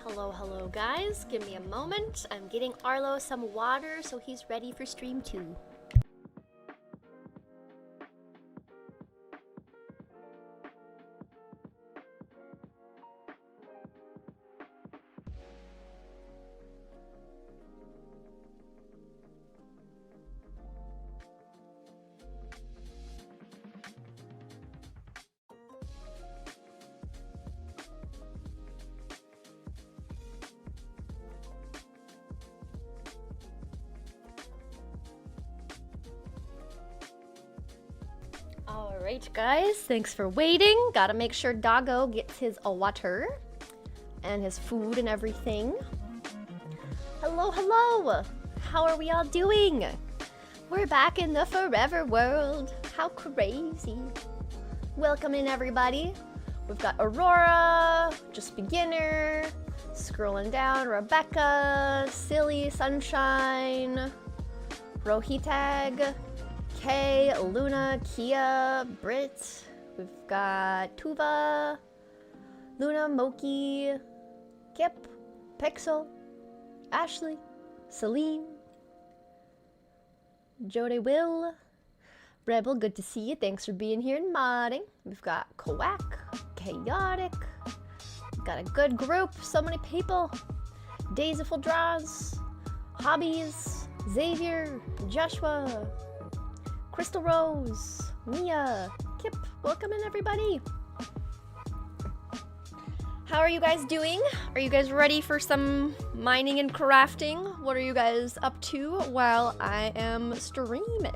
Hello guys, give me a moment. I'm getting Arlo some water so he's ready for stream 2. Alright guys, thanks for waiting. Gotta make sure Doggo gets his water and his food and everything. Hello! How are we all doing? We're back in the forever world. How crazy. Welcome in everybody. We've got Aurora, just beginner, scrolling down, Rebecca, Silly, Sunshine, Rohitag, Kay, Luna, Kia, Brit, we've got Tuva, Luna, Moki, Kip, Pixel, Ashley, Celine, Jode Will, Rebel, good to see you, thanks for being here and modding. We've got Quack, Chaotic, we've got a good group, so many people, Days of Full Draws, Hobbies, Xavier, Joshua, Crystal Rose, Mia, Kip, welcome in everybody. How are you guys doing? Are you guys ready for some mining and crafting? What are you guys up to while I am streaming?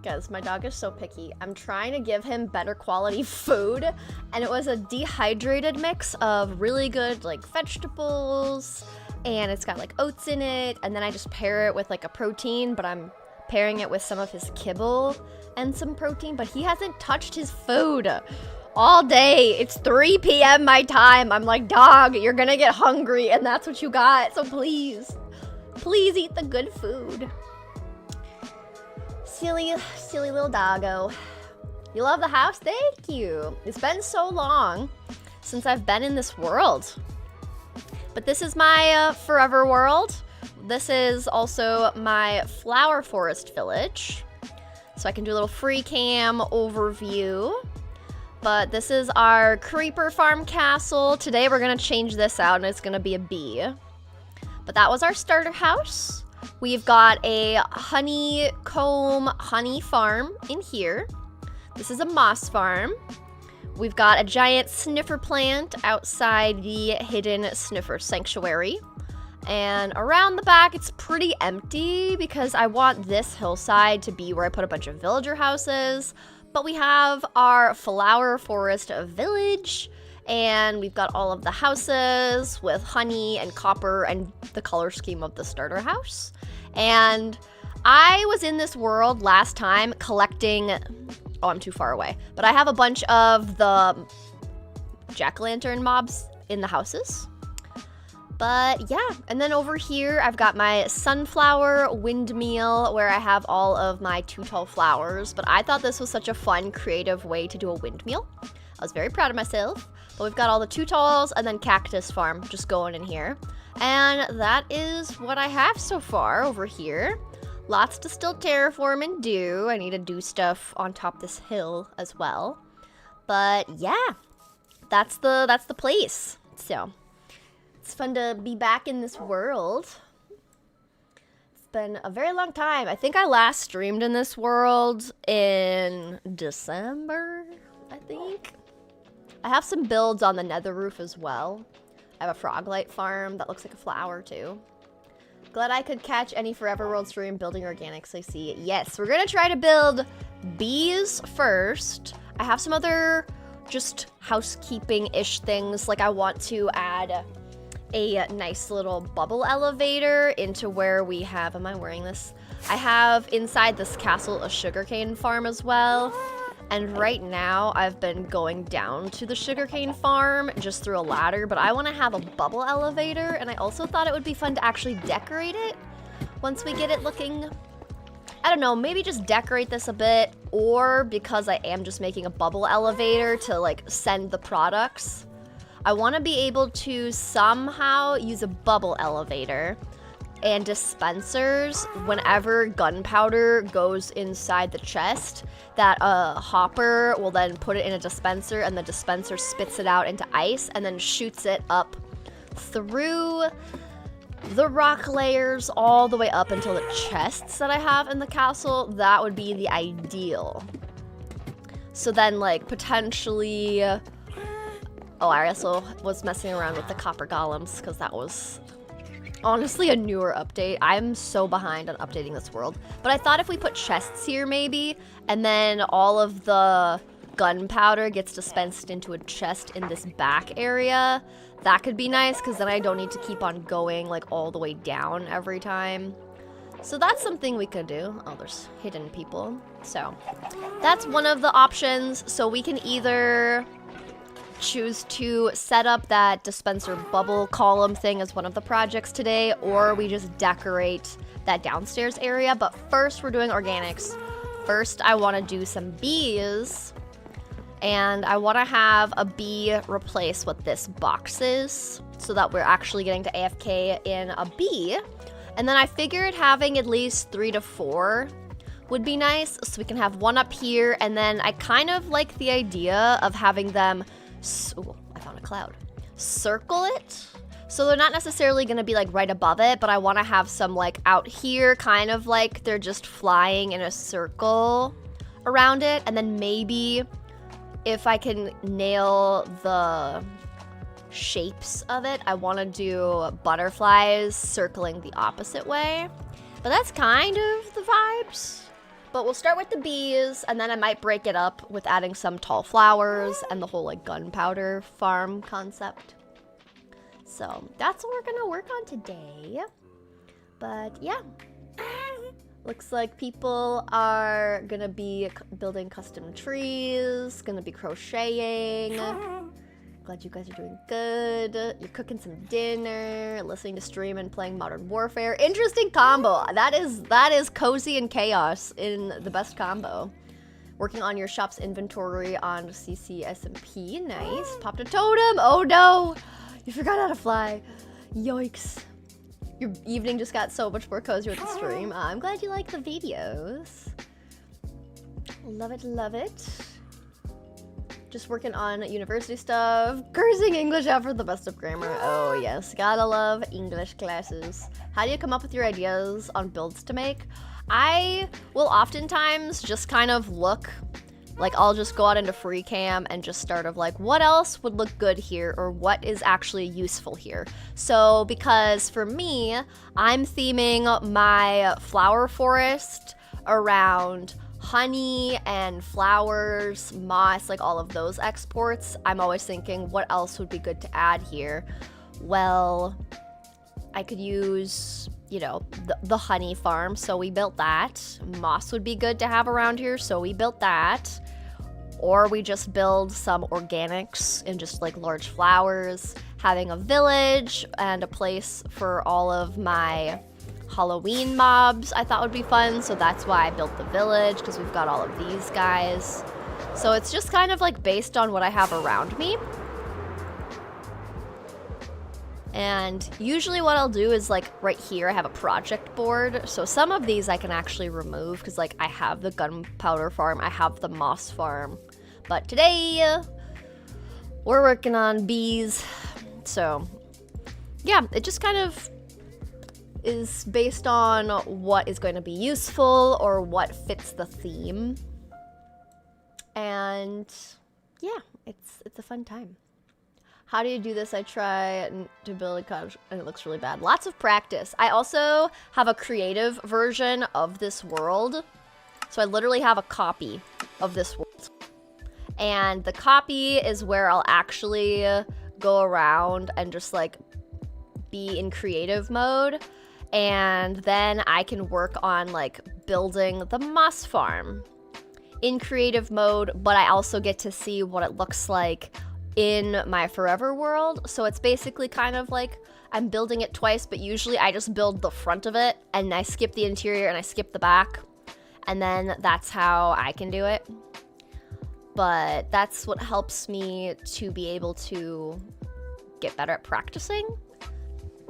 Guys, my dog is so picky. I'm trying to give him better quality food, and it was a dehydrated mix of really good like vegetables, and it's got like oats in it, and then I just pair it with like a protein, but I'm pairing it with some of his kibble and some protein, but he hasn't touched his food all day. It's 3 p.m. my time. I'm like, dog, you're gonna get hungry, and that's what you got, so please eat the good food. Silly little doggo. You love the house? Thank you. It's been so long since I've been in this world. But this is my forever world. This is also my flower forest village. So I can do a little free cam overview. But this is our creeper farm castle. Today we're gonna change this out and it's gonna be a bee. But that was our starter house. We've got a honeycomb honey farm in here. This is a moss farm. We've got a giant sniffer plant outside the hidden sniffer sanctuary. And around the back, it's pretty empty because I want this hillside to be where I put a bunch of villager houses. But we have our flower forest village, and we've got all of the houses with honey and copper and the color scheme of the starter house. And I was in this world last time collecting... Oh, I'm too far away. But I have a bunch of the jack-o'-lantern mobs in the houses. But yeah, and then over here I've got my sunflower windmill where I have all of my too tall flowers. But I thought this was such a fun, creative way to do a windmill. I was very proud of myself. But we've got all the too talls and then cactus farm just going in here. And that is what I have so far over here. Lots to still terraform and do. I need to do stuff on top of this hill as well. But yeah, that's the place. So it's fun to be back in this world. It's been a very long time. I think I last streamed in this world in December, I think. I have some builds on the nether roof as well. I have a froglight farm that looks like a flower too. Glad I could catch any Forever World stream building organics I see. Yes, we're gonna try to build bees first. I have some other just housekeeping-ish things. Like I want to add a nice little bubble elevator into where we have, am I wearing this? I have inside this castle a sugarcane farm as well. And right now I've been going down to the sugarcane farm just through a ladder, but I want to have a bubble elevator, and I also thought it would be fun to actually decorate it once we get it looking I don't know, maybe just decorate this a bit, or because I am just making a bubble elevator to like send the products, I want to be able to somehow use a bubble elevator and dispensers whenever gunpowder goes inside the chest, that a hopper will then put it in a dispenser and the dispenser spits it out into ice and then shoots it up through the rock layers all the way up until the chests that I have in the castle. That would be the ideal. So then like potentially, oh, I also was messing around with the copper golems because that was honestly a newer update. I'm so behind on updating this world. But I thought if we put chests here maybe, and then all of the gunpowder gets dispensed into a chest in this back area, that could be nice because then I don't need to keep on going like all the way down every time. So that's something we could do. Oh, there's hidden people. So that's one of the options. So we can either choose to set up that dispenser bubble column thing as one of the projects today, or we just decorate that downstairs area. But first we're doing organics. First I want to do some bees, and I want to have a bee replace what this box is so that we're actually getting to AFK in a bee. And then I figured having at least 3 to 4 would be nice, so we can have one up here, and then I kind of like the idea of having them ooh, I found a cloud. Circle it. So they're not necessarily going to be like right above it, but I want to have some like out here, kind of like they're just flying in a circle around it. And then maybe if I can nail the shapes of it, I want to do butterflies circling the opposite way. But that's kind of the vibes. But we'll start with the bees, and then I might break it up with adding some tall flowers and the whole like gunpowder farm concept. So that's what we're gonna work on today. But yeah, looks like people are gonna be building custom trees, gonna be crocheting. Glad you guys are doing good. You're cooking some dinner, listening to stream, and playing Modern Warfare. Interesting combo. That is cozy and chaos in the best combo. Working on your shop's inventory on CCSMP. Nice. Popped a totem. Oh no! You forgot how to fly. Yikes. Your evening just got so much more cozy with the stream. I'm glad you like the videos. Love it, love it. Just working on university stuff. Cursing English out for the best of grammar. Oh yes, gotta love English classes. How do you come up with your ideas on builds to make? I will oftentimes just kind of look, like I'll just go out into free cam and just start of like, what else would look good here, or what is actually useful here? So because for me, I'm theming my flower forest around honey and flowers, moss, like all of those exports. I'm always thinking, what else would be good to add here? Well, I could use, you know, the honey farm, so we built that. Moss would be good to have around here, so we built that. Or we just build some organics and just like large flowers, having a village and a place for all of my Halloween mobs I thought would be fun, so that's why I built the village, because we've got all of these guys. So it's just kind of like based on what I have around me. And usually what I'll do is like right here I have a project board, so some of these I can actually remove because like I have the gunpowder farm, I have the moss farm. But today we're working on bees, so yeah, it just kind of is based on what is going to be useful or what fits the theme. And yeah, it's a fun time. How do you do this? I try to build a cottage and it looks really bad. Lots of practice. I also have a creative version of this world. So I literally have a copy of this world. And the copy is where I'll actually go around and just like be in creative mode. And then I can work on like building the moss farm in creative mode, but I also get to see what it looks like in my forever world. So it's basically kind of like I'm building it twice, but usually I just build the front of it and I skip the interior and I skip the back. and then that's how I can do it. But that's what helps me to be able to get better at practicing.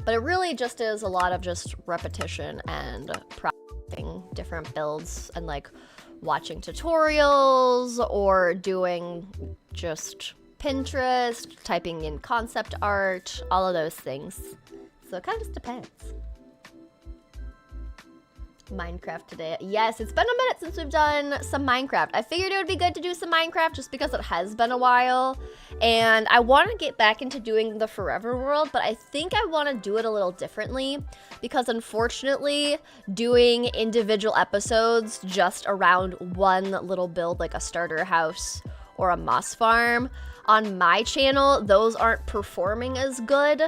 But it really just is a lot of just repetition and practicing different builds and like watching tutorials or doing just Pinterest, typing in concept art, all of those things. So it kind of just depends. Minecraft today. Yes, it's been a minute since we've done some Minecraft. I figured it would be good to do some Minecraft just because it has been a while. And I want to get back into doing the Forever World, but I think I want to do it a little differently because unfortunately, doing individual episodes just around one little build, like a starter house or a moss farm, on my channel, those aren't performing as good.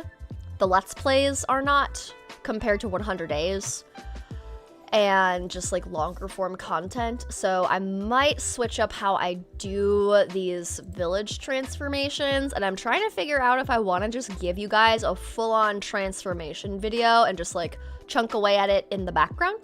The Let's Plays are not compared to 100 days. And just like longer form content. So I might switch up how I do these village transformations, and I'm trying to figure out if I want to just give you guys a full-on transformation video and just like chunk away at it in the background.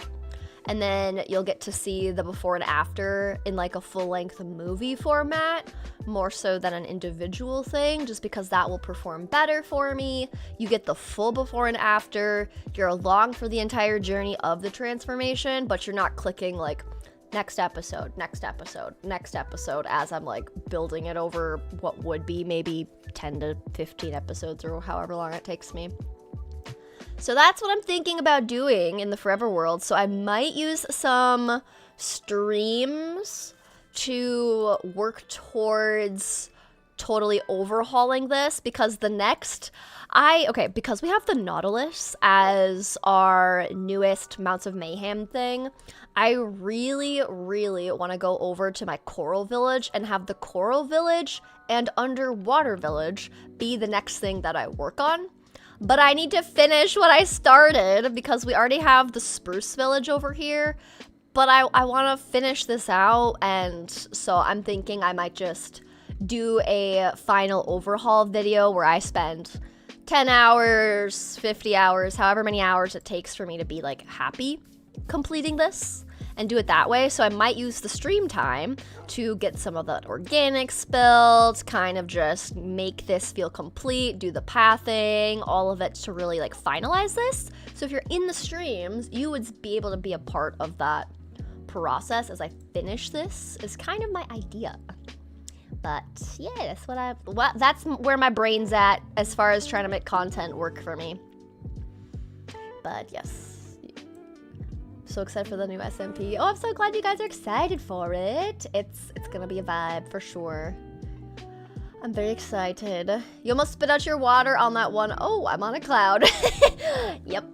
And then you'll get to see the before and after in like a full-length movie format, more so than an individual thing, just because that will perform better for me. You get the full before and after. You're along for the entire journey of the transformation, but you're not clicking like next episode, next episode, next episode as I'm like building it over what would be maybe 10 to 15 episodes or however long it takes me. So that's what I'm thinking about doing in the Forever World. So I might use some streams to work towards totally overhauling this, because the next, because we have the Nautilus as our newest Mounts of Mayhem thing, I really, really want to go over to my Coral Village and have the Coral Village and Underwater Village be the next thing that I work on. But I need to finish what I started because we already have the Spruce Village over here. But I want to finish this out, and so I'm thinking I might just do a final overhaul video where I spend 10 hours, 50 hours, however many hours it takes for me to be like happy completing this, and do it that way. So I might use the stream time to get some of that organics built, kind of just make this feel complete, do the pathing, all of it to really like finalize this. So if you're in the streams, you would be able to be a part of that process as I finish this, is kind of my idea. But yeah, that's where my brain's at as far as trying to make content work for me. But yes, so excited for the new SMP. Oh, I'm so glad you guys are excited for it. It's gonna be a vibe for sure. I'm very excited. You almost spit out your water on that one. Oh, I'm on a cloud. Yep,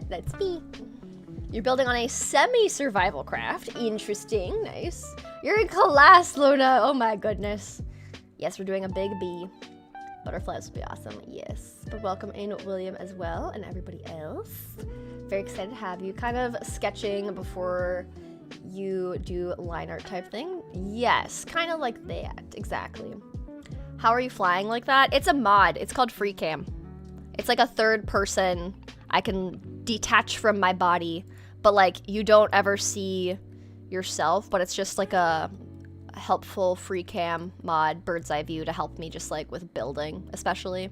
that's me. You're building on a semi-survival craft. Interesting, nice. You're in class, Luna. Oh my goodness. Yes, we're doing a big bee. Butterflies will be awesome, yes. But welcome in William as well, and everybody else. Very excited to have you. Kind of sketching before you do line art type thing. Yes, kind of like that, exactly. How are you flying like that? It's a mod, it's called Free Cam. It's like a third person. I can detach from my body, but like you don't ever see yourself, but it's just like a helpful free cam mod, bird's eye view, to help me just like with building especially.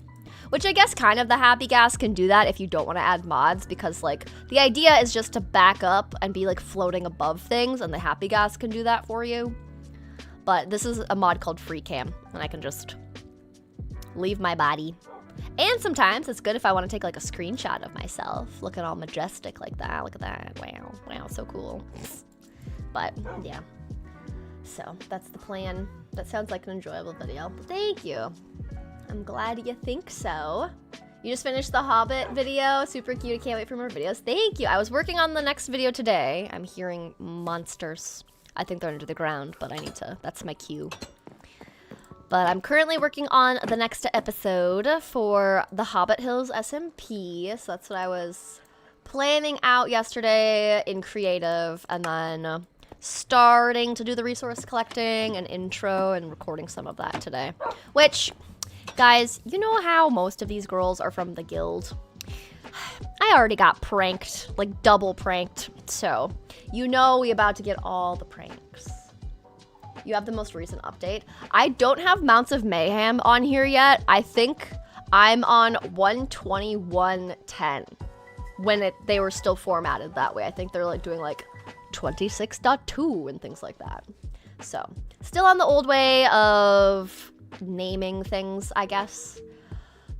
Which I guess kind of the Happy Gas can do that if you don't want to add mods, because like the idea is just to back up and be like floating above things, and the Happy Gas can do that for you. But this is a mod called Free Cam, and I can just leave my body. And sometimes it's good if I want to take like a screenshot of myself looking all majestic like that. Look at that. Wow. Wow, so cool. But yeah. So that's the plan. That sounds like an enjoyable video. Thank you. I'm glad you think so. You just finished the Hobbit video. Super cute. I can't wait for more videos. Thank you. I was working on the next video today. I'm hearing monsters. I think they're under the ground, but I need to. That's my cue. But I'm currently working on the next episode for the Hobbit Hills SMP. So that's what I was planning out yesterday in creative, and then starting to do the resource collecting and intro and recording some of that today. Which, guys, you know how most of these girls are from the guild? I already got pranked, like double pranked. So, you know we about to get all the pranks. You have the most recent update. I don't have Mounts of Mayhem on here yet. I think I'm on 121.10 when they were still formatted that way. I think they're like doing like 26.2 and things like that. So, still on the old way of naming things, I guess.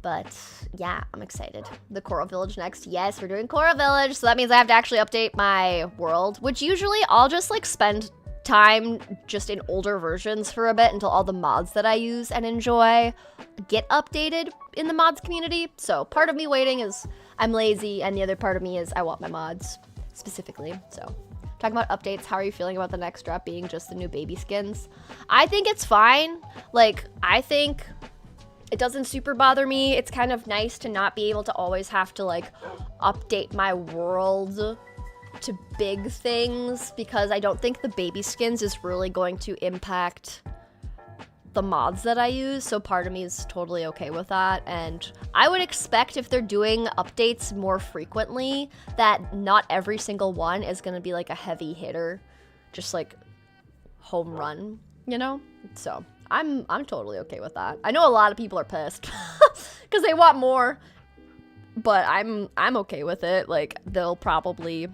But yeah, I'm excited. The Coral Village next. Yes, we're doing Coral Village. So that means I have to actually update my world, which usually I'll just like spend time just in older versions for a bit until all the mods that I use and enjoy get updated in the mods community. So part of me waiting is I'm lazy, and the other part of me is I want my mods specifically. So talking about updates, how are you feeling about the next drop being just the new baby skins? I think it's fine. Like, I think it doesn't super bother me. It's kind of nice to not be able to always have to like update my world to big things, because I don't think the baby skins is really going to impact the mods that I use, so part of me is totally okay with that. And I would expect if they're doing updates more frequently that not every single one is going to be like a heavy hitter, just like home run, you know? So I'm totally okay with that. I know a lot of people are pissed because they want more, but I'm okay with it. Like, there'll probably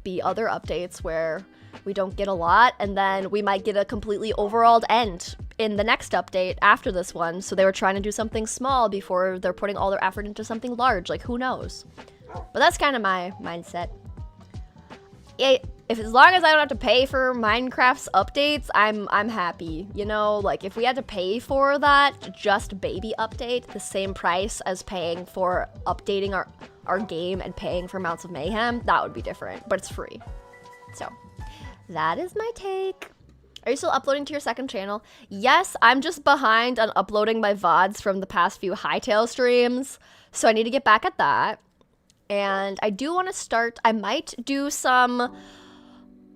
be other updates where we don't get a lot, and then we might get a completely overhauled end in the next update after this one. So they were trying to do something small before they're putting all their effort into something large. Like, who knows? But that's kind of my mindset. If as long as I don't have to pay for Minecraft's updates, I'm happy. You know, like if we had to pay for that just baby update, the same price as paying for updating our game and paying for Mounts of Mayhem, that would be different, but it's free. So that is my take. Are you still uploading to your second channel? Yes, I'm just behind on uploading my VODs from the past few Hightail streams, so I need to get back at that. And I do want to start, I might do some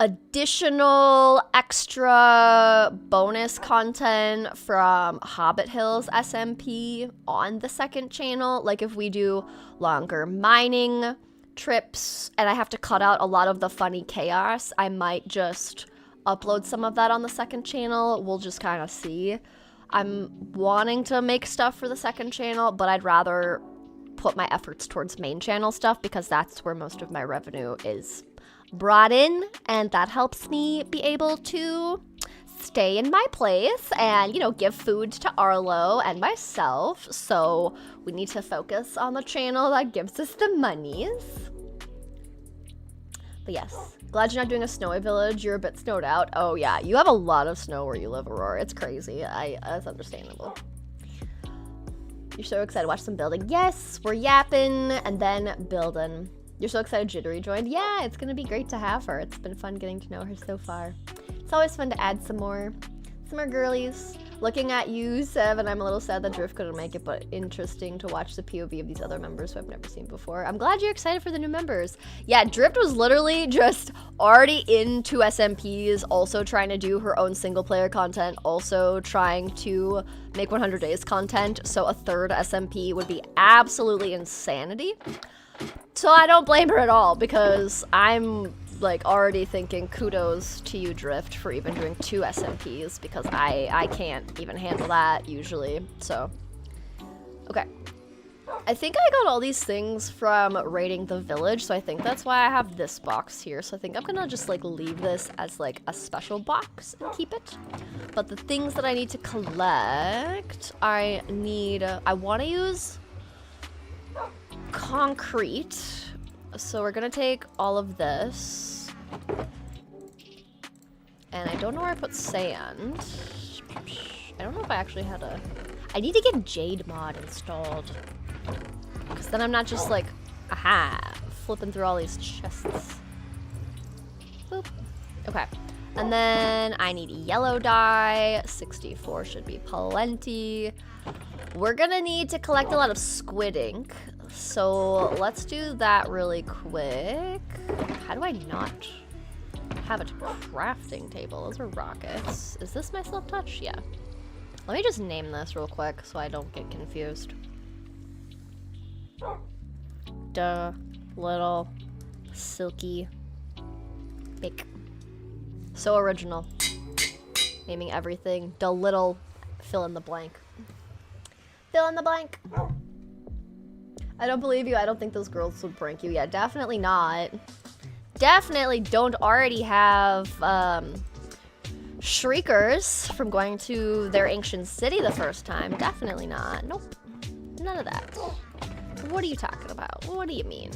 additional extra bonus content from Hobbit Hills SMP on the second channel. Like if we do longer mining trips and I have to cut out a lot of the funny chaos, I might just upload some of that on the second channel. We'll just kind of see. I'm wanting to make stuff for the second channel, but I'd rather put my efforts towards main channel stuff because that's where most of my revenue is brought in, and that helps me be able to stay in my place and, you know, give food to Arlo and myself. So we need to focus on the channel that gives us the monies. But yes, glad you're not doing a snowy village. You're a bit snowed out. Oh yeah, you have a lot of snow where you live, Aurora. It's crazy. That's understandable. You're so excited to watch some building. Yes, we're yapping and then building. You're so excited Jittery joined. Yeah, it's gonna be great to have her. It's been fun getting to know her so far. It's always fun to add some more girlies. Looking at you, Sev, and I'm a little sad that Drift couldn't make it, but interesting to watch the POV of these other members who I've never seen before. I'm glad you're excited for the new members. Yeah, Drift was literally just already into SMPs, also trying to do her own single player content, also trying to make 100 days content, so a third SMP would be absolutely insanity. So I don't blame her at all, because I'm like already thinking kudos to you, Drift, for even doing 2 SMPs, because I can't even handle that usually. So okay, I think I got all these things from raiding the village, so I think that's why I have this box here. So I think I'm gonna just like leave this as like a special box and keep it. But the things that I need to collect, I want to use concrete, so we're gonna take all of this, and I don't know where I put sand. I don't know if I actually had I need to get Jade mod installed, because then I'm not just like flipping through all these chests. Boop. Okay, and then I need yellow dye. 64 should be plenty. We're gonna need to collect a lot of squid ink, so let's do that really quick. How do I not have a crafting table? Those are rockets. Is this my self-touch? Yeah. Let me just name this real quick so I don't get confused. the little silky pick. So original. Naming everything the little fill in the blank. Fill in the blank. I don't believe you. I don't think those girls would prank you. Yeah, definitely not. Definitely don't already have shriekers from going to their ancient city the first time. Definitely not. Nope. None of that. What are you talking about? What do you mean?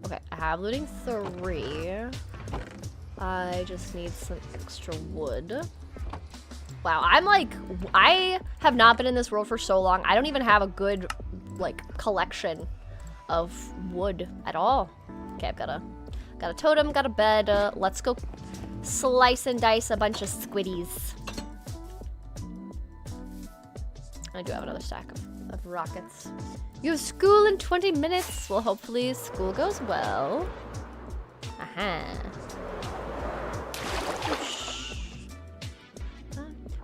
Okay, I have looting 3. I just need some extra wood. Wow, I'm like, I have not been in this world for so long. I don't even have a good, like, collection of wood at all. Okay, I've got a totem, got a bed. Let's go slice and dice a bunch of squiddies. I do have another stack of rockets. You have school in 20 minutes. Well, hopefully school goes well. Aha.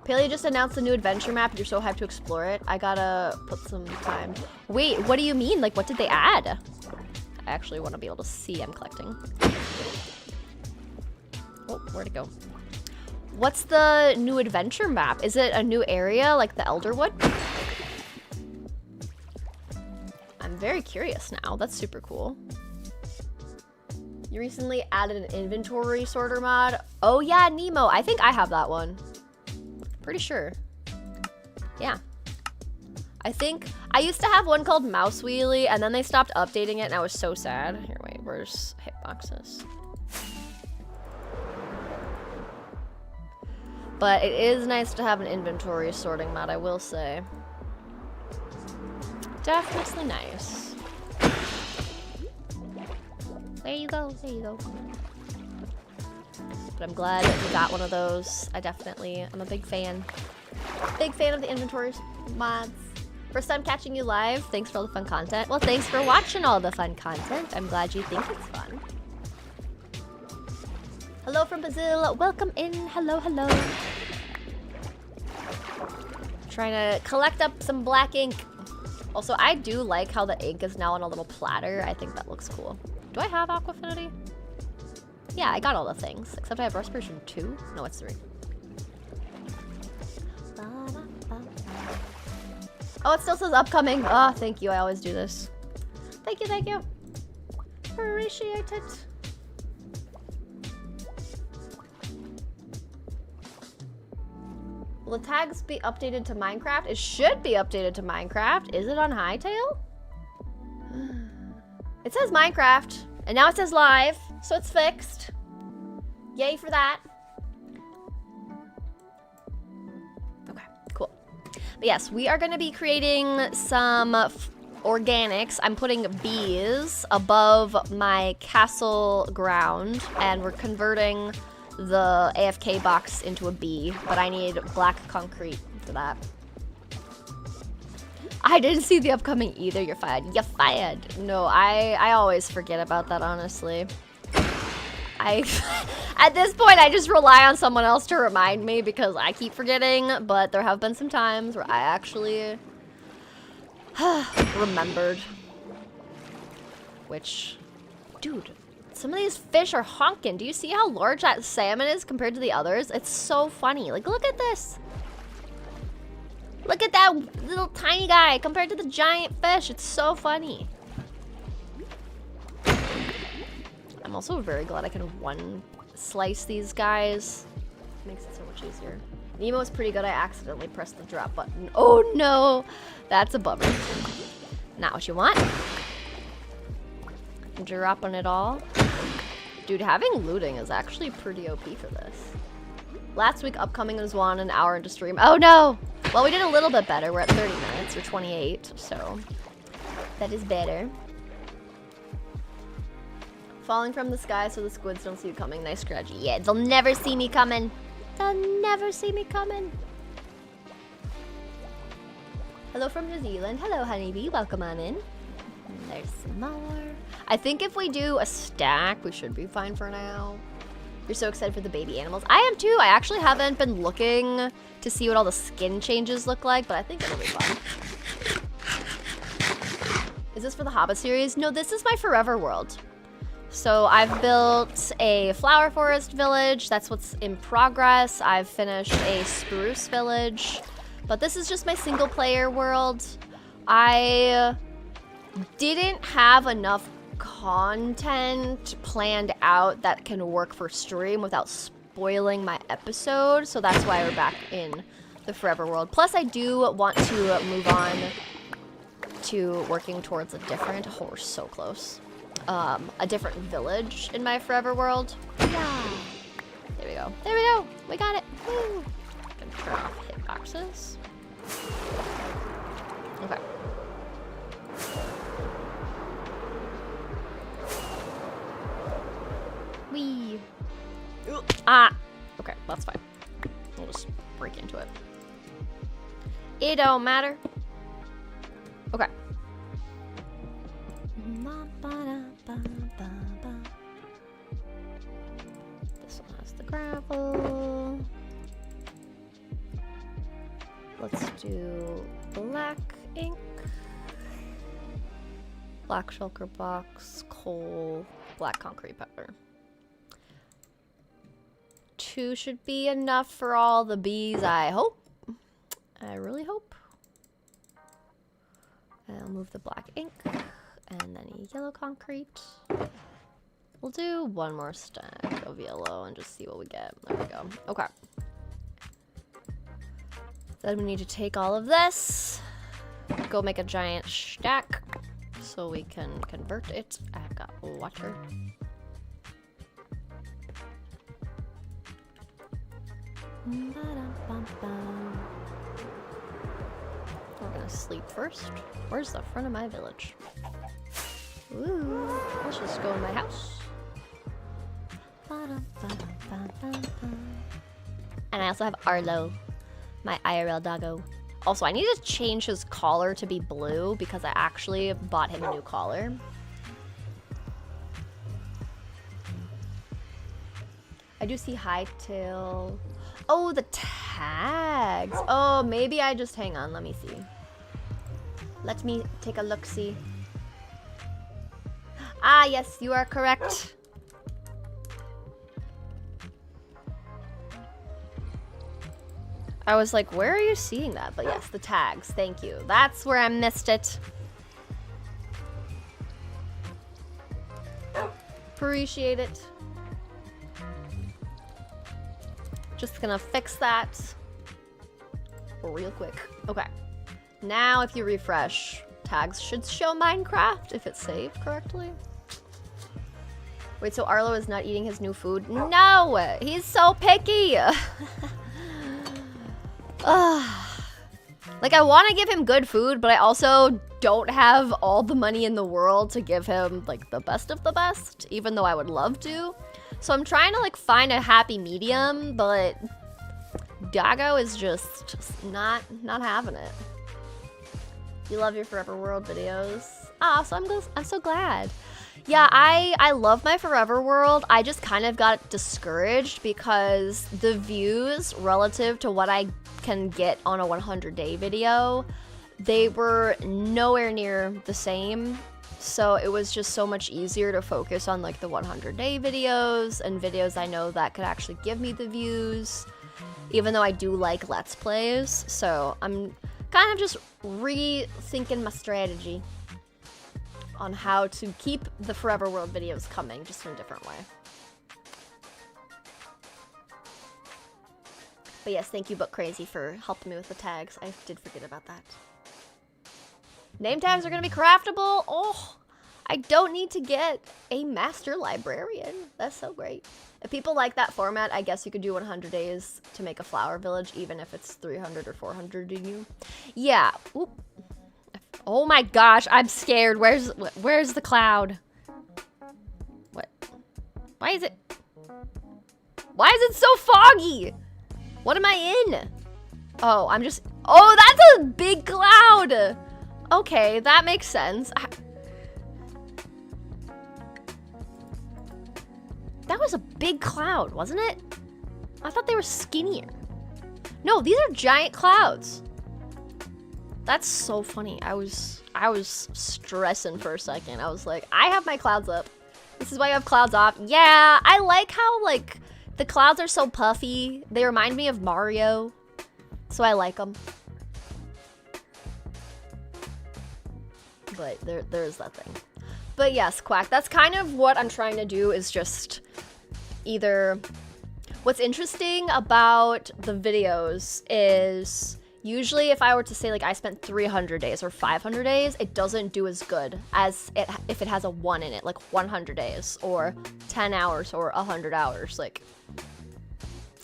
Paley just announced the new adventure map. You're so hyped to explore it. I gotta put some time. Wait, what do you mean? Like, what did they add? I actually want to be able to see. I'm collecting. Oh, where'd it go? What's the new adventure map? Is it a new area, like the Elderwood? I'm very curious now. That's super cool. You recently added an inventory sorter mod. Oh yeah, Nemo. I think I have that one. Pretty sure. Yeah. I think I used to have one called Mouse Wheelie, and then they stopped updating it, and I was so sad. Here, wait, where's hitboxes? But it is nice to have an inventory sorting mod, I will say. Definitely nice. There you go, there you go. But I'm glad that we got one of those. I'm a big fan. Big fan of the inventory mods. First time catching you live. Thanks for all the fun content. Well, thanks for watching all the fun content. I'm glad you think it's fun. Hello from Brazil. Welcome in. Hello, hello. Trying to collect up some black ink. Also, I do like how the ink is now on a little platter. I think that looks cool. Do I have Aquafinity? Yeah, I got all the things, except I have Respiration 2? No, it's 3. Oh, it still says upcoming. Oh, thank you. I always do this. Thank you, thank you. Appreciate it. Will the tags be updated to Minecraft? It should be updated to Minecraft. Is it on Hightail? It says Minecraft, and now it says live, so it's fixed. Yay for that. Okay, cool. But yes, we are going to be creating some organics. I'm putting bees above my castle ground, and we're converting the AFK box into a bee, but I need black concrete for that. I didn't see the upcoming either. You're fired. You're fired. No, I always forget about that, honestly. At this point, I just rely on someone else to remind me because I keep forgetting, but there have been some times where I actually remembered. Which, dude, some of these fish are honking. Do you see how large that salmon is compared to the others? It's so funny. Like, look at this. Look at that little tiny guy compared to the giant fish. It's so funny. I'm also very glad I can one slice these guys. Makes it so much easier. Nemo is pretty good. I accidentally pressed the drop button. Oh no, that's a bummer. Not what you want. Dropping it all. Dude, having looting is actually pretty OP for this. Last week, upcoming was an hour into stream. Oh no! Well, we did a little bit better. We're at 30 minutes or 28, so that is better. Falling from the sky so the squids don't see you coming. Nice scratchy. Yeah, they'll never see me coming. They'll never see me coming. Hello from New Zealand. Hello, honeybee. Welcome on in. There's some more. I think if we do a stack, we should be fine for now. You're so excited for the baby animals. I am too. I actually haven't been looking to see what all the skin changes look like, but I think it'll be fun. Is this for the Hobbit series? No, this is my forever world. So I've built a flower forest village. That's what's in progress. I've finished a spruce village. But this is just my single player world. I didn't have enough content planned out that can work for stream without spoiling my episode. So that's why we're back in the forever world. Plus I do want to move on to working towards a different, oh, we're so close. A different village in my forever world. Yeah. There we go. There we go. We got it. Woo. Gonna turn off hitboxes. Okay. Wee. Ah. Okay, that's fine. We'll just break into it. It don't matter. Okay. This one has the gravel. Let's do black ink, black shulker box, coal, black concrete pepper. 2 should be enough for all the bees, I hope. I really hope. I'll move the black ink and then yellow concrete. We'll do 1 more stack of yellow and just see what we get. There we go. Okay. Then we need to take all of this, go make a giant stack so we can convert it. I've got water. We're gonna sleep first. Where's the front of my village? Ooh, let's just go in my house. And I also have Arlo, my IRL doggo. Also, I need to change his collar to be blue because I actually bought him a new collar. I do see hightail. Oh, the tags. Oh, maybe I just, hang on, let me see. Let me take a look-see. Ah, yes, you are correct. I was like, where are you seeing that? But yes, the tags, thank you. That's where I missed it. Appreciate it. Just gonna fix that real quick. Okay. Now if you refresh, tags should show Minecraft if it's saved correctly. Wait, so Arlo is not eating his new food? No! He's so picky! Like, I want to give him good food, but I also don't have all the money in the world to give him, like, the best of the best, even though I would love to. So I'm trying to, like, find a happy medium, but Doggo is just not having it. You love your Forever World videos. Ah, so I'm so glad. Yeah, I love my Forever World. I just kind of got discouraged because the views relative to what I can get on a 100-day video, they were nowhere near the same. So it was just so much easier to focus on like the 100-day videos and videos I know that could actually give me the views, even though I do like Let's Plays. So I'm kind of just rethinking my strategy on how to keep the Forever World videos coming, just in a different way. But yes, thank you, Book Crazy, for helping me with the tags. I did forget about that. Name tags are gonna be craftable. Oh, I don't need to get a master librarian. That's so great. If people like that format, I guess you could do 100 days to make a flower village, even if it's 300 or 400 in you. Yeah. Oop. Oh my gosh, I'm scared. Where's the cloud? What? Why is it so foggy? What am I in? Oh, oh, that's a big cloud. Okay, that makes sense. That was a big cloud, wasn't it? I thought they were skinnier. No, these are giant clouds. That's so funny. I was stressing for a second. I was like, I have my clouds up. This is why you have clouds off. Yeah, I like how like the clouds are so puffy. They remind me of Mario. So I like them. But there is that thing. But yes, Quack, that's kind of what I'm trying to do, is just either... What's interesting about the videos is usually if I were to say like I spent 300 days or 500 days, it doesn't do as good as if it has a 1 in it, like 100 days or 10 hours or 100 hours. Like,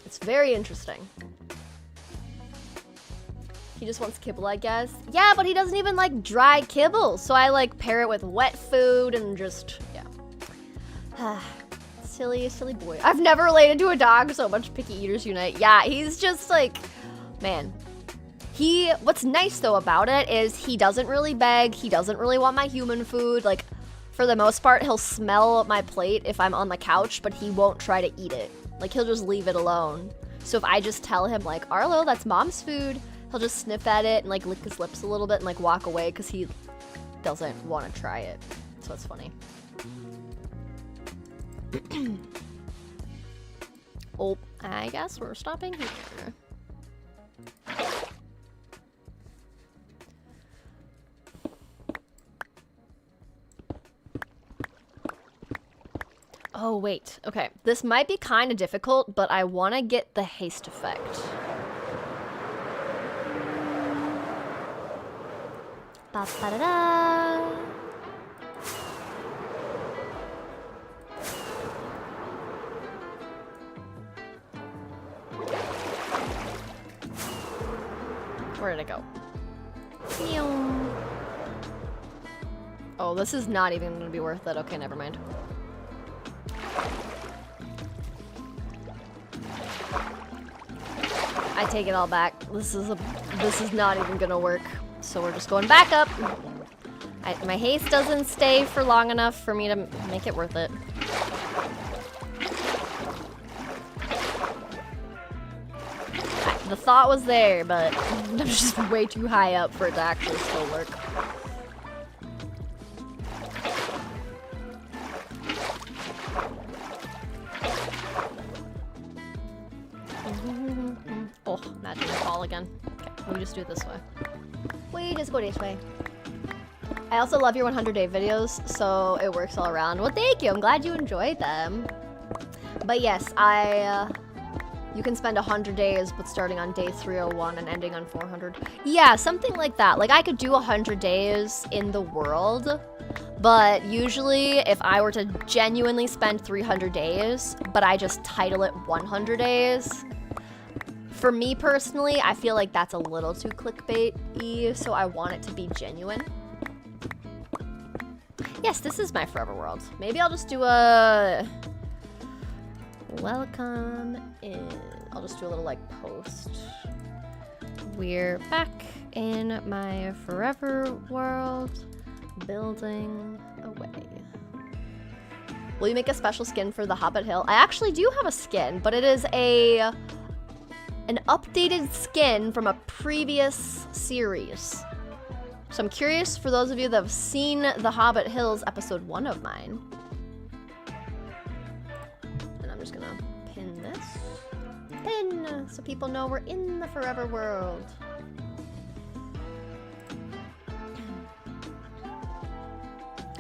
it's very interesting. He just wants kibble, I guess. Yeah, but he doesn't even like dry kibble. So I like pair it with wet food and just, yeah. Silly boy. I've never related to a dog so much. Picky eaters unite. Yeah, he's just like, man. What's nice though about it is he doesn't really beg. He doesn't really want my human food. Like, for the most part, he'll smell my plate if I'm on the couch, but he won't try to eat it. Like, he'll just leave it alone. So if I just tell him like, Arlo, that's mom's food, he'll just sniff at it and like lick his lips a little bit and like walk away because he doesn't want to try it. So it's funny. Oh, I guess we're stopping here. Oh, wait. Okay, this might be kind of difficult, but I want to get the haste effect. Ba-ba-da-da. Where did it go? Oh, this is not even gonna be worth it. Okay, never mind. I take it all back. This is not even gonna work. So we're just going back up. My haste doesn't stay for long enough for me to make it worth it. The thought was there, but I'm just way too high up for it to actually still work. Oh, imagine a fall again. Okay, we just do it this way. We just go this way. I also love your 100-day videos, so it works all around. Well, thank you. I'm glad you enjoyed them. But yes, you can spend 100 days, but starting on day 301 and ending on 400. Yeah, something like that. Like, I could do 100 days in the world, but usually if I were to genuinely spend 300 days, but I just title it 100 days, for me personally, I feel like that's a little too clickbait-y, so I want it to be genuine. Yes, this is my forever world. Maybe I'll just do a... Welcome in. I'll just do a little like post. We're back in my forever world, building away. Will you make a special skin for the Hobbit Hill? I actually do have a skin, but it is an updated skin from a previous series. So I'm curious for those of you that have seen the Hobbit Hills episode 1 of mine. Just gonna pin this. Pin! So people know we're in the forever world.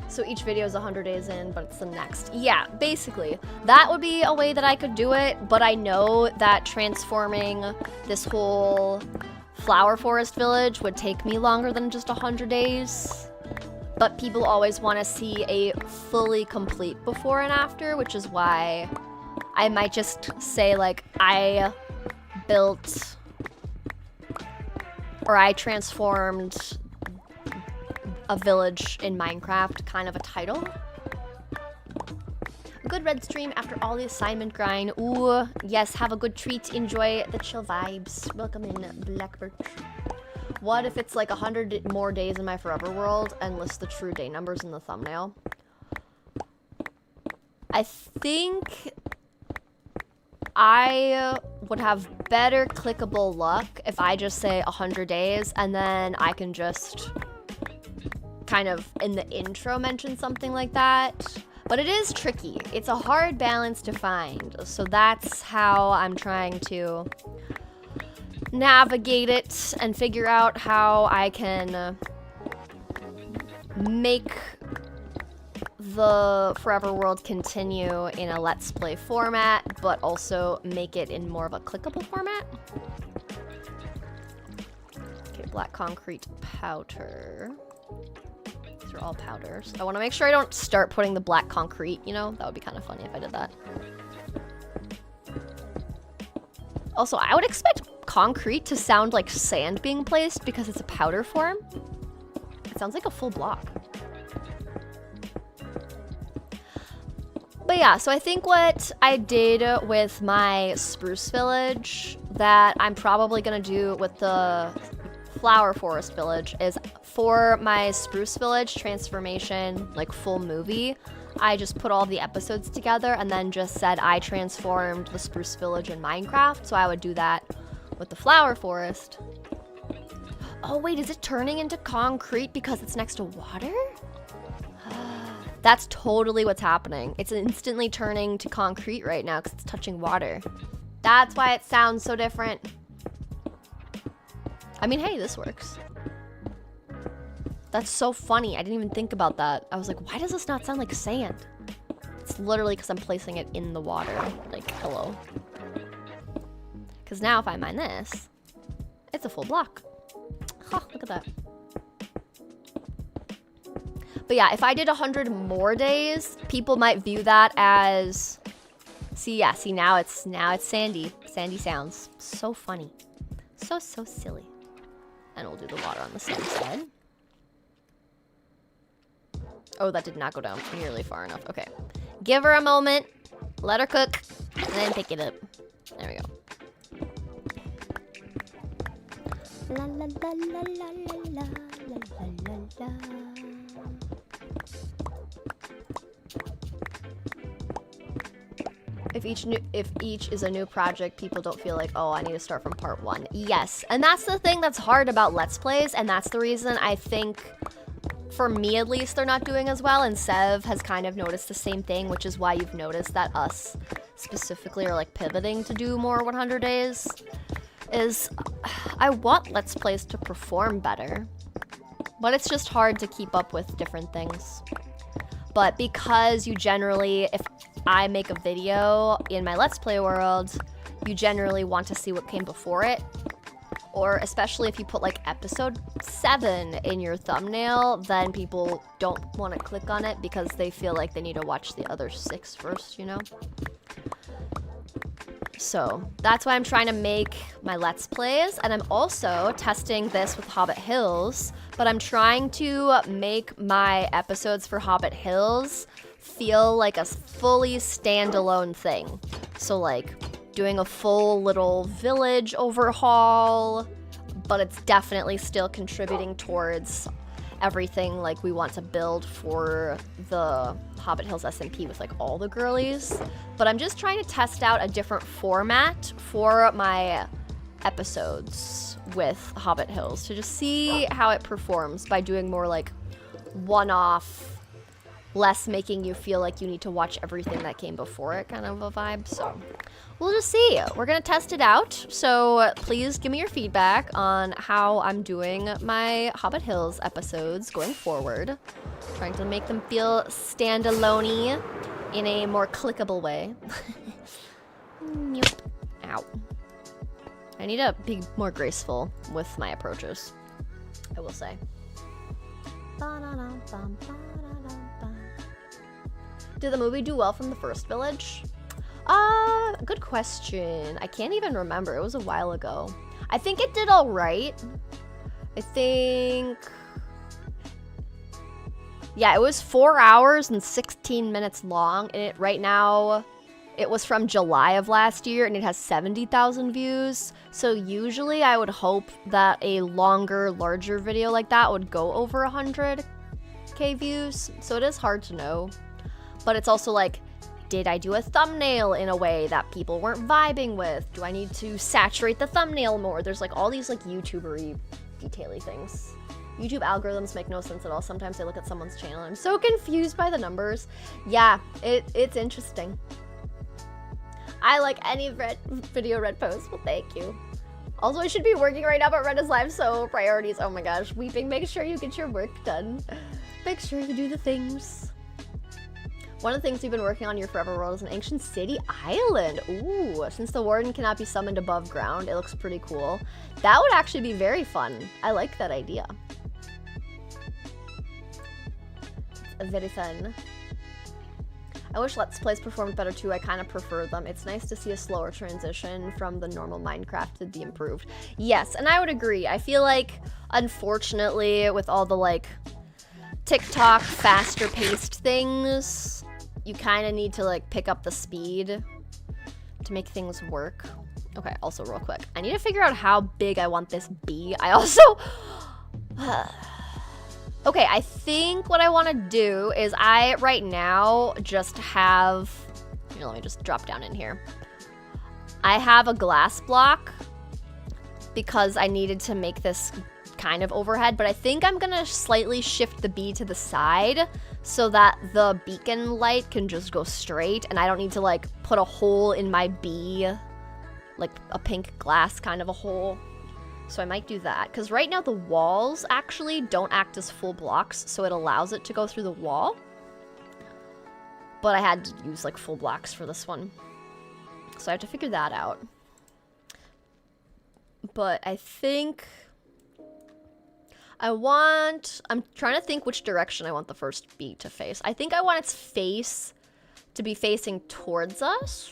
So each video is 100 days in, but it's the next. Yeah, basically. That would be a way that I could do it, but I know that transforming this whole flower forest village would take me longer than just 100 days. But people always want to see a fully complete before and after, which is why I might just say, like, I built, or I transformed a village in Minecraft, kind of a title. A good red stream after all the assignment grind. Ooh, yes, have a good treat. Enjoy the chill vibes. Welcome in, Blackbirch. What if it's like 100 more days in my forever world and list the true day numbers in the thumbnail? I think I would have better clickable luck if I just say 100 days and then I can just kind of in the intro mention something like that. But it is tricky. It's a hard balance to find. So that's how I'm trying to navigate it and figure out how I can make the Forever World continue in a Let's Play format, but also make it in more of a clickable format. Okay, black concrete powder. These are all powders. I want to make sure I don't start putting the black concrete, you know? That would be kind of funny if I did that. Also, I would expect concrete to sound like sand being placed because it's a powder form. It sounds like a full block. But yeah, so I think what I did with my Spruce Village that I'm probably gonna do with the Flower Forest Village is for my Spruce Village transformation, like full movie, I just put all the episodes together and then just said I transformed the Spruce Village in Minecraft, so I would do that with the Flower Forest. Oh wait, is it turning into concrete because it's next to water? That's totally what's happening. It's instantly turning to concrete right now because it's touching water. That's why it sounds so different. I mean, hey, this works. That's so funny. I didn't even think about that. I was like, why does this not sound like sand? It's literally because I'm placing it in the water. Like, hello. Because now if I mine this, it's a full block. Huh, look at that. But yeah, if I did 100 more days, people might view that as, see, now it's sandy. Sandy sounds. So funny. So silly. And we'll do the water on the same side. Oh, that did not go down nearly far enough. Okay. Give her a moment. Let her cook. And then pick it up. There we go. La la la la la la la la la. If each is a new project, people don't feel like, oh, I need to start from part 1. Yes, and that's the thing that's hard about Let's Plays, and that's the reason I think, for me at least, they're not doing as well, and Sev has kind of noticed the same thing, which is why you've noticed that us specifically are like pivoting to do more 100 days, is I want Let's Plays to perform better, but it's just hard to keep up with different things. But because you generally, if I make a video in my Let's Play world, you generally want to see what came before it. Or especially if you put like episode 7 in your thumbnail, then people don't want to click on it because they feel like they need to watch the other 6 first, you know? So that's why I'm trying to make my Let's Plays, and I'm also testing this with Hobbit Hills, but I'm trying to make my episodes for Hobbit Hills feel like a fully standalone thing. So like doing a full little village overhaul, but it's definitely still contributing towards everything like we want to build for the Hobbit Hills SMP with like all the girlies. But I'm just trying to test out a different format for my episodes with Hobbit Hills to just see how it performs by doing more like one-off, less making you feel like you need to watch everything that came before it kind of a vibe. So we'll just see. We're gonna test it out. So please give me your feedback on how I'm doing my Hobbit Hills episodes going forward. Trying to make them feel standalone-y in a more clickable way. Ow. I need to be more graceful with my approaches, I will say. Did the movie do well from the first village? Good question. I can't even remember. It was a while ago. I think it did all right. I think... Yeah, it was 4 hours and 16 minutes long, and right now, it was from July of last year, and it has 70,000 views. So usually I would hope that a longer, larger video like that would go over 100K views. So it is hard to know. But it's also like, Did I do a thumbnail in a way that people weren't vibing with? Do I need to saturate the thumbnail more? There's like all these like YouTuber-y detail-y things. YouTube algorithms make no sense at all. Sometimes I look at someone's channel and I'm so confused by the numbers. Yeah, it's interesting. I like any video Red post. Well, thank you. Also, I should be working right now, but Red is live, so priorities. Oh my gosh, weeping. Make sure you get your work done. Make sure you do the things. One of the things we've been working on in your Forever World is an ancient city island. Ooh, since the warden cannot be summoned above ground, it looks pretty cool. That would actually be very fun. I like that idea. It's very fun. I wish Let's Plays performed better too. I kind of prefer them. It's nice to see a slower transition from the normal Minecraft to the improved. Yes, and I would agree. I feel like, unfortunately, with all the like TikTok faster paced things, you kind of need to like pick up the speed to make things work. Okay, also real quick, I need to figure out how big I want this bee. I also okay, I think what I want to do is I right now just have, here, let me just drop down in here. I have a glass block because I needed to make this kind of overhead, but I think I'm gonna slightly shift the bee to the side so that the beacon light can just go straight and I don't need to like put a hole in my bee, like a pink glass kind of a hole. So I might do that, because right now the walls actually don't act as full blocks, so it allows it to go through the wall. But I had to use like full blocks for this one. So I have to figure that out. But I think I'm trying to think which direction I want the first bee to face. I think I want its face to be facing towards us.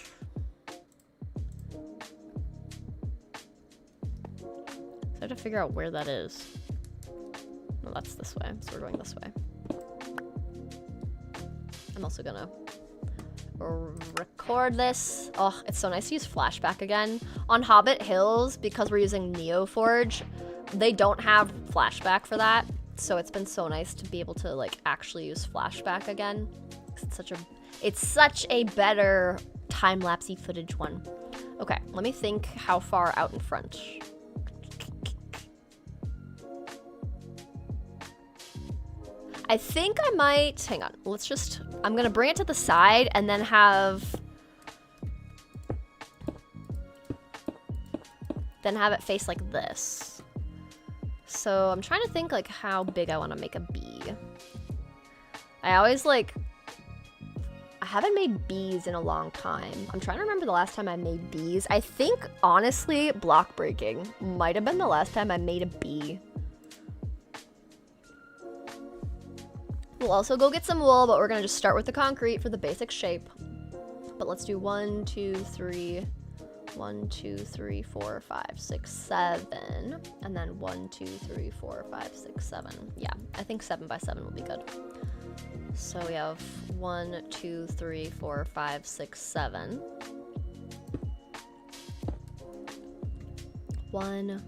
I have to figure out where that is. No, that's this way, so we're going this way. I'm also gonna record this. Oh, it's so nice to use flashback again. On Hobbit Hills, because we're using NeoForge, they don't have flashback for that. So it's been so nice to be able to like actually use flashback again. It's such a better time-lapsey footage one. Okay, let me think how far out in front. I think I might, hang on, I'm gonna bring it to the side and then have it face like this. So I'm trying to think like how big I want to make a bee. I always like, I haven't made bees in a long time. I'm trying to remember the last time I made bees. I think honestly, block breaking might have been the last time I made a bee. We'll also go get some wool, but we're gonna just start with the concrete for the basic shape. But let's do 1, 2, 3, 1, 2, 3, 4, 5, 6, 7, and then 1, 2, 3, 4, 5, 6, 7. Yeah, I think 7 by 7 will be good. So we have 1, 2, 3, 4, 5, 6, 7. 1.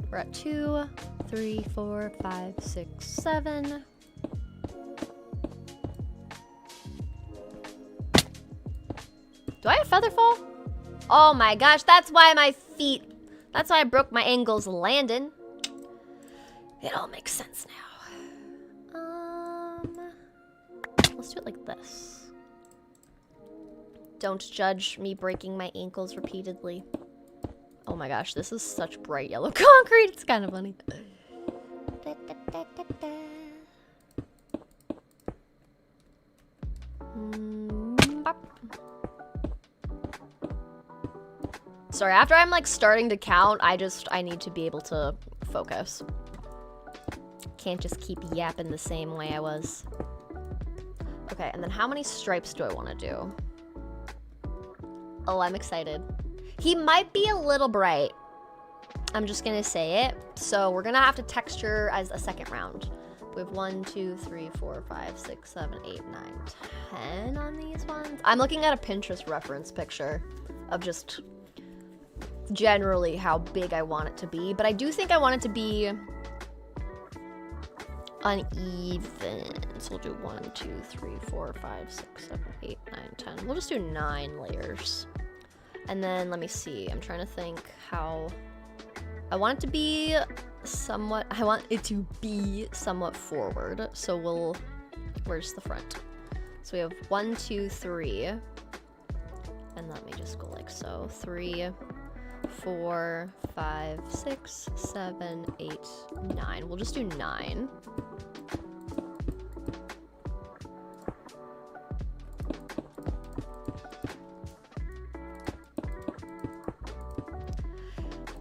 We're at 2, 3, 4, 5, 6, 7. Do I have featherfall? Oh my gosh, that's why that's why I broke my ankles landing. It all makes sense now. Let's do it like this. Don't judge me breaking my ankles repeatedly. Oh my gosh, this is such bright yellow concrete. It's kind of funny. Sorry, after I'm like starting to count, I need to be able to focus. Can't just keep yapping the same way I was. Okay, and then how many stripes do I want to do? Oh, I'm excited. He might be a little bright. I'm just gonna say it. So we're gonna have to texture as a second round. We have 1, 2, 3, 4, 5, 6, 7, 8, 9, 10 on these ones. I'm looking at a Pinterest reference picture of just generally how big I want it to be, but I do think I want it to be uneven. So we'll do 1, 2, 3, 4, 5, 6, 7, 8, 9, 10. We'll just do 9 layers. And then let me see. I'm trying to think how I want it to be somewhat. I want it to be somewhat forward. So where's the front? So we have 1, 2, 3. And let me just go like so. 3, 4, 5, 6, 7, 8, 9. We'll just do 9.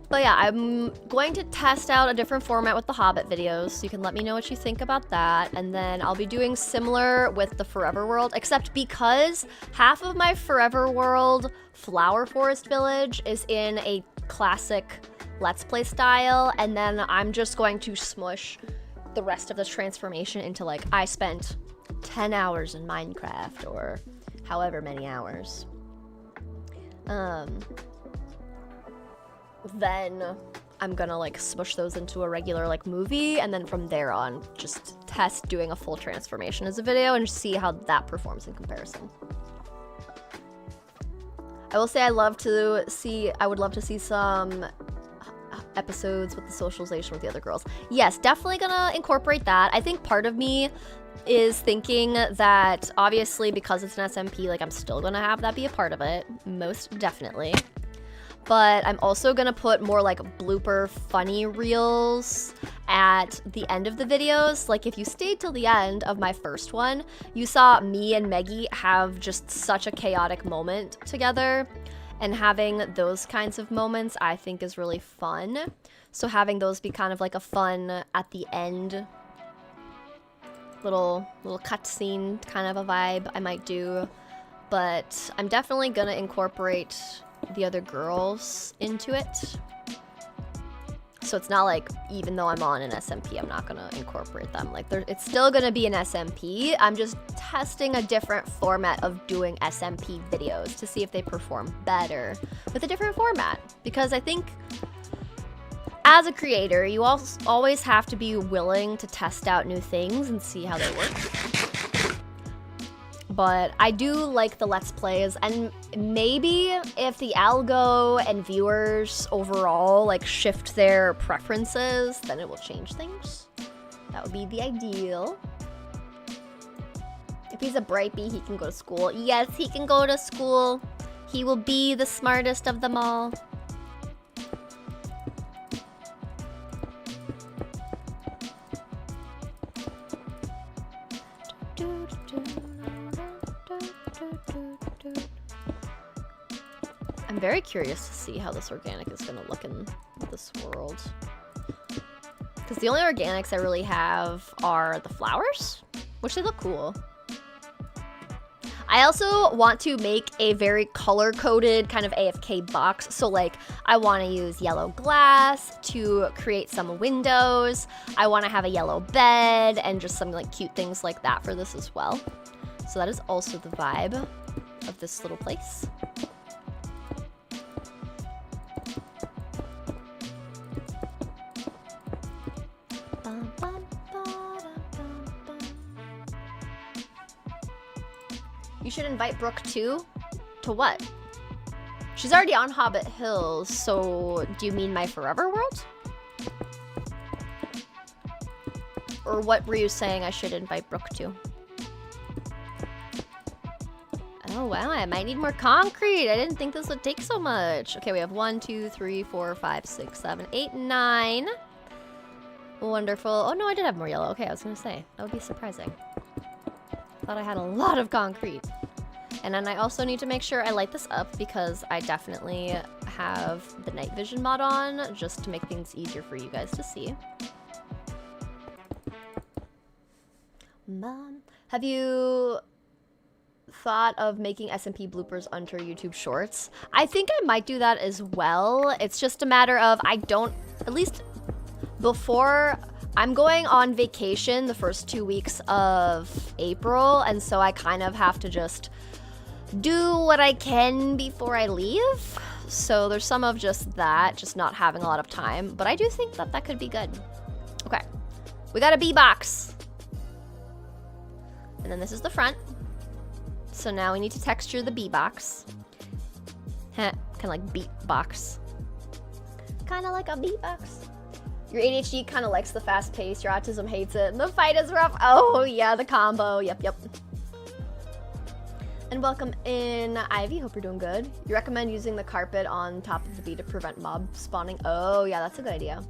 But yeah, I'm going to test out a different format with the Hobbit videos, so you can let me know what you think about that. And then I'll be doing similar with the Forever World, except because half of my Forever World Flower Forest Village is in a classic Let's Play style, and then I'm just going to smush the rest of this transformation into like, I spent 10 hours in Minecraft, or however many hours. Then I'm gonna like smush those into a regular like movie, and then from there on just test doing a full transformation as a video and see how that performs in comparison. I will say I would love to see some episodes with the socialization with the other girls. Yes, definitely gonna incorporate that. I think part of me is thinking that obviously because it's an SMP, like I'm still gonna have that be a part of it, most definitely. But I'm also gonna put more like blooper funny reels at the end of the videos. Like if you stayed till the end of my first one, you saw me and Meggie have just such a chaotic moment together, and having those kinds of moments I think is really fun. So having those be kind of like a fun at the end little cutscene kind of a vibe I might do. But I'm definitely gonna incorporate the other girls into it. So it's not like, even though I'm on an SMP, I'm not gonna incorporate them. Like it's still gonna be an SMP. I'm just testing a different format of doing SMP videos to see if they perform better with a different format. Because I think as a creator, you always have to be willing to test out new things and see how they work. But I do like the Let's Plays, and maybe if the algo and viewers overall like shift their preferences, then it will change things. That would be the ideal. If he's a bright bee, he can go to school. Yes, he can go to school. He will be the smartest of them all. I'm very curious to see how this organic is going to look in this world. Because the only organics I really have are the flowers, which they look cool. I also want to make a very color-coded kind of AFK box. So like, I want to use yellow glass to create some windows. I want to have a yellow bed and just some like cute things like that for this as well. So that is also the vibe of this little place. You should invite Brooke too? To what? She's already on Hobbit Hills, so do you mean my Forever World? Or what were you saying I should invite Brooke to? Oh wow, I might need more concrete. I didn't think this would take so much. Okay, we have 1, 2, 3, 4, 5, 6, 7, 8, 9. Wonderful. Oh no, I did have more yellow. Okay, I was gonna say, that would be surprising. Thought I had a lot of concrete. And then I also need to make sure I light this up because I definitely have the night vision mod on just to make things easier for you guys to see. Mom, have you thought of making SMP bloopers under YouTube Shorts? I think I might do that as well. It's just a matter of at least before I'm going on vacation the first 2 weeks of April, and so I kind of have to just do what I can before I leave. So there's some of just that, just not having a lot of time, but I do think that that could be good. Okay, we got a bee box. And then this is the front. So now we need to texture the bee box. Kind of like beat box. Kind of like a beat box. Your ADHD kind of likes the fast pace. Your autism hates it. And the fight is rough. Oh yeah, the combo. Yep. And welcome in, Ivy. Hope you're doing good. You recommend using the carpet on top of the bee to prevent mob spawning. Oh yeah, that's a good idea.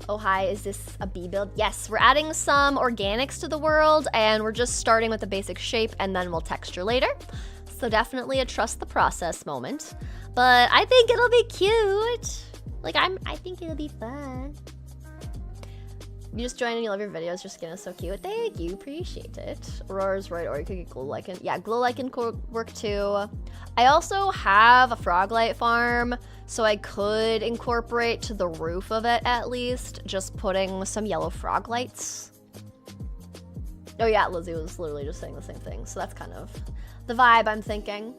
Oh hi, is this a bee build? Yes, we're adding some organics to the world and we're just starting with the basic shape and then we'll texture later. So definitely a trust the process moment. But I think it'll be cute. Like I think it'll be fun. You just joined and you love your videos. Your skin is so cute. Thank you. Appreciate it. Aurora's right, or you could get glow lichen. Yeah, glow lichen could work too. I also have a frog light farm, so I could incorporate to the roof of it at least, just putting some yellow frog lights. Oh yeah, Lizzie was literally just saying the same thing, so that's kind of the vibe I'm thinking.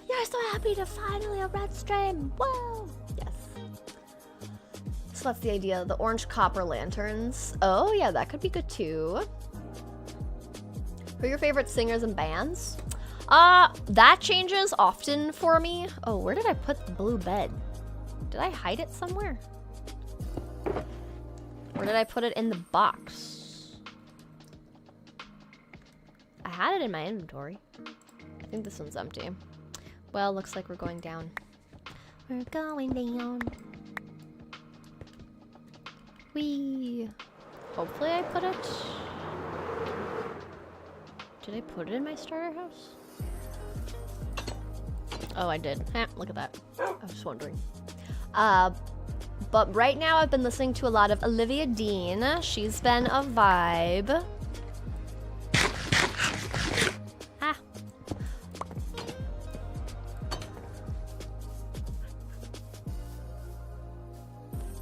You're so happy to finally a red stream. Whoa! Yes. So that's the idea, the orange copper lanterns. Oh yeah, that could be good too. Who are your favorite singers and bands? That changes often for me. Oh, where did I put the blue bed? Did I hide it somewhere? Or did I put it in the box? I had it in my inventory. I think this one's empty. Well, looks like we're going down. We're going down. Whee! Hopefully I put it... Did I put it in my starter house? Oh, I did. Look at that. I was just wondering. But right now I've been listening to a lot of Olivia Dean. She's been a vibe. Ah.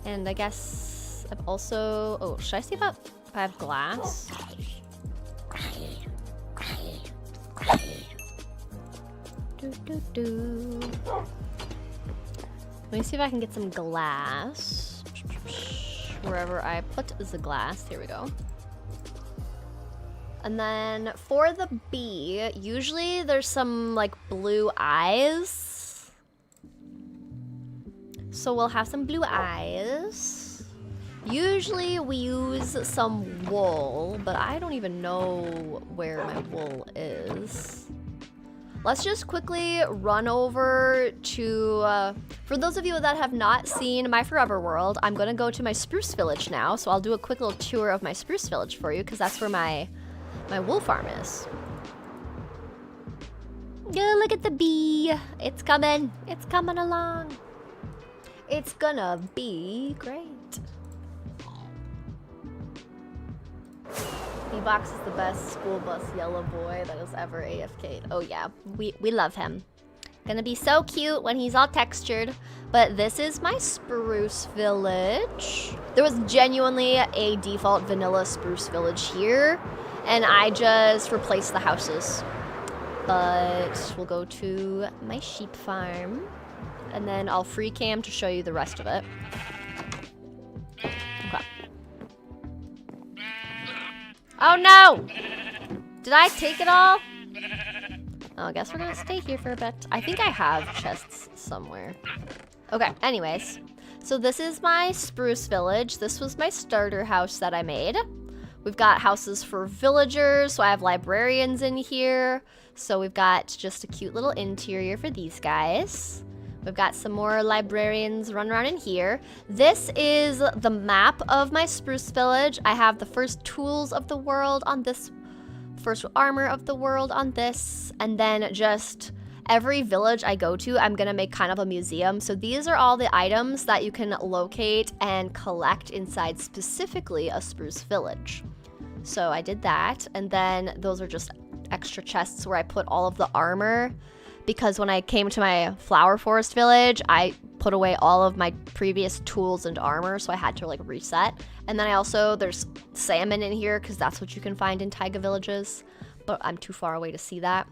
And I guess I've also... Oh, should I see if I have glass? Let me see if I can get some glass. Wherever I put the glass. Here we go. And then for the bee, usually there's some like blue eyes. So we'll have some blue eyes. Usually we use some wool, but I don't even know where my wool is. Let's just quickly run over to, for those of you that have not seen my Forever World, I'm gonna go to my Spruce Village now, so I'll do a quick little tour of my Spruce Village for you, because that's where my wool farm is. Yeah, look at the bee. It's coming along. It's gonna be great. B-Box is the best school bus yellow boy that has ever AFK'd. Oh yeah, we love him. Gonna be so cute when he's all textured. But this is my Spruce Village. There was genuinely a default vanilla Spruce Village here, and I just replaced the houses. But we'll go to my sheep farm, and then I'll free cam to show you the rest of it. Okay. Oh no! Did I take it all? Oh, I guess we're gonna stay here for a bit. I think I have chests somewhere. Okay, anyways. So this is my Spruce Village. This was my starter house that I made. We've got houses for villagers, so I have librarians in here. So we've got just a cute little interior for these guys. We've got some more librarians running around in here. This is the map of my Spruce Village. I have the first tools of the world on this, first armor of the world on this, and then just every village I go to, I'm gonna make kind of a museum. So these are all the items that you can locate and collect inside specifically a Spruce Village. So I did that, and then those are just extra chests where I put all of the armor, because when I came to my Flower Forest Village, I put away all of my previous tools and armor, so I had to like reset. And then I also, there's salmon in here, because that's what you can find in taiga villages, but I'm too far away to see that.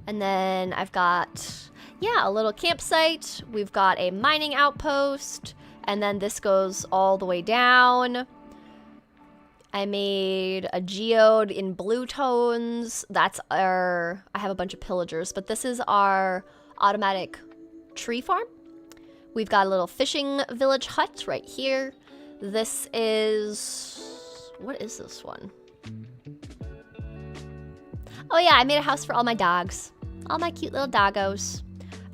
And then I've got, yeah, a little campsite. We've got a mining outpost, and then this goes all the way down. I made a geode in blue tones. That's our, I have a bunch of pillagers, but this is our automatic tree farm. We've got a little fishing village hut right here. This is, what is this one? Oh yeah, I made a house for all my dogs. All my cute little doggos.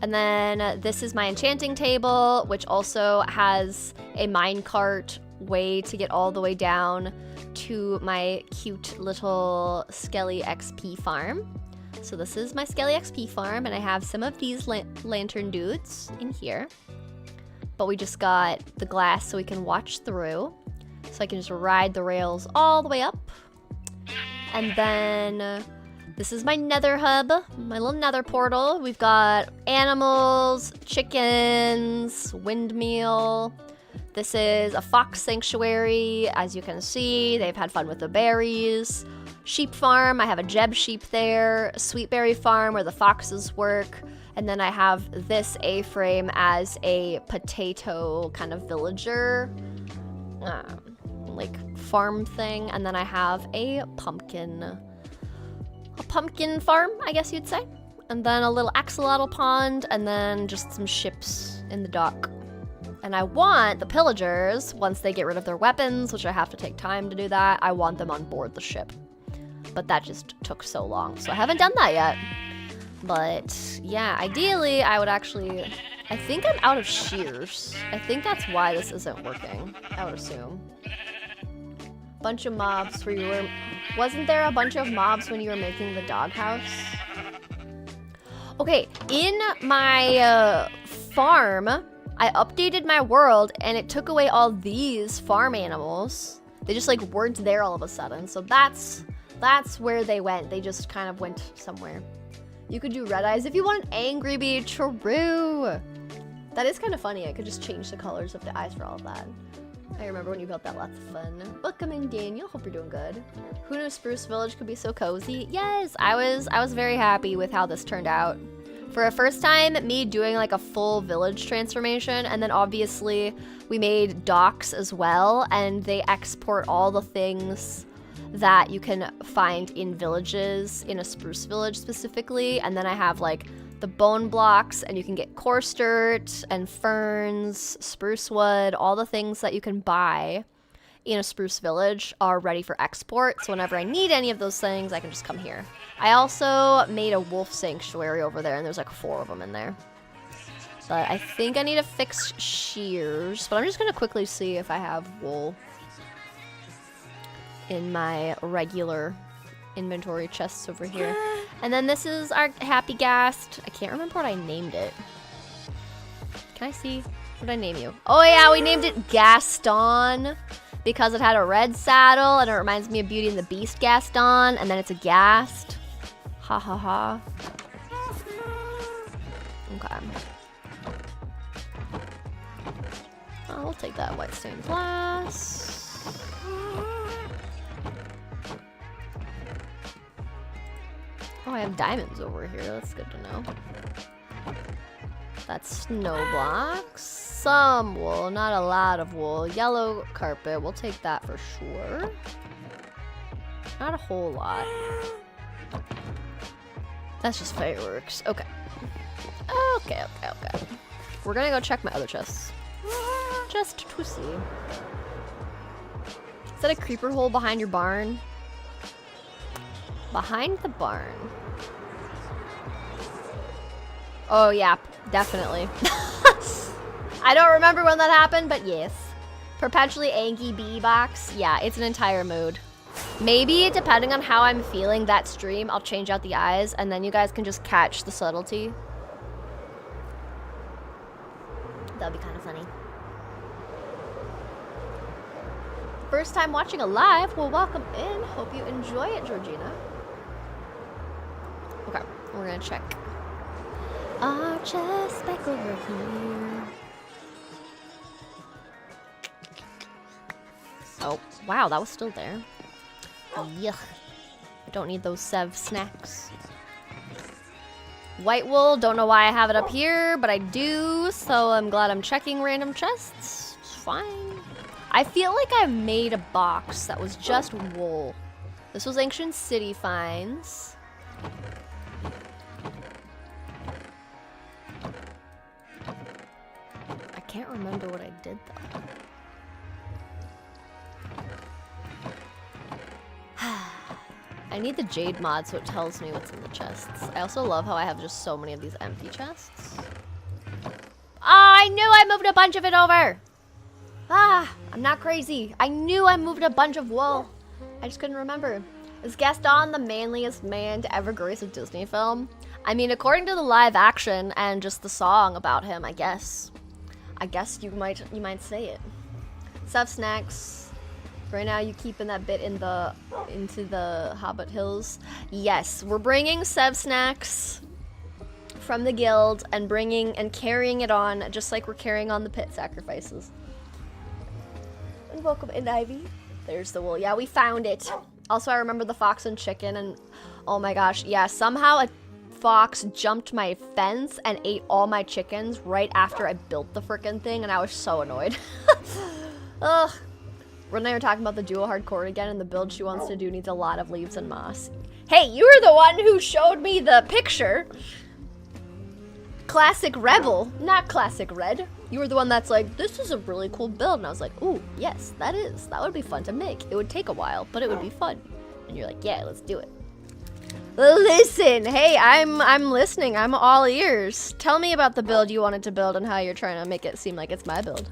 And then this is my enchanting table, which also has a minecart way to get all the way down to my cute little Skelly XP farm. So this is my Skelly XP farm, and I have some of these lantern dudes in here. But we just got the glass so we can watch through. So I can just ride the rails all the way up. And then this is my nether hub, my little nether portal. We've got animals, chickens, windmill. This is a fox sanctuary. As you can see, they've had fun with the berries. Sheep farm, I have a Jeb sheep there. Sweetberry farm where the foxes work. And then I have this A-frame as a potato kind of villager, like farm thing. And then I have a pumpkin farm, I guess you'd say. And then a little axolotl pond, and then just some ships in the dock. And I want the pillagers, once they get rid of their weapons, which I have to take time to do that, I want them on board the ship. But that just took so long, so I haven't done that yet. But yeah, ideally I would actually, I think I'm out of shears. I think that's why this isn't working, I would assume. Bunch of mobs where you were, wasn't there a bunch of mobs when you were making the doghouse? Okay, in my farm, I updated my world and it took away all these farm animals. They just like weren't there all of a sudden. So that's where they went. They just kind of went somewhere. You could do red eyes if you want an angry bee. True. That is kind of funny. I could just change the colors of the eyes for all of that. I remember when you built that, lots of fun. Welcome in, Daniel. Hope you're doing good. Who knew Spruce Village could be so cozy? Yes, I was very happy with how this turned out. For a first time, me doing like a full village transformation, and then obviously we made docks as well, and they export all the things that you can find in villages, in a spruce village specifically, and then I have like the bone blocks, and you can get coarse dirt and ferns, spruce wood, all the things that you can buy in a spruce village are ready for export. So whenever I need any of those things, I can just come here. I also made a wolf sanctuary over there, and there's like 4 of them in there. But I think I need to fix shears, but I'm just gonna quickly see if I have wool in my regular inventory chests over here. And then this is our happy ghast. I can't remember what I named it. Can I see? What did I name you? Oh yeah, we named it Gaston because it had a red saddle and it reminds me of Beauty and the Beast Gaston, and then it's a ghast. Ha ha ha. Okay. I'll take that white stained glass. Oh, I have diamonds over here. That's good to know. That's snow blocks. Some wool, not a lot of wool. Yellow carpet, we'll take that for sure. Not a whole lot. That's just fireworks. Okay. Okay. We're gonna go check my other chests. Just to see. Is that a creeper hole behind your barn? Behind the barn. Oh yeah, definitely. I don't remember when that happened, but yes. Perpetually Angie Bee box. Yeah, it's an entire mood. Maybe, depending on how I'm feeling that stream, I'll change out the eyes, and then you guys can just catch the subtlety. That'd be kind of funny. First time watching a live? Well, welcome in. Hope you enjoy it, Georgina. Okay, we're gonna check our chest back over here. Oh, wow, that was still there. Yuck. I don't need those Sev snacks. White wool, don't know why I have it up here, but I do, so I'm glad I'm checking random chests. It's fine. I feel like I made a box that was just wool. This was Ancient City Finds. I can't remember what I did though. I need the jade mod so it tells me what's in the chests. I also love how I have just so many of these empty chests. Ah, I knew I moved a bunch of it over. Ah, I'm not crazy. I knew I moved a bunch of wool. I just couldn't remember. Is Gaston the manliest man to ever grace a Disney film? I mean, according to the live action and just the song about him, I guess. I guess you might say it. Stuff snacks. Right now, you keeping that bit into the Hobbit Hills. Yes, we're bringing Sev snacks from the guild and carrying it on, just like we're carrying on the pit sacrifices. And welcome in, Ivy. There's the wool. Yeah, we found it. Also, I remember the fox and chicken, and oh my gosh, yeah, somehow a fox jumped my fence and ate all my chickens right after I built the frickin' thing, and I was so annoyed. Ugh. Renee and I were talking about the dual hardcore again, and the build she wants to do needs a lot of leaves and moss. Hey, you were the one who showed me the picture. Classic Rebel, not Classic Red. You were the one that's like, this is a really cool build. And I was like, ooh, yes, that is. That would be fun to make. It would take a while, but it would be fun. And you're like, yeah, let's do it. Listen, hey, I'm listening. I'm all ears. Tell me about the build you wanted to build and how you're trying to make it seem like it's my build.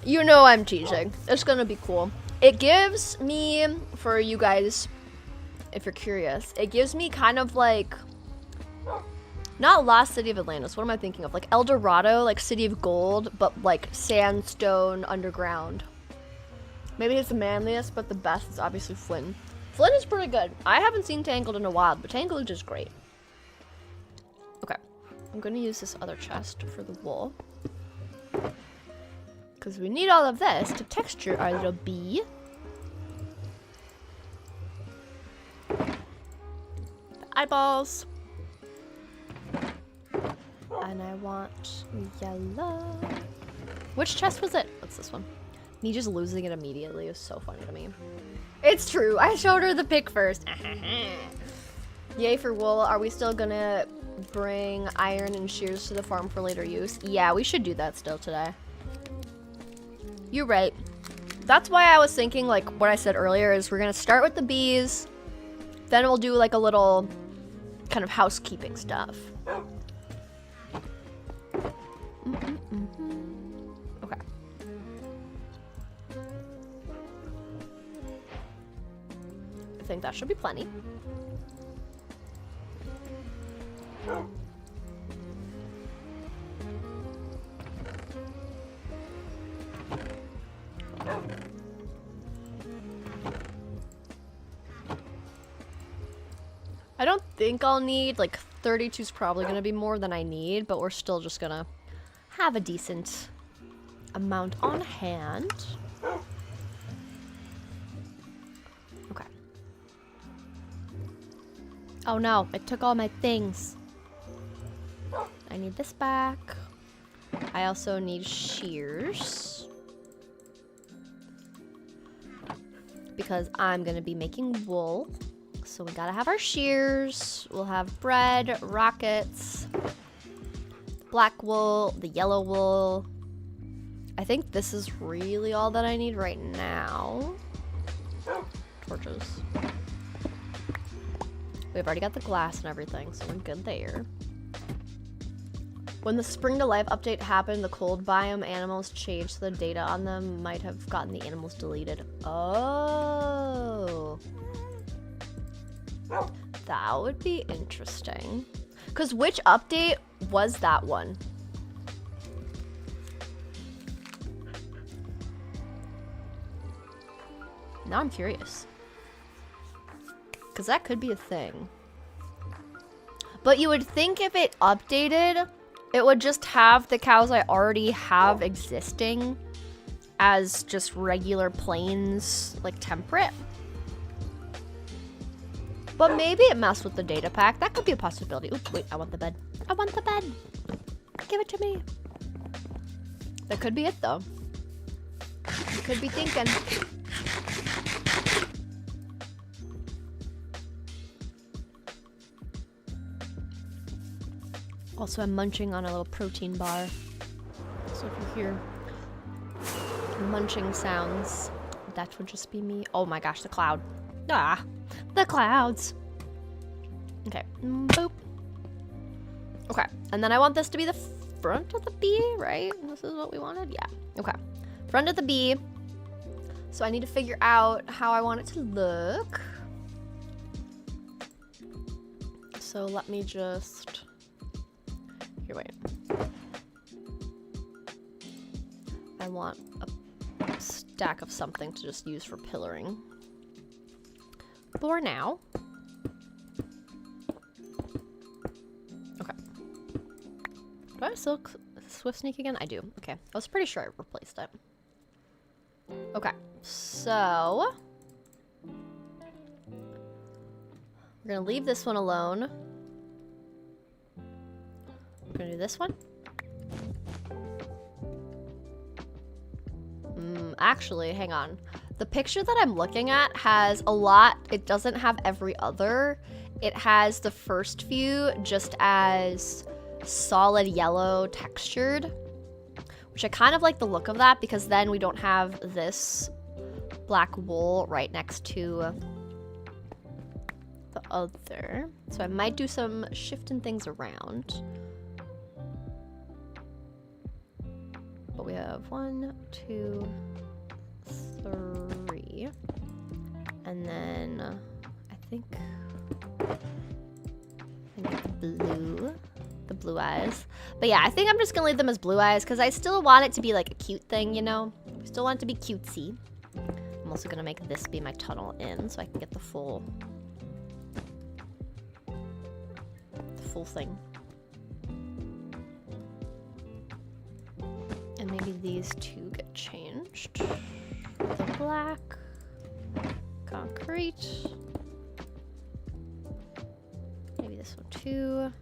You know I'm teasing. It's gonna be cool. It gives me, for you guys, if you're curious, it gives me kind of like, not Lost City of Atlantis, what am I thinking of? Like El Dorado, like City of Gold, but like sandstone underground. Maybe it's the manliest, but the best is obviously Flynn. Flynn is pretty good. I haven't seen Tangled in a while, but Tangled is great. Okay, I'm gonna use this other chest for the wool. Because we need all of this to texture our little bee. The eyeballs. And I want yellow. Which chest was it? What's this one? Me just losing it immediately is so funny to me. It's true. I showed her the pic first. Yay for wool. Are we still gonna bring iron and shears to the farm for later use? Yeah, we should do that still today. You're right. That's why I was thinking, like what I said earlier, is we're gonna start with the bees, then we'll do like a little kind of housekeeping stuff. Okay. I think that should be plenty. I don't think I'll need, like 32 is probably gonna be more than I need, but we're still just gonna have a decent amount on hand. Okay. Oh no, it took all my things. I need this back. I also need shears. Because I'm gonna be making wool. So we gotta have our shears. We'll have bread, rockets, black wool, the yellow wool. I think this is really all that I need right now. Torches. We've already got the glass and everything, so we're good there. When the Spring to Life update happened, the cold biome animals changed, so the data on them might have gotten the animals deleted. Oh. That would be interesting. Because which update was that one? Now I'm curious. Because that could be a thing. But you would think if it updated, it would just have the cows I already have existing as just regular plains, like temperate. But maybe it messed with the data pack. That could be a possibility. Oops, wait, I want the bed. I want the bed. Give it to me. That could be it, though. You could be thinking. Also, I'm munching on a little protein bar. So if you hear munching sounds, that would just be me. Oh my gosh, the cloud. Ah, the clouds. Okay, boop. Okay, and then I want this to be the front of the bee, right? This is what we wanted? Yeah, okay. Front of the bee. So I need to figure out how I want it to look. So let me just... Here, wait. I want a stack of something to just use for pillaring. For now. Okay. Do I still Swift Sneak again? I do. Okay. I was pretty sure I replaced it. Okay. So... we're gonna leave this one alone. We're gonna do this one. Actually, hang on. The picture that I'm looking at has a lot. It doesn't have every other. It has the first few just as solid yellow textured, which I kind of like the look of that because then we don't have this black wool right next to the other. So I might do some shifting things around. But we have 1, 2, 3, and then I think I need the blue eyes. But yeah, I think I'm just gonna leave them as blue eyes because I still want it to be like a cute thing, you know? I still want it to be cutesy. I'm also gonna make this be my tunnel in so I can get the full thing. And maybe these two get changed. The black, concrete. Maybe this one too.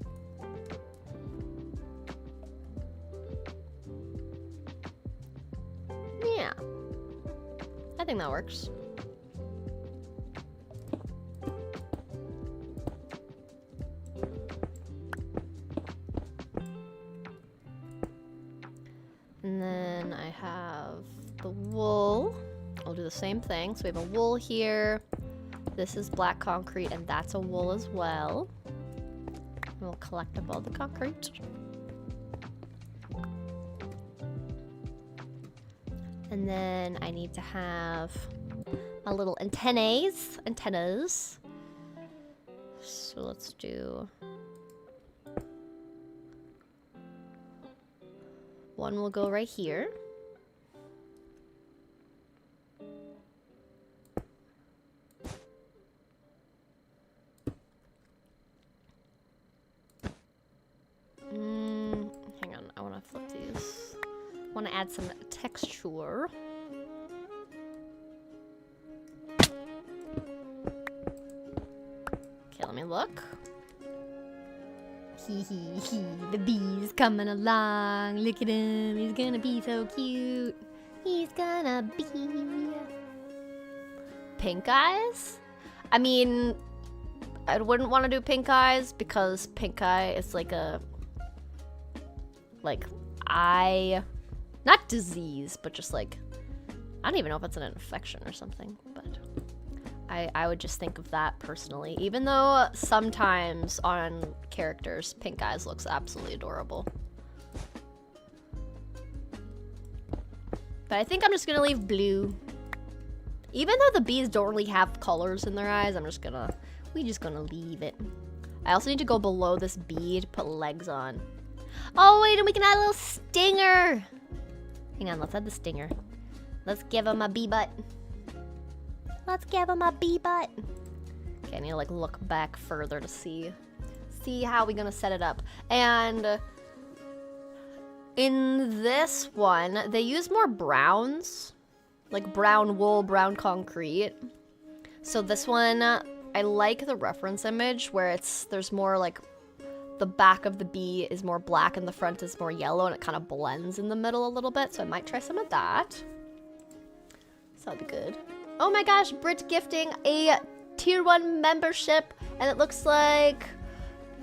Yeah, I think that works. And then I have the wool. I'll do the same thing. So we have a wool here. This is black concrete, and that's a wool as well. And we'll collect up all the concrete. And then I need to have my little antennas. So let's do... one will go right here. Hang on, I want to flip these. I want to add some texture. Okay, let me look. The bee's coming along. Look at him. He's gonna be so cute. He's gonna be pink eyes. I mean, I wouldn't want to do pink eyes because pink eye is like a eye, not disease, but just like, I don't even know if it's an infection or something, but I would just think of that personally, even though sometimes on characters, pink eyes looks absolutely adorable. But I think I'm just gonna leave blue. Even though the bees don't really have colors in their eyes, we're just gonna leave it. I also need to go below this bee to put legs on. Oh wait, and we can add a little stinger. Hang on, let's add the stinger. Let's give him a bee butt. Let's give him a bee butt. Okay, I need to like look back further to see how we're gonna set it up. And in this one, they use more browns, like brown wool, brown concrete. So this one, I like the reference image where there's more like the back of the bee is more black and the front is more yellow, and it kind of blends in the middle a little bit. So I might try some of that. So that'd be good. Oh my gosh, Brit gifting a tier 1 membership, and it looks like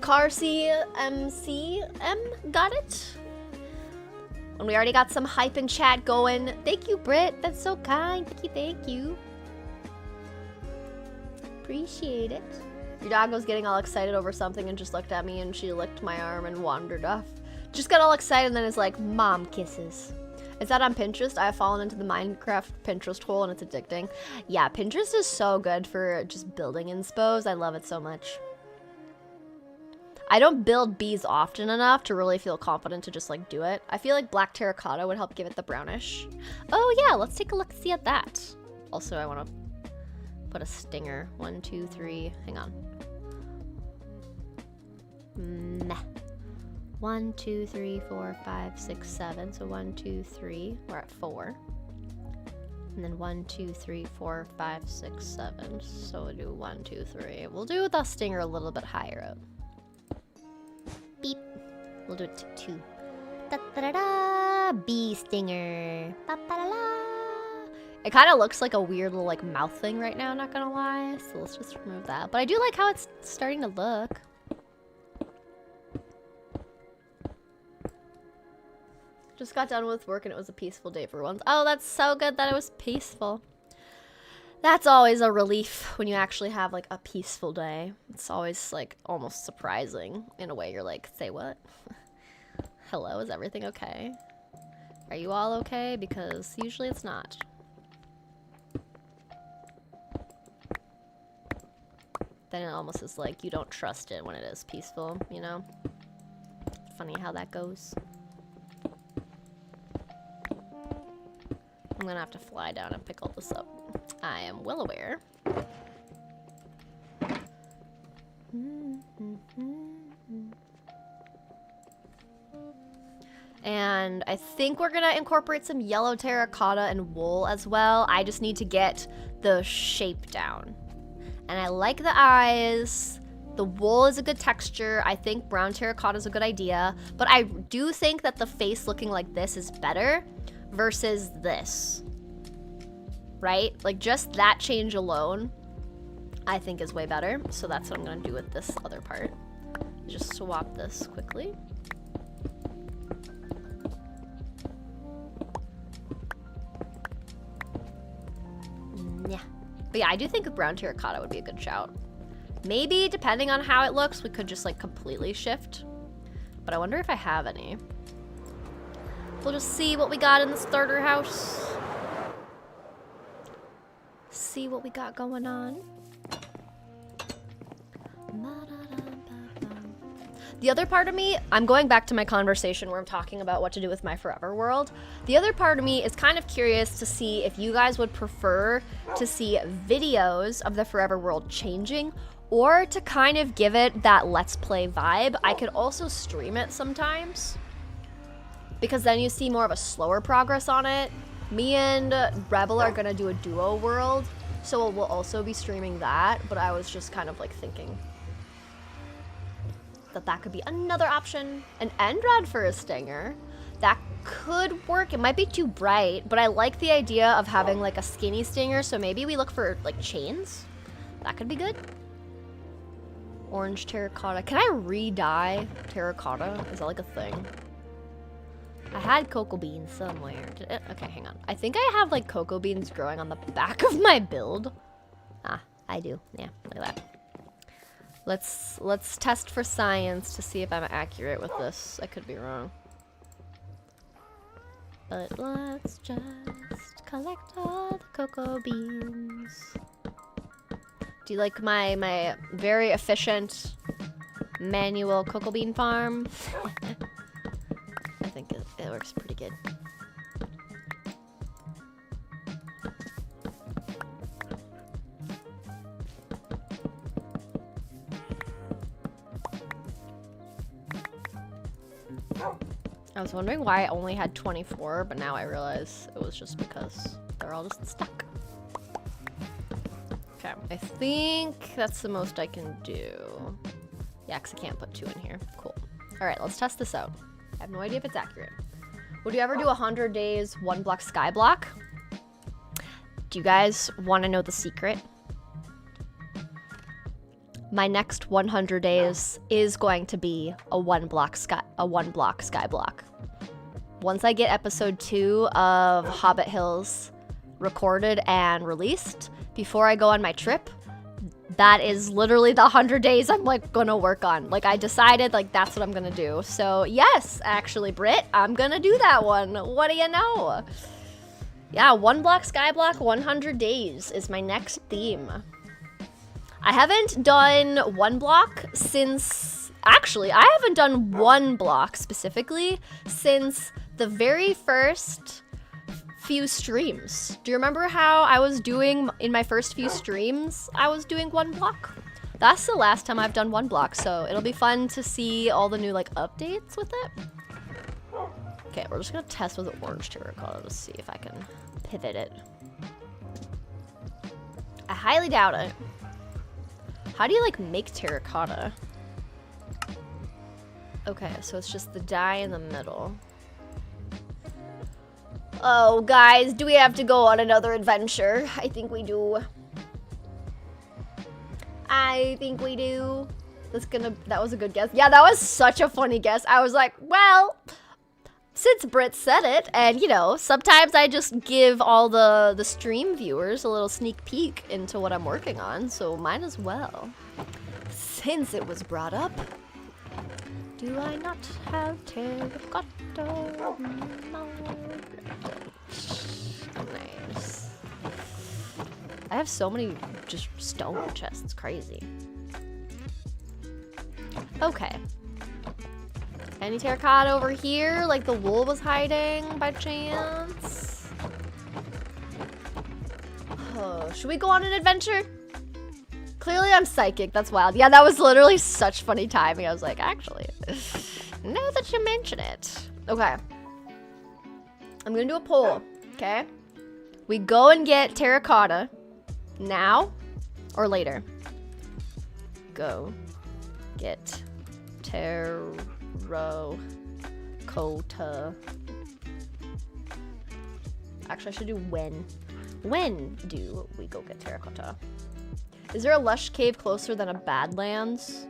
CarCMCM got it. And we already got some hype in chat going. Thank you, Brit. That's so kind. Thank you. Appreciate it. Your dog was getting all excited over something and just looked at me, and she licked my arm and wandered off. Just got all excited and then is like, mom kisses. Is that on Pinterest? I have fallen into the Minecraft Pinterest hole and it's addicting. Yeah, Pinterest is so good for just building inspos. I love it so much. I don't build bees often enough to really feel confident to just like do it. I feel like black terracotta would help give it the brownish. Oh yeah, let's take a look see at that. Also, I want to put a stinger. 1, 2, 3. Hang on. Meh. 1, 2, 3, 4, 5, 6, 7. So 1, 2, 3. We're at 4. And then 1, 2, 3, 4, 5, 6, 7. So we'll do 1, 2, 3. We'll do the stinger a little bit higher up. Beep. We'll do it to 2. Da da da da. Bee stinger. Ba ba da la. It kind of looks like a weird little like mouth thing right now, not gonna lie. So let's just remove that. But I do like how it's starting to look. Just got done with work and it was a peaceful day for once. Oh, that's so good that it was peaceful. That's always a relief when you actually have like a peaceful day. It's always like almost surprising in a way. You're like, say what? Hello, is everything okay? Are you all okay? Because usually it's not. Then it almost is like you don't trust it when it is peaceful, you know? Funny how that goes. I'm gonna have to fly down and pick all this up. I am well aware. And I think we're gonna incorporate some yellow terracotta and wool as well. I just need to get the shape down. And I like the eyes. The wool is a good texture. I think brown terracotta is a good idea. But I do think that the face looking like this is better versus this. Right? Like just that change alone, I think is way better. So that's what I'm gonna do with this other part. Just swap this quickly. Yeah. But yeah, I do think a brown terracotta would be a good shout. Maybe, depending on how it looks, we could just like completely shift. But I wonder if I have any. We'll just see what we got in the starter house. See what we got going on. The other part of me, I'm going back to my conversation where I'm talking about what to do with my forever world. The other part of me is kind of curious to see if you guys would prefer to see videos of the forever world changing or to kind of give it that let's play vibe. I could also stream it sometimes because then you see more of a slower progress on it. Me and Rebel are gonna do a duo world, so we'll also be streaming that, but I was just kind of like thinking that could be another option. An end rod for a stinger. That could work. It might be too bright, but I like the idea of having like a skinny stinger, so maybe we look for like chains. That could be good. Orange terracotta. Can I re-dye terracotta? Is that like a thing? I had cocoa beans somewhere. Okay, hang on. I think I have like cocoa beans growing on the back of my build. Ah, I do. Yeah, look at that. Let's test for science to see if I'm accurate with this. I could be wrong. But let's just collect all the cocoa beans. Do you like my very efficient manual cocoa bean farm? I think it works pretty good. I was wondering why I only had 24, but now I realize it was just because they're all just stuck. Okay, I think that's the most I can do. Yeah, because I can't put 2 in here. here. Cool. All right, let's test this out. I have no idea if it's accurate. Would you ever do 100 days, 1 block Skyblock? Do you guys want to know the secret? My next 100 days is going to be a 1 block Skyblock. Once I get episode 2 of Hobbit Hills recorded and released, before I go on my trip, that is literally the 100 days I'm like gonna work on. Like I decided like that's what I'm gonna do. So yes, actually Britt, I'm gonna do that one. What do you know? Yeah, 1 block Skyblock, 100 days is my next theme. I haven't done 1 block since, actually I haven't done 1 block specifically since the very first few streams. Do you remember how I was doing in my first few streams? I was doing 1 block. That's the last time I've done 1 block, so it'll be fun to see all the new like updates with it. Okay, we're just gonna test with orange terracotta to see if I can pivot it. I highly doubt it. How do you like make terracotta? Okay, so it's just the dye in the middle. Oh, guys, do we have to go on another adventure? I think we do. I think we do. That was a good guess. Yeah, that was such a funny guess. I was like, well, since Britt said it, and you know, sometimes I just give all the stream viewers a little sneak peek into what I'm working on, so might as well. Since it was brought up, do I not have terracotta? Nice. I have so many just stone chests. It's crazy. Okay. Any terracotta over here? Like the wool was hiding by chance? Oh, should we go on an adventure? Clearly I'm psychic. That's wild. Yeah, that was literally such funny timing. I was like, actually, now that you mention it. Okay. I'm gonna do a poll, okay? We go and get terracotta now or later? Go get terracotta. Actually, I should do when. When do we go get terracotta? Is there a lush cave closer than a Badlands?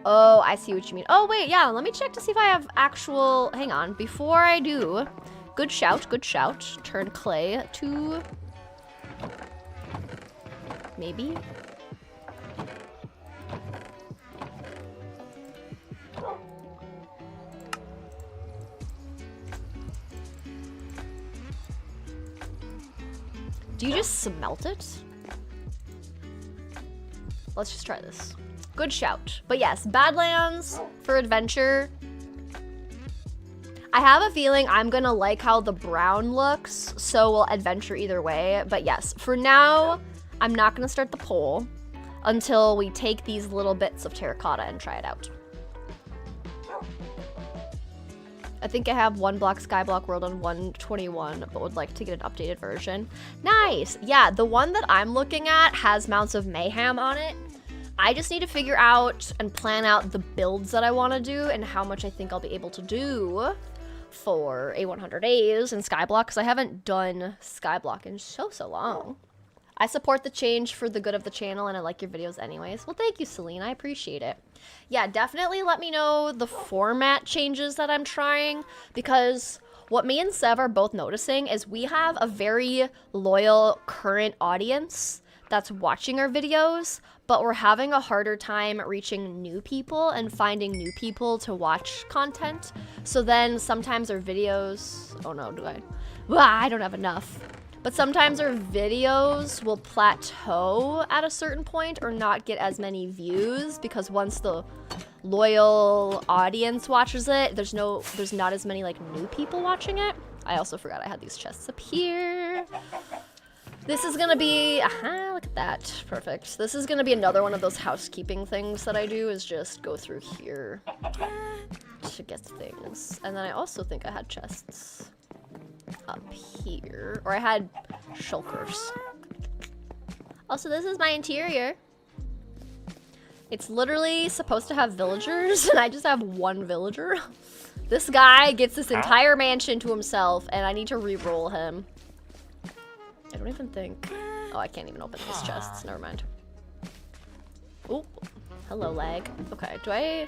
Oh, I see what you mean. Oh, wait, yeah, let me check to see if I have actual... Hang on, before I do... Good shout, good shout. Turn clay to... Maybe? Do you just smelt it? Let's just try this. Good shout. But yes, Badlands for adventure. I have a feeling I'm gonna like how the brown looks, so we'll adventure either way. But yes, for now, I'm not gonna start the poll until we take these little bits of terracotta and try it out. I think I have 1 block Skyblock World on 121, but would like to get an updated version. Nice. Yeah, the one that I'm looking at has Mounts of Mayhem on it. I just need to figure out and plan out the builds that I want to do and how much I think I'll be able to do for a 100 days in Skyblock, because I haven't done Skyblock in so long. I support the change for the good of the channel, and I like your videos anyways. Well, thank you, Celine. I appreciate it. Yeah, definitely let me know the format changes that I'm trying, because what me and Sev are both noticing is we have a very loyal current audience that's watching our videos, but we're having a harder time reaching new people and finding new people to watch content. So then sometimes our videos, oh no, I don't have enough. But sometimes our videos will plateau at a certain point or not get as many views, because once the loyal audience watches it, there's not as many like new people watching it. I also forgot I had these chests up here. This is gonna be, look at that, perfect. This is gonna be another one of those housekeeping things that I do, is just go through here to get things. And then I also think I had chests up here, or I had shulkers. Also, this is my interior. It's literally supposed to have villagers, and I just have one villager. This guy gets this entire mansion to himself, and I need to re-roll him. I don't even think... Oh, I can't even open these chests. Never mind. Oh, hello, lag. Okay, do I...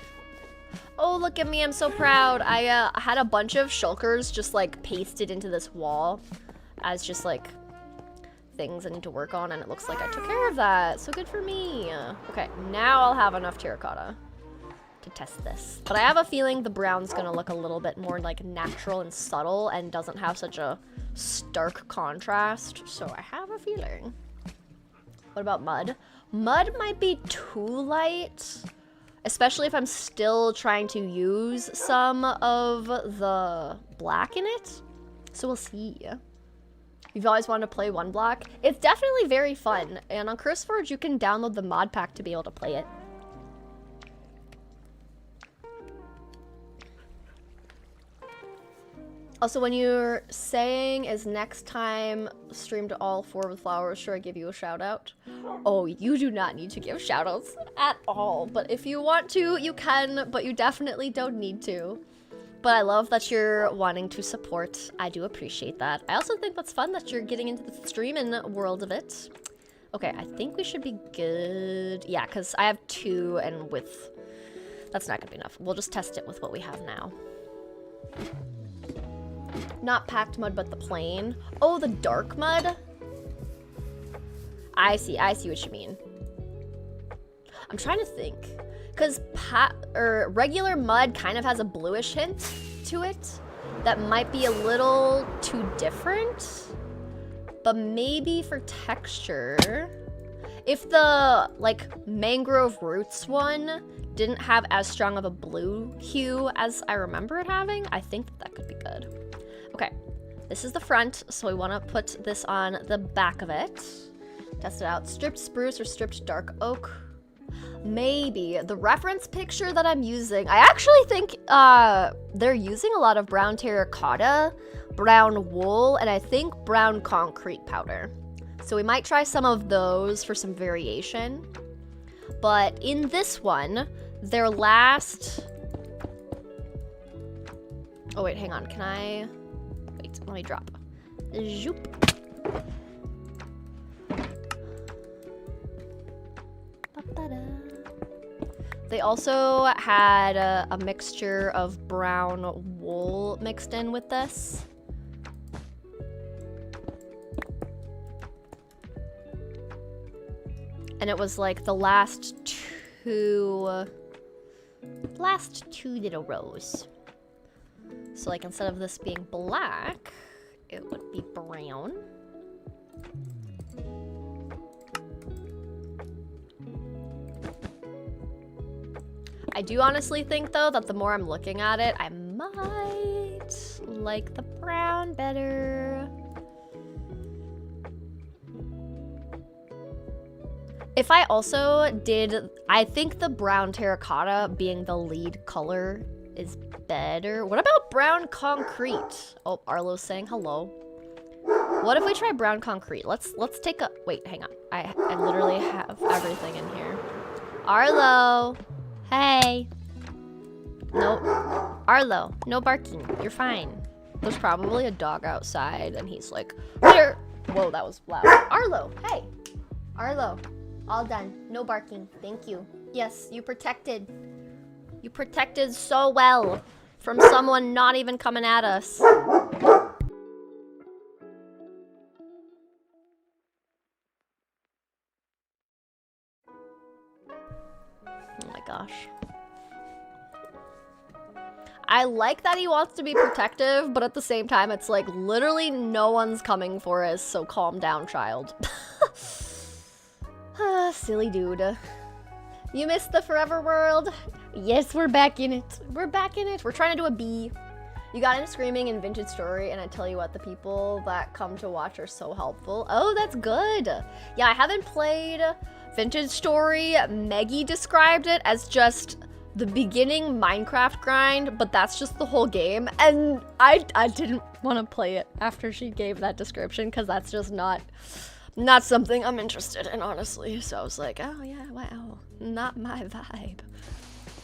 Oh, look at me. I'm so proud. I had a bunch of shulkers just, like, pasted into this wall as just, like, things I need to work on, and it looks like I took care of that. So good for me. Okay, now I'll have enough terracotta to test this. But I have a feeling the brown's gonna look a little bit more, like, natural and subtle and doesn't have such a stark contrast. So I have a feeling. What about mud? Mud might be too light. Especially if I'm still trying to use some of the black in it. So we'll see. You've always wanted to play one block? It's definitely very fun. And on CurseForge, you can download the mod pack to be able to play it. Also, when you're saying is next time stream to all 4 with flowers, should I give you a shout out? Oh, you do not need to give shout outs at all. But if you want to, you can, but you definitely don't need to. But I love that you're wanting to support. I do appreciate that. I also think that's fun that you're getting into the streaming world of it. Okay, I think we should be good. Yeah, because I have 2 and with... That's not gonna be enough. We'll just test it with what we have now. Not packed mud, but the plain. Oh, the dark mud? I see what you mean. I'm trying to think. Because regular mud kind of has a bluish hint to it that might be a little too different. But maybe for texture, if the, like, mangrove roots one didn't have as strong of a blue hue as I remember it having, I think that could be good. Okay, this is the front, so we want to put this on the back of it. Test it out. Stripped spruce or stripped dark oak? Maybe. The reference picture that I'm using, I actually think they're using a lot of brown terracotta, brown wool, and I think brown concrete powder. So we might try some of those for some variation. But in this one, their last... Oh wait, hang on, can I... Wait, let me drop. Zoop. They also had a mixture of brown wool mixed in with this. And it was like the last two little rows. So like instead of this being black, it would be brown. I do honestly think though that the more I'm looking at it, I might like the brown better. If I also did, I think the brown terracotta being the lead color is better. What about brown concrete? Oh, Arlo's saying hello. What if we try brown concrete? Let's take a, wait, hang on. I literally have everything in here. Arlo, hey. No, Arlo, no barking. You're fine. There's probably a dog outside and he's like, here. Whoa, that was loud. Arlo, hey. Arlo, all done. No barking. Thank you. Yes, you protected. You protected so well from someone not even coming at us. Oh my gosh. I like that he wants to be protective, but at the same time, it's like literally no one's coming for us, so calm down, child. Silly dude. You missed the forever world? Yes, we're back in it. We're back in it. We're trying to do a B. You got into screaming in Vintage Story, and I tell you what, the people that come to watch are so helpful. Oh, that's good. Yeah, I haven't played Vintage Story. Meggie described it as just the beginning Minecraft grind, but that's just the whole game. And I didn't want to play it after she gave that description, because that's just not Not something I'm interested in, honestly. So I was like, oh yeah, wow, not my vibe.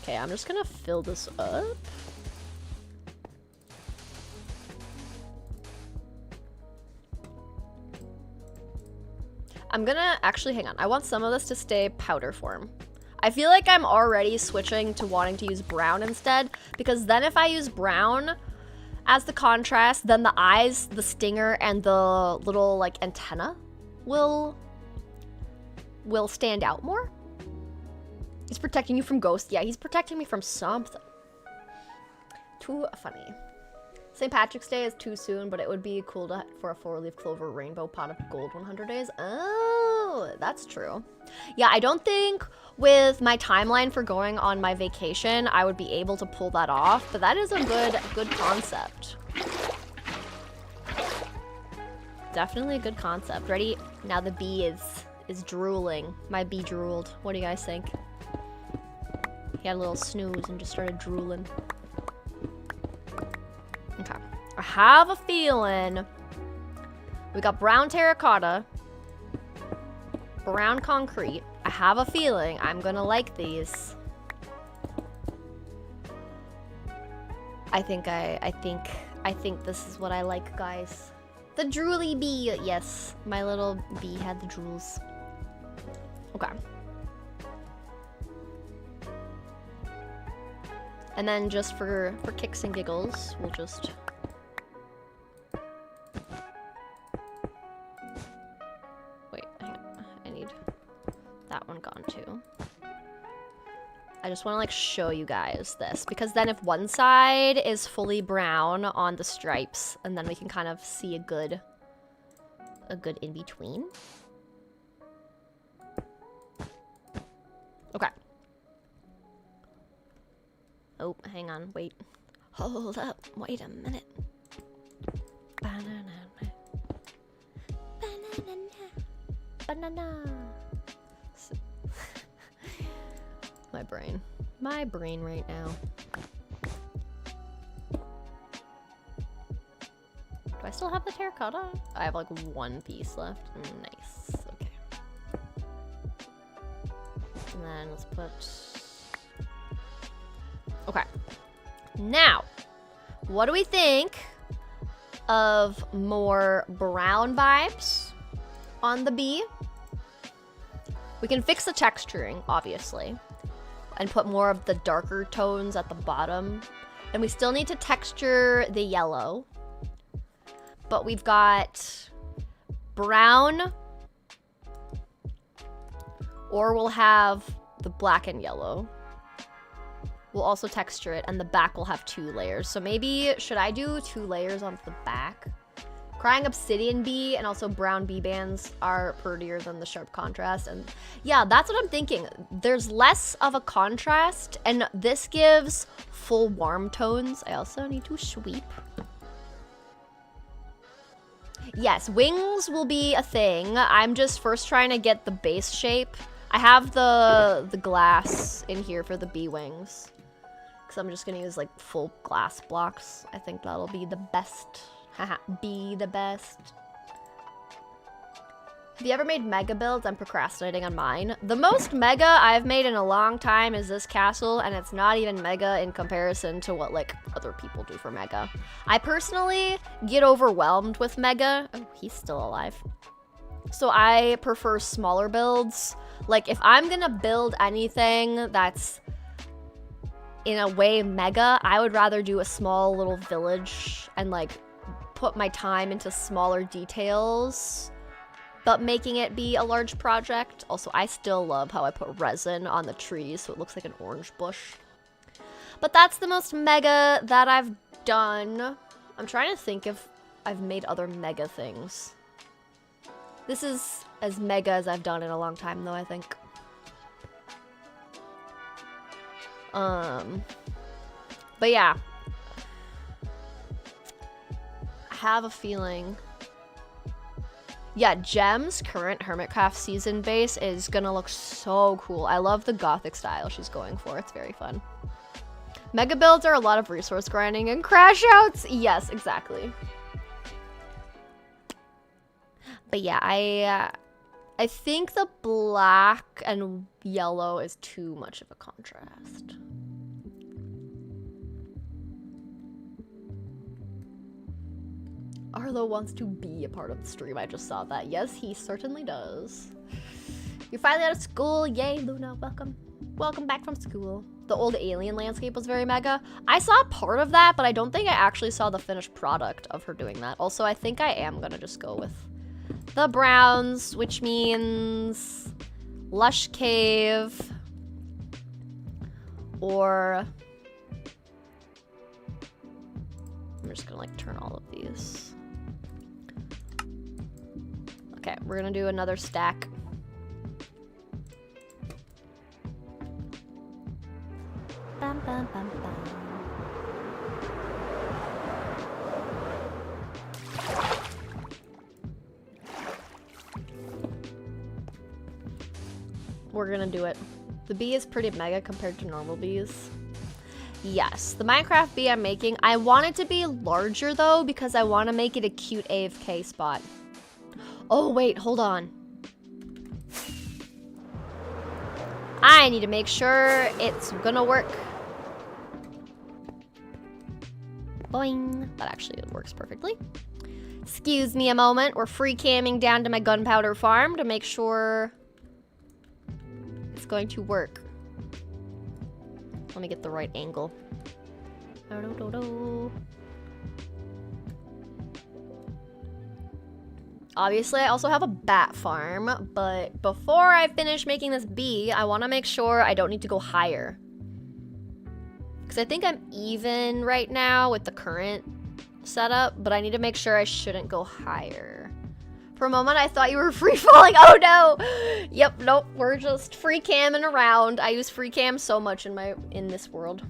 Okay, I'm just gonna fill this up. I'm gonna actually, hang on. I want some of this to stay powder form. I feel like I'm already switching to wanting to use brown instead, because then if I use brown as the contrast, then the eyes, the stinger, and the little like antenna will stand out more. He's protecting you from ghosts. Yeah, he's protecting me from something. Too funny. St. Patrick's Day is too soon, but it would be cool for a 4-leaf clover rainbow pot of gold 100 days. Oh, that's true. Yeah, I don't think with my timeline for going on my vacation, I would be able to pull that off, but that is a good concept. Definitely a good concept. Ready? Now the bee is drooling. My bee drooled. What do you guys think? He had a little snooze and just started drooling. Okay. I have a feeling we got brown terracotta, brown concrete. I have a feeling I'm gonna like these. I think this is what I like, guys. The drooly bee. Yes, my little bee had the drools. Okay. And then just for kicks and giggles, we'll just... Wait, hang on. I need that one gone too. I just want to like show you guys this, because then if one side is fully brown on the stripes, and then we can kind of see a good in between. Okay. Oh, hang on, wait. Hold up, wait a minute. Banana. Banana. My brain right now. Do I still have the terracotta? I have like one piece left. Nice, okay. And then let's put... Okay. Now, what do we think of more brown vibes on the bee? We can fix the texturing, obviously, and put more of the darker tones at the bottom. And we still need to texture the yellow. But we've got brown, or we'll have the black and yellow. We'll also texture it, and the back will have 2 layers. So maybe, should I do 2 layers on the back? Crying obsidian bee and also brown bee bands are prettier than the sharp contrast. And yeah, that's what I'm thinking. There's less of a contrast, and this gives full warm tones. I also need to sweep. Yes, wings will be a thing. I'm just first trying to get the base shape. I have the glass in here for the bee wings, because I'm just gonna use like full glass blocks. I think that'll be the best. Haha, be the best. Have you ever made mega builds? I'm procrastinating on mine. The most mega I've made in a long time is this castle, and it's not even mega in comparison to what like other people do for mega. I personally get overwhelmed with mega. Oh, he's still alive. So I prefer smaller builds. Like if I'm gonna build anything that's in a way mega, I would rather do a small little village and like put my time into smaller details, but making it be a large project. Also, I still love how I put resin on the trees so it looks like an orange bush. But that's the most mega that I've done. I'm trying to think if I've made other mega things. This is as mega as I've done in a long time though, I think. But yeah. Have a feeling. Yeah, Gem's current Hermitcraft season base is gonna look so cool. I love the gothic style she's going for. It's very fun. Mega builds are a lot of resource grinding and crash outs. Yes, exactly. But yeah, I think the black and yellow is too much of a contrast. Arlo wants to be a part of the stream. I just saw that. Yes, he certainly does. You're finally out of school. Yay, Luna. Welcome. Welcome back from school. The old alien landscape was very mega. I saw part of that, but I don't think I actually saw the finished product of her doing that. Also, I think I am gonna just go with the browns, which means Lush Cave or I'm just gonna like turn all of these. Okay, we're gonna do another stack. Bum, bum, bum, bum. We're gonna do it. The bee is pretty mega compared to normal bees. Yes, the Minecraft bee I'm making, I want it to be larger though because I want to make it a cute AFK spot. Oh wait, hold on. I need to make sure it's gonna work. Boing. That actually works perfectly. Excuse me a moment. We're free camming down to my gunpowder farm to make sure it's going to work. Let me get the right angle. Obviously, I also have a bat farm, but before I finish making this bee, I want to make sure I don't need to go higher. Because I think I'm even right now with the current setup, but I need to make sure I shouldn't go higher. For a moment, I thought you were free falling. Oh no! Yep, nope, we're just free camming around. I use free cam so much in this world.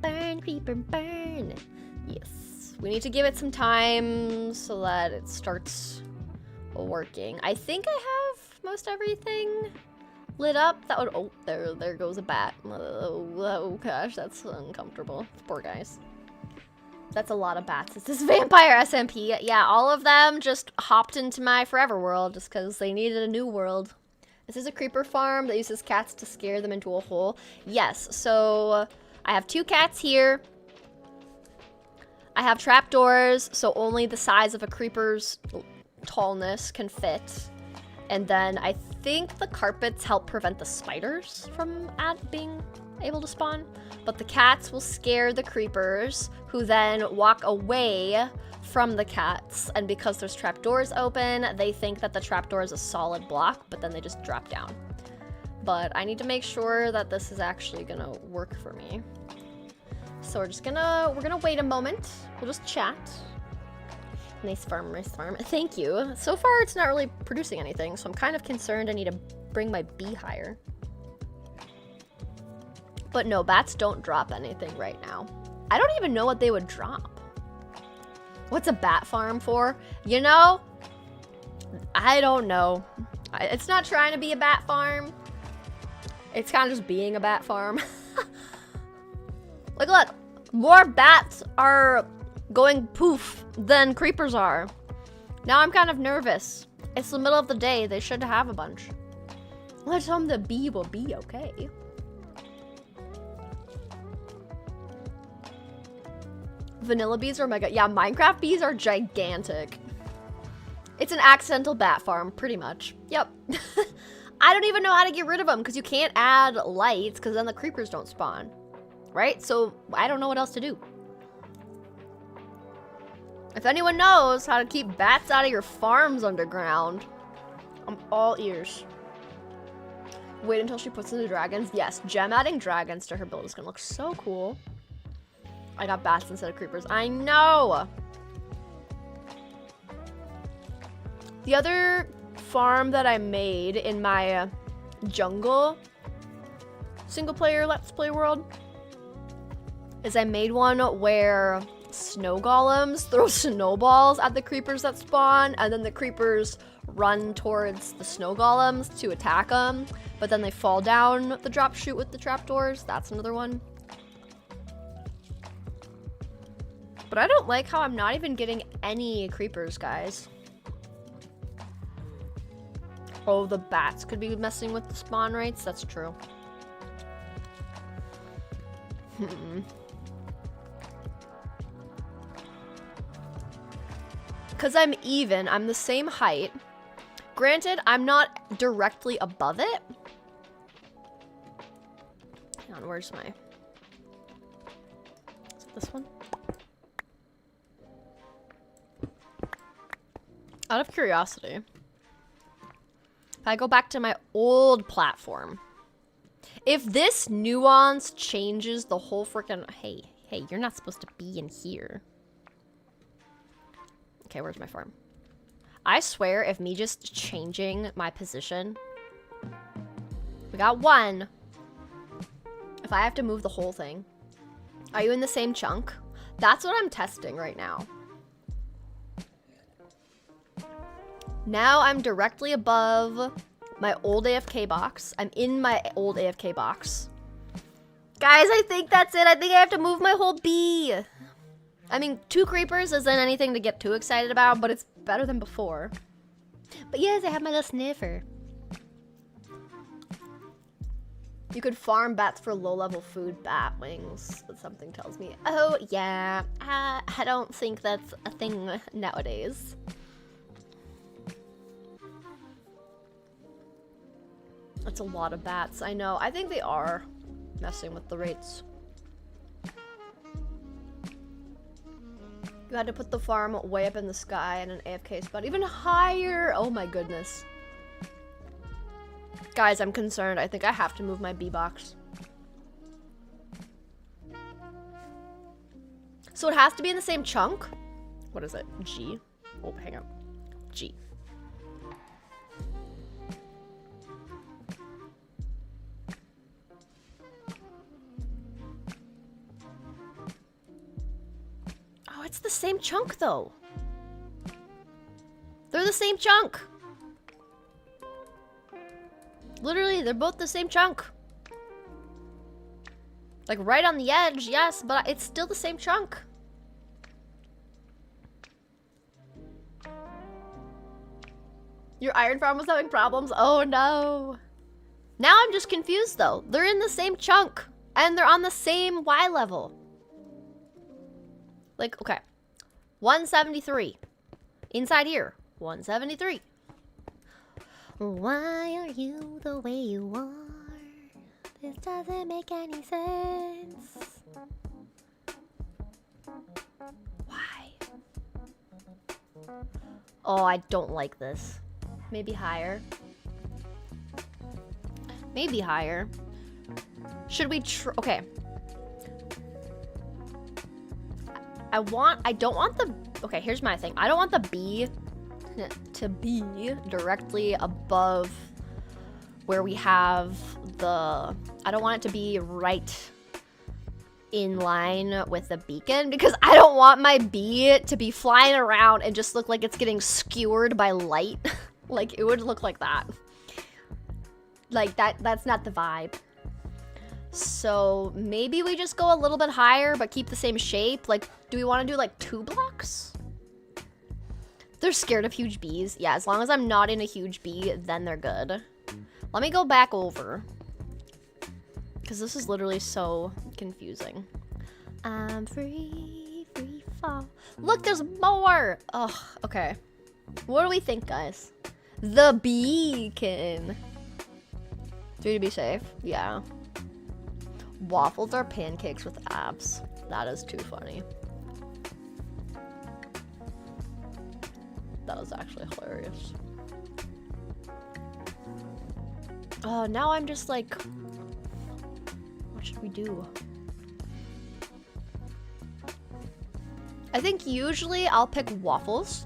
Burn, creeper, burn. Yes, we need to give it some time so that it starts working. I think I have most everything lit up. That would, oh, there goes a bat. Oh gosh, that's uncomfortable. Poor guys. That's a lot of bats. It's this vampire SMP. Yeah, all of them just hopped into my forever world just because they needed a new world. This is a creeper farm that uses cats to scare them into a hole. Yes, so I have 2 cats here. I have trapdoors, so only the size of a creeper's tallness can fit. And then I think the carpets help prevent the spiders from being able to spawn. But the cats will scare the creepers, who then walk away from the cats. And because there's trapdoors open, they think that the trapdoor is a solid block, but then they just drop down. But I need to make sure that this is actually gonna work for me. So we're gonna wait a moment. We'll just chat. Nice farm, nice farm. Thank you. So far, it's not really producing anything, so I'm kind of concerned I need to bring my bee higher. But no, bats don't drop anything right now. I don't even know what they would drop. What's a bat farm for? You know? I don't know. It's not trying to be a bat farm. It's kind of just being a bat farm. Look. More bats are going poof than creepers are. Now I'm kind of nervous. It's the middle of the day. They should have a bunch. Let's hope the bee will be okay. Vanilla bees are mega. Yeah, Minecraft bees are gigantic. It's an accidental bat farm, pretty much. Yep. I don't even know how to get rid of them because you can't add lights because then the creepers don't spawn. Right? So I don't know what else to do. If anyone knows how to keep bats out of your farms underground, I'm all ears. Wait until she puts in the dragons. Yes, Gem adding dragons to her build is gonna look so cool. I got bats instead of creepers. I know! The other farm that I made in my jungle single player Let's Play world is I made one where snow golems throw snowballs at the creepers that spawn, and then the creepers run towards the snow golems to attack them, but then they fall down the drop chute with the trapdoors. That's another one. But I don't like how I'm not even getting any creepers, guys. Oh, the bats could be messing with the spawn rates. That's true. Because I'm even. I'm the same height. Granted, I'm not directly above it. Hang on, where's my... Is it this one? Out of curiosity, if I go back to my old platform, if this nuance changes the whole freaking... Hey, you're not supposed to be in here. Okay, where's my farm? I swear, if me just changing my position... We got one. If I have to move the whole thing. Are you in the same chunk? That's what I'm testing right now. Now I'm directly above my old AFK box. I'm in my old AFK box. Guys, I think that's it. I think I have to move my whole bee. I mean, 2 creepers isn't anything to get too excited about, but it's better than before. But yes, I have my little sniffer. You could farm bats for low-level food, bat wings, but something tells me. Oh, yeah. I don't think that's a thing nowadays. That's a lot of bats. I know. I think they are messing with the rates. You had to put the farm way up in the sky and an AFK spot even higher. Oh my goodness. Guys, I'm concerned. I think I have to move my bee box. So it has to be in the same chunk? What is it? G? Oh, hang on. G. Oh, it's the same chunk though. They're the same chunk. Literally, they're both the same chunk. Like right on the edge, yes, but it's still the same chunk. Your iron farm was having problems? Oh no. Now I'm just confused though. They're in the same chunk and they're on the same Y level. Like, okay. 173. Inside here. 173. Why are you the way you are? This doesn't make any sense. Why? Oh, I don't like this. Maybe higher. Maybe higher. Should we okay. I don't want the, okay, here's my thing. I don't want the bee to be directly above where we have the, I don't want it to be right in line with the beacon because I don't want my bee to be flying around and just look like it's getting skewered by light. Like it would look like that. Like that's not the vibe. So maybe we just go a little bit higher but keep the same shape. Like, do we want to do like 2 blocks? They're scared of huge bees. Yeah, as long as I'm not in a huge bee, then they're good. Let me go back over. Because this is literally so confusing. I'm free, free fall. Look, there's more! Oh, okay. What do we think, guys? The beacon. Do to be safe? Yeah. Waffles are pancakes with abs. That is too funny. That was actually hilarious. Oh, now I'm just like, what should we do? I think usually I'll pick waffles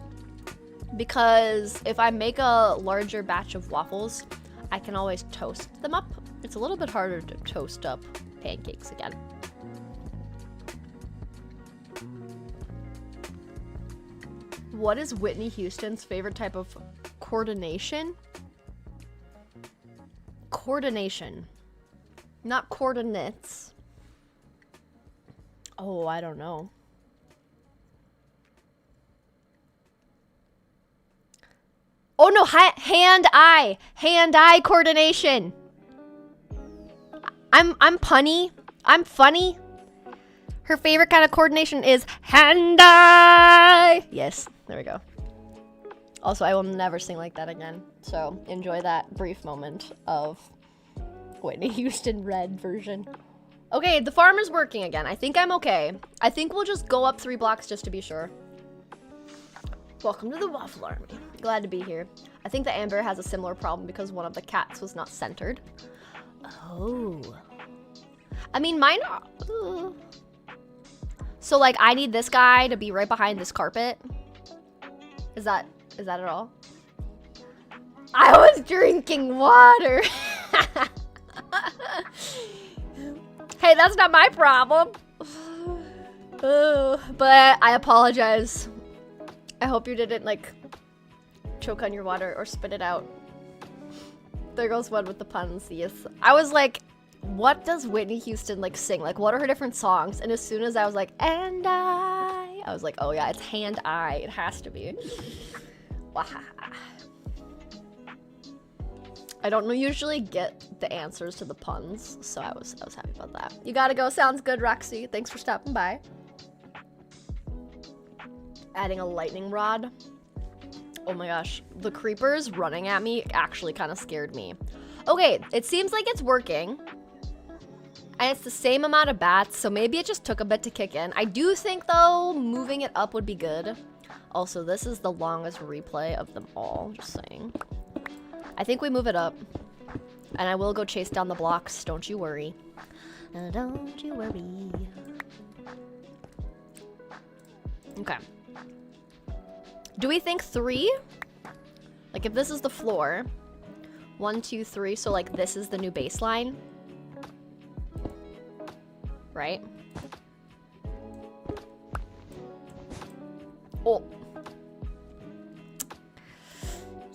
because if I make a larger batch of waffles, I can always toast them up. It's a little bit harder to toast up pancakes again. What is Whitney Houston's favorite type of coordination? Coordination. Not coordinates. Oh, I don't know. Oh no, hand-eye coordination. I'm punny. I'm funny. Her favorite kind of coordination is hand-eye. Yes, there we go. Also, I will never sing like that again. So enjoy that brief moment of Whitney Houston Red version. Okay, the farm is working again. I think I'm okay. I think we'll just go up 3 blocks just to be sure. Welcome to the Waffle Army. Glad to be here. I think the Amber has a similar problem because one of the cats was not centered. Oh. I mean, mine... So, like, I need this guy to be right behind this carpet. Is that it all? I was drinking water. Hey, that's not my problem. But I apologize. I hope you didn't, like, choke on your water or spit it out. There goes one with the puns, yes. I was like, what does Whitney Houston, like, sing? Like, what are her different songs? And as soon as I was like, and I was like, oh yeah, it's hand-eye. It has to be. I don't usually get the answers to the puns, so I was happy about that. You gotta go. Sounds good, Roxy. Thanks for stopping by. Adding a lightning rod. Oh my gosh, the creepers running at me actually kind of scared me. Okay, it seems like it's working. And it's the same amount of bats, so maybe it just took a bit to kick in. I do think, though, moving it up would be good. Also, this is the longest replay of them all, just saying. I think we move it up. And I will go chase down the blocks, don't you worry. Don't you worry. Okay. Do we think 3? Like, if this is the floor. 1, 2, 3, so, like, this is the new baseline. Right? Oh.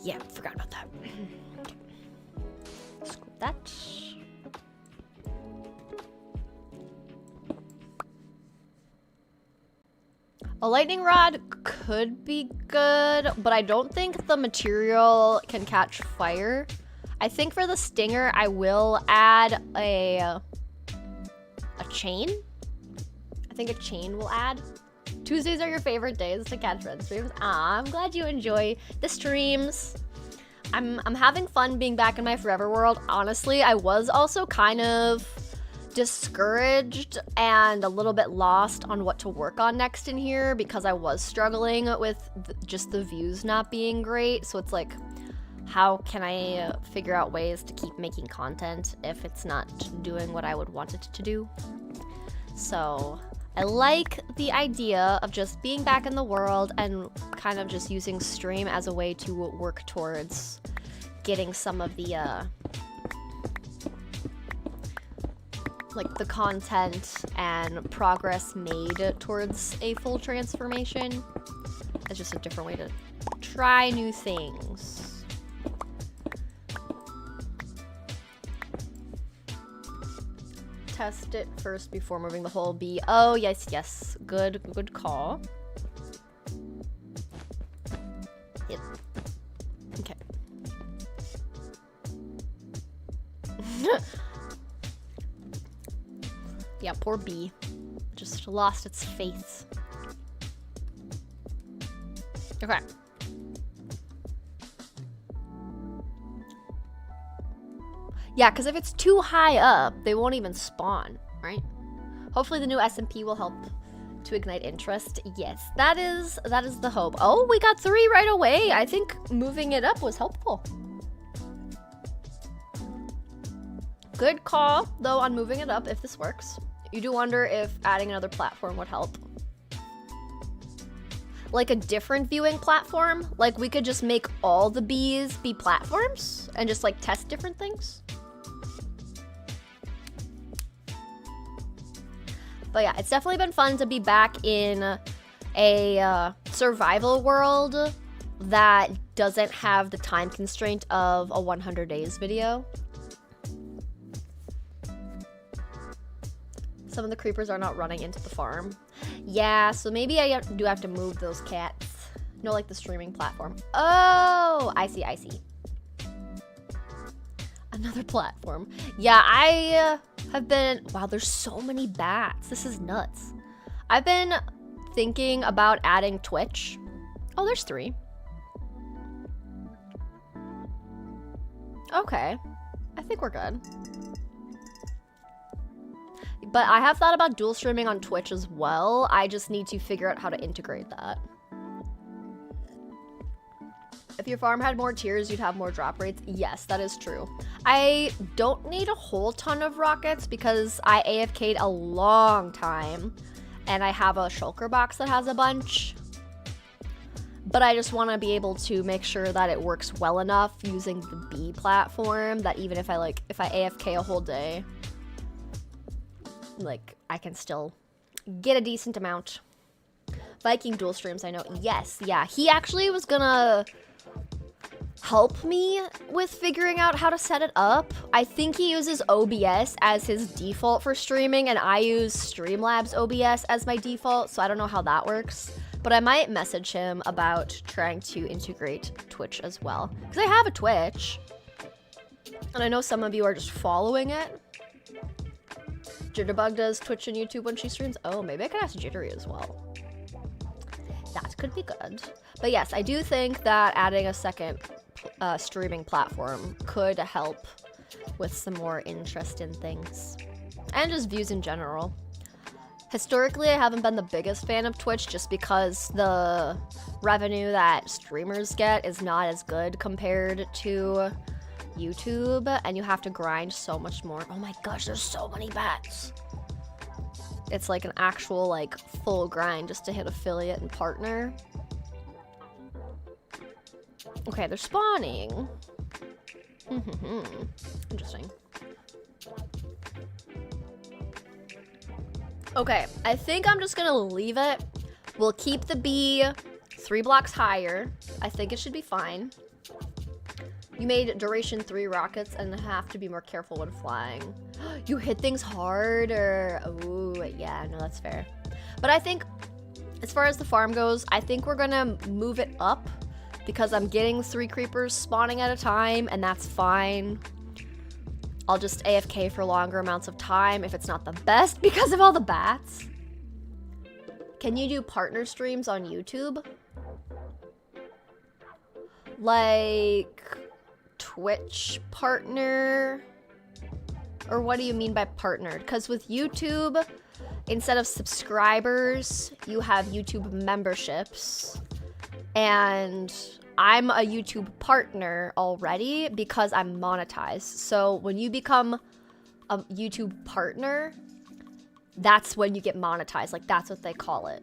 Yeah, forgot about that. Okay. Scoop that. A lightning rod could be good, but I don't think the material can catch fire. I think for the stinger, I will add a chain. I think a chain will add. Tuesdays are your favorite days to catch red streams. Ah, I'm glad you enjoy the streams. I'm having fun being back in my forever world. Honestly, I was also kind of discouraged and a little bit lost on what to work on next in here because I was struggling with just the views not being great. So it's like, how can I figure out ways to keep making content if it's not doing what I would want it to do? So I like the idea of just being back in the world and kind of just using stream as a way to work towards getting some of the like the content and progress made towards a full transformation. It's just a different way to try new things. Test it first before moving the whole bee. Oh, yes. Good call. Yep. Okay. Yeah, poor bee. Just lost its faith. Okay. Yeah, because if it's too high up, they won't even spawn, right? Hopefully the new SMP will help to ignite interest. Yes, that is the hope. Oh, we got 3 right away. I think moving it up was helpful. Good call, though, on moving it up if this works. You do wonder if adding another platform would help. Like a different viewing platform? Like we could just make all the bees be platforms and just like test different things? But yeah, it's definitely been fun to be back in a survival world that doesn't have the time constraint of a 100 days video. Some of the creepers are not running into the farm. Yeah, so maybe I do have to move those cats. No, like the streaming platform. Oh, I see, I see. Another platform. Yeah, I have been, wow, there's so many bats. This is nuts. I've been thinking about adding Twitch. Oh, there's 3. Okay, I think we're good. But I have thought about dual streaming on Twitch as well. I just need to figure out how to integrate that. If your farm had more tiers, you'd have more drop rates. Yes, that is true. I don't need a whole ton of rockets because I AFK'd a long time and I have a shulker box that has a bunch. But I just want to be able to make sure that it works well enough using the B platform that even if I AFK a whole day, like I can still get a decent amount. Viking dual streams, I know. Yes, yeah. He actually was gonna help me with figuring out how to set it up. I think he uses OBS as his default for streaming, and I use Streamlabs OBS as my default, so I don't know how that works. But I might message him about trying to integrate Twitch as well. Because I have a Twitch. And I know some of you are just following it. Jitterbug does Twitch and YouTube when she streams. Oh, maybe I could ask Jittery as well. That could be good. But yes, I do think that adding a second streaming platform could help with some more interest in things. And just views in general. Historically, I haven't been the biggest fan of Twitch just because the revenue that streamers get is not as good compared to YouTube, and you have to grind so much more. Oh my gosh, there's so many bats. It's like an actual, like, full grind just to hit affiliate and partner. Okay, they're spawning. Interesting. Okay, I think I'm just gonna leave it. We'll keep the B 3 blocks higher. I think it should be fine. You made duration 3 rockets and have to be more careful when flying. You hit things harder. Ooh, yeah, no, that's fair. But I think, as far as the farm goes, I think we're gonna move it up because I'm getting 3 creepers spawning at a time, and that's fine. I'll just AFK for longer amounts of time if it's not the best because of all the bats. Can you do partner streams on YouTube? Like Twitch partner? Or what do you mean by partnered? Because with YouTube, instead of subscribers, you have YouTube memberships. And I'm a YouTube partner already because I'm monetized. So when you become a YouTube partner, that's when you get monetized. Like, that's what they call it.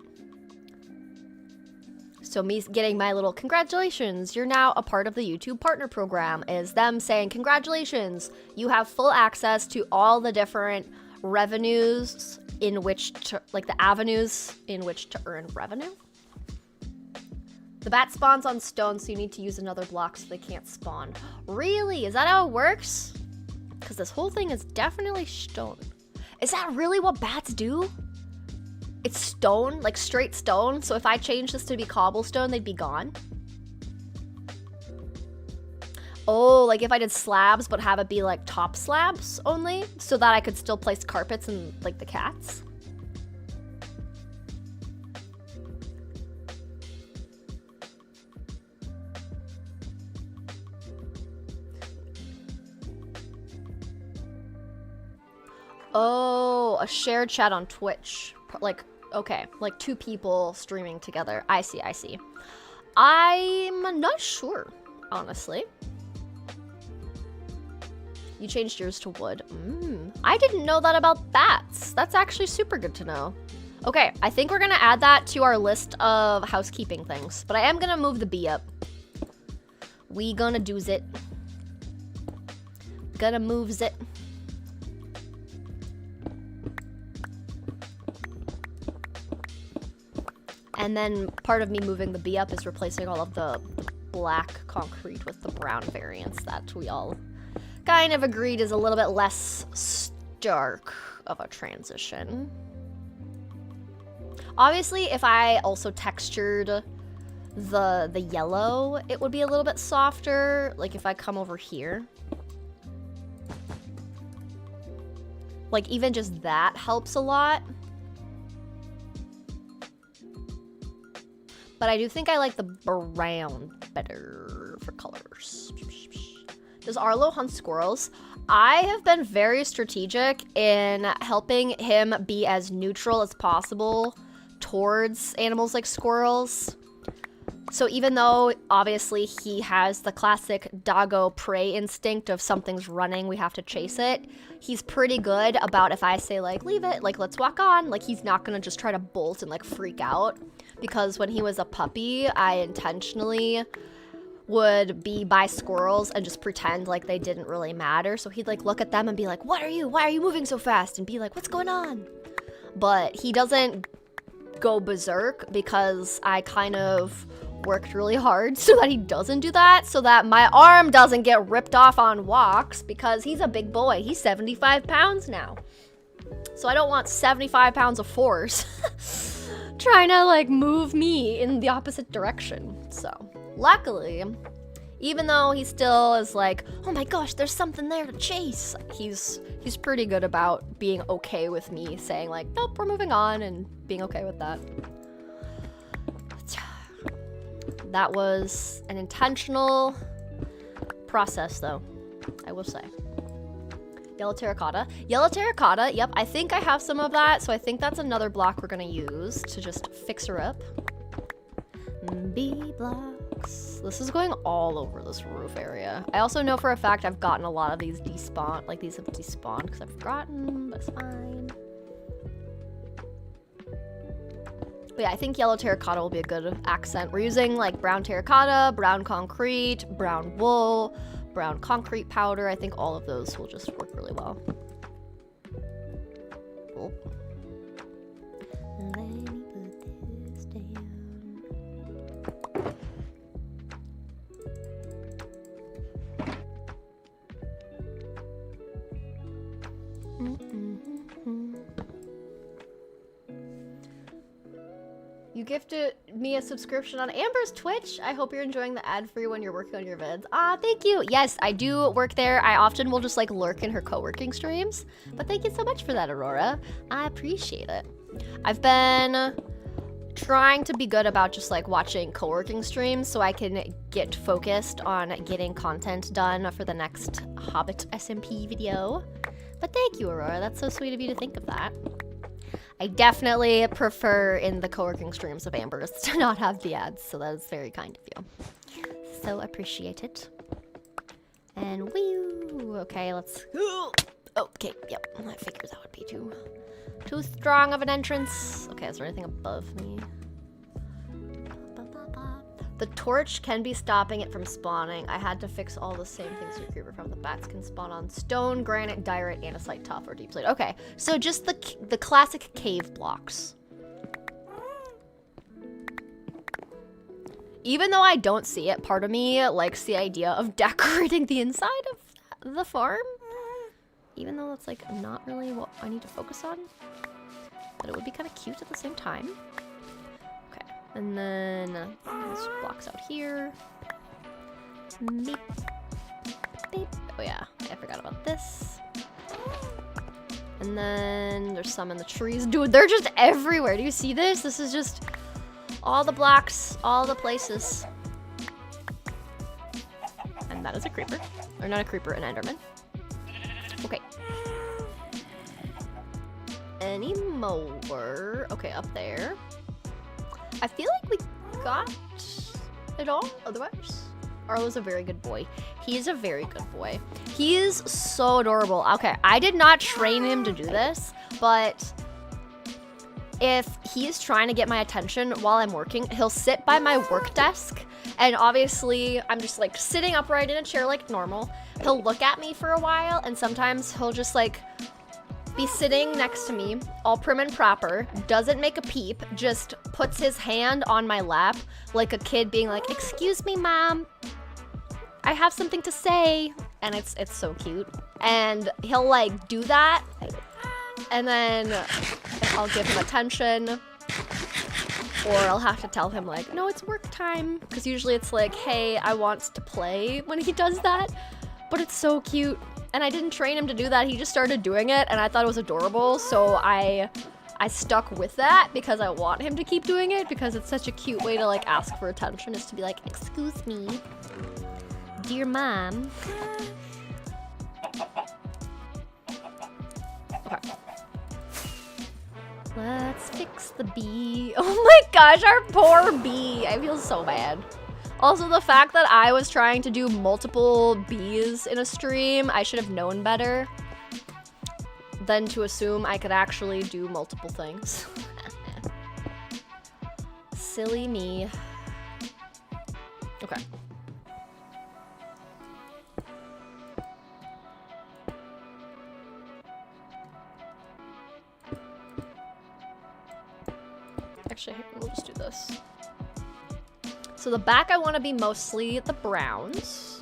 So me getting my little congratulations, you're now a part of the YouTube partner program, is them saying congratulations, you have full access to all the different revenues in which to, like the avenues in which to earn revenue. The bat spawns on stone, so you need to use another block so they can't spawn. Really? Is that how it works? Because this whole thing is definitely stone. Is that really what bats do? It's stone, like straight stone, so if I change this to be cobblestone, they'd be gone? Oh, like if I did slabs, but have it be like top slabs only, so that I could still place carpets and like the cats? Oh, a shared chat on Twitch. Like, okay, like 2 people streaming together. I see, I see. I'm not sure, honestly. You changed yours to wood. I didn't know that about bats. That's actually super good to know. Okay, I think we're gonna add that to our list of housekeeping things, but I am gonna move the bee up. We gonna do's it. Gonna moves it. And then part of me moving the bee up is replacing all of the black concrete with the brown variants that we all kind of agreed is a little bit less stark of a transition. Obviously, if I also textured the yellow, it would be a little bit softer. Like if I come over here. Like even just that helps a lot. But I do think I like the brown better for colors. Does Arlo hunt squirrels? I have been very strategic in helping him be as neutral as possible towards animals like squirrels. So even though obviously he has the classic doggo prey instinct of something's running, we have to chase it, he's pretty good about if I say like, leave it, like let's walk on, like he's not gonna just try to bolt and like freak out. Because when he was a puppy, I intentionally would be by squirrels and just pretend like they didn't really matter. So he'd like look at them and be like, what are you? Why are you moving so fast? And be like, what's going on? But he doesn't go berserk because I kind of worked really hard so that he doesn't do that, so that my arm doesn't get ripped off on walks because he's a big boy. He's 75 pounds now. So I don't want 75 pounds of force trying to like move me in the opposite direction. So luckily, even though he still is like, oh my gosh, there's something there to chase, he's pretty good about being okay with me saying like, nope, we're moving on, and being okay with that. That was an intentional process though, I will say. Yellow terracotta. Yellow terracotta, yep, I think I have some of that, so I think that's another block we're gonna use to just fix her up. B blocks. This is going all over this roof area. I also know for a fact I've gotten a lot of these despawned, like these have despawned because I've forgotten, but it's fine. But yeah, I think yellow terracotta will be a good accent. We're using like brown terracotta, brown concrete, brown wool, brown concrete powder. I think all of those will just work really well. Cool. Let me put this down. You gifted me a subscription on Amber's Twitch. I hope you're enjoying the ad-free when you're working on your vids. Ah, thank you. Yes, I do work there. I often will just like lurk in her co-working streams. But thank you so much for that, Aurora. I appreciate it. I've been trying to be good about just like watching co-working streams so I can get focused on getting content done for the next Hobbit SMP video. But thank you, Aurora. That's so sweet of you to think of that. I definitely prefer in the co-working streams of Amber's to not have the ads, so that is very kind of you. So appreciate it. And wee. Okay, let's. Okay, yep. I figured that would be too strong of an entrance. Okay, is there anything above me? The torch can be stopping it from spawning. I had to fix all the same things your creeper from. The bats can spawn on stone, granite, diorite, andesite, tuff, or deep slate. Okay, so just the classic cave blocks. Even though I don't see it, part of me likes the idea of decorating the inside of the farm. Even though that's like not really what I need to focus on. But it would be kind of cute at the same time. And then this blocks out here. Beep. Beep. Oh yeah, I forgot about this. And then there's some in the trees. Dude, they're just everywhere. Do you see this? This is just all the blocks, all the places. And that is a creeper. Or not a creeper, an enderman. Okay. Any more? Okay, up there. I feel like we got it all otherwise. Arlo's a very good boy. He is a very good boy. He is so adorable. Okay, I did not train him to do this, but if he is trying to get my attention while I'm working, he'll sit by my work desk, and obviously I'm just like sitting upright in a chair like normal. He'll look at me for a while, and sometimes he'll just like be sitting next to me, all prim and proper, doesn't make a peep, just puts his hand on my lap like a kid being like, excuse me, mom, I have something to say. And it's so cute. And he'll like do that, and then I'll give him attention. Or I'll have to tell him like, no, it's work time. Because usually it's like, hey, I want to play when he does that. But it's so cute. And I didn't train him to do that. He just started doing it and I thought it was adorable. So I stuck with that because I want him to keep doing it because it's such a cute way to like ask for attention, is to be like, excuse me, dear mom. Okay. Let's fix the bee. Oh my gosh, our poor bee. I feel so bad. Also, the fact that I was trying to do multiple bees in a stream, I should have known better than to assume I could actually do multiple things. Silly me. Okay. Actually, we'll just do this. So the back I want to be mostly the browns.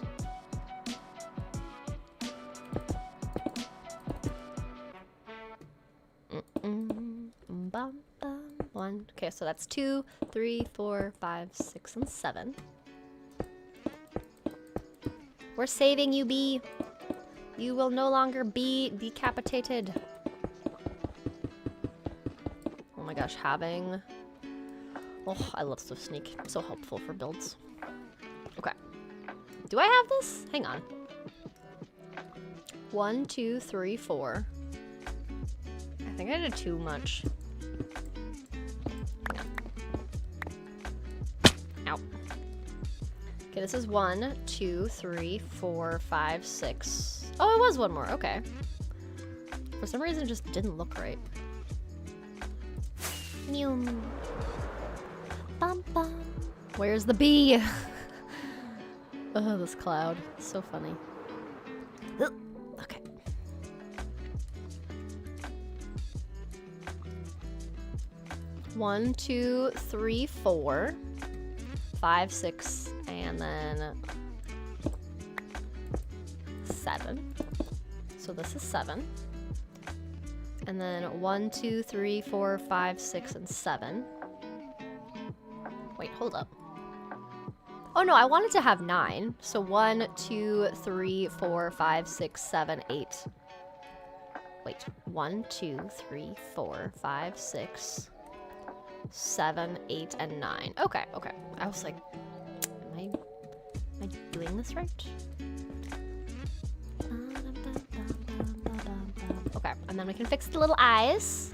One. Okay, so that's 2, 3, 4, 5, 6, and 7. We're saving you, bee. You will no longer be decapitated. Oh my gosh, having... Oh, I love Swift Sneak. So helpful for builds. Okay. Do I have this? Hang on. 1, 2, 3, 4. I think I did too much. Ow. Okay, this is 1, 2, 3, 4, 5, 6. Oh, it was one more. Okay. For some reason, it just didn't look right. Mew. Bum, bum. Where's the bee? Oh, this cloud. So funny. Okay. One, 2, 3, 4, 5, 6, and then 7. So this is 7. And then 1, 2, 3, 4, 5, 6, and 7. Wait, hold up. Oh no, I wanted to have 9. So 1, 2, 3, 4, 5, 6, 7, 8. Wait, 1, 2, 3, 4, 5, 6, 7, 8, and 9. Okay, okay. I was like, am I doing this right? Okay, and then we can fix the little eyes.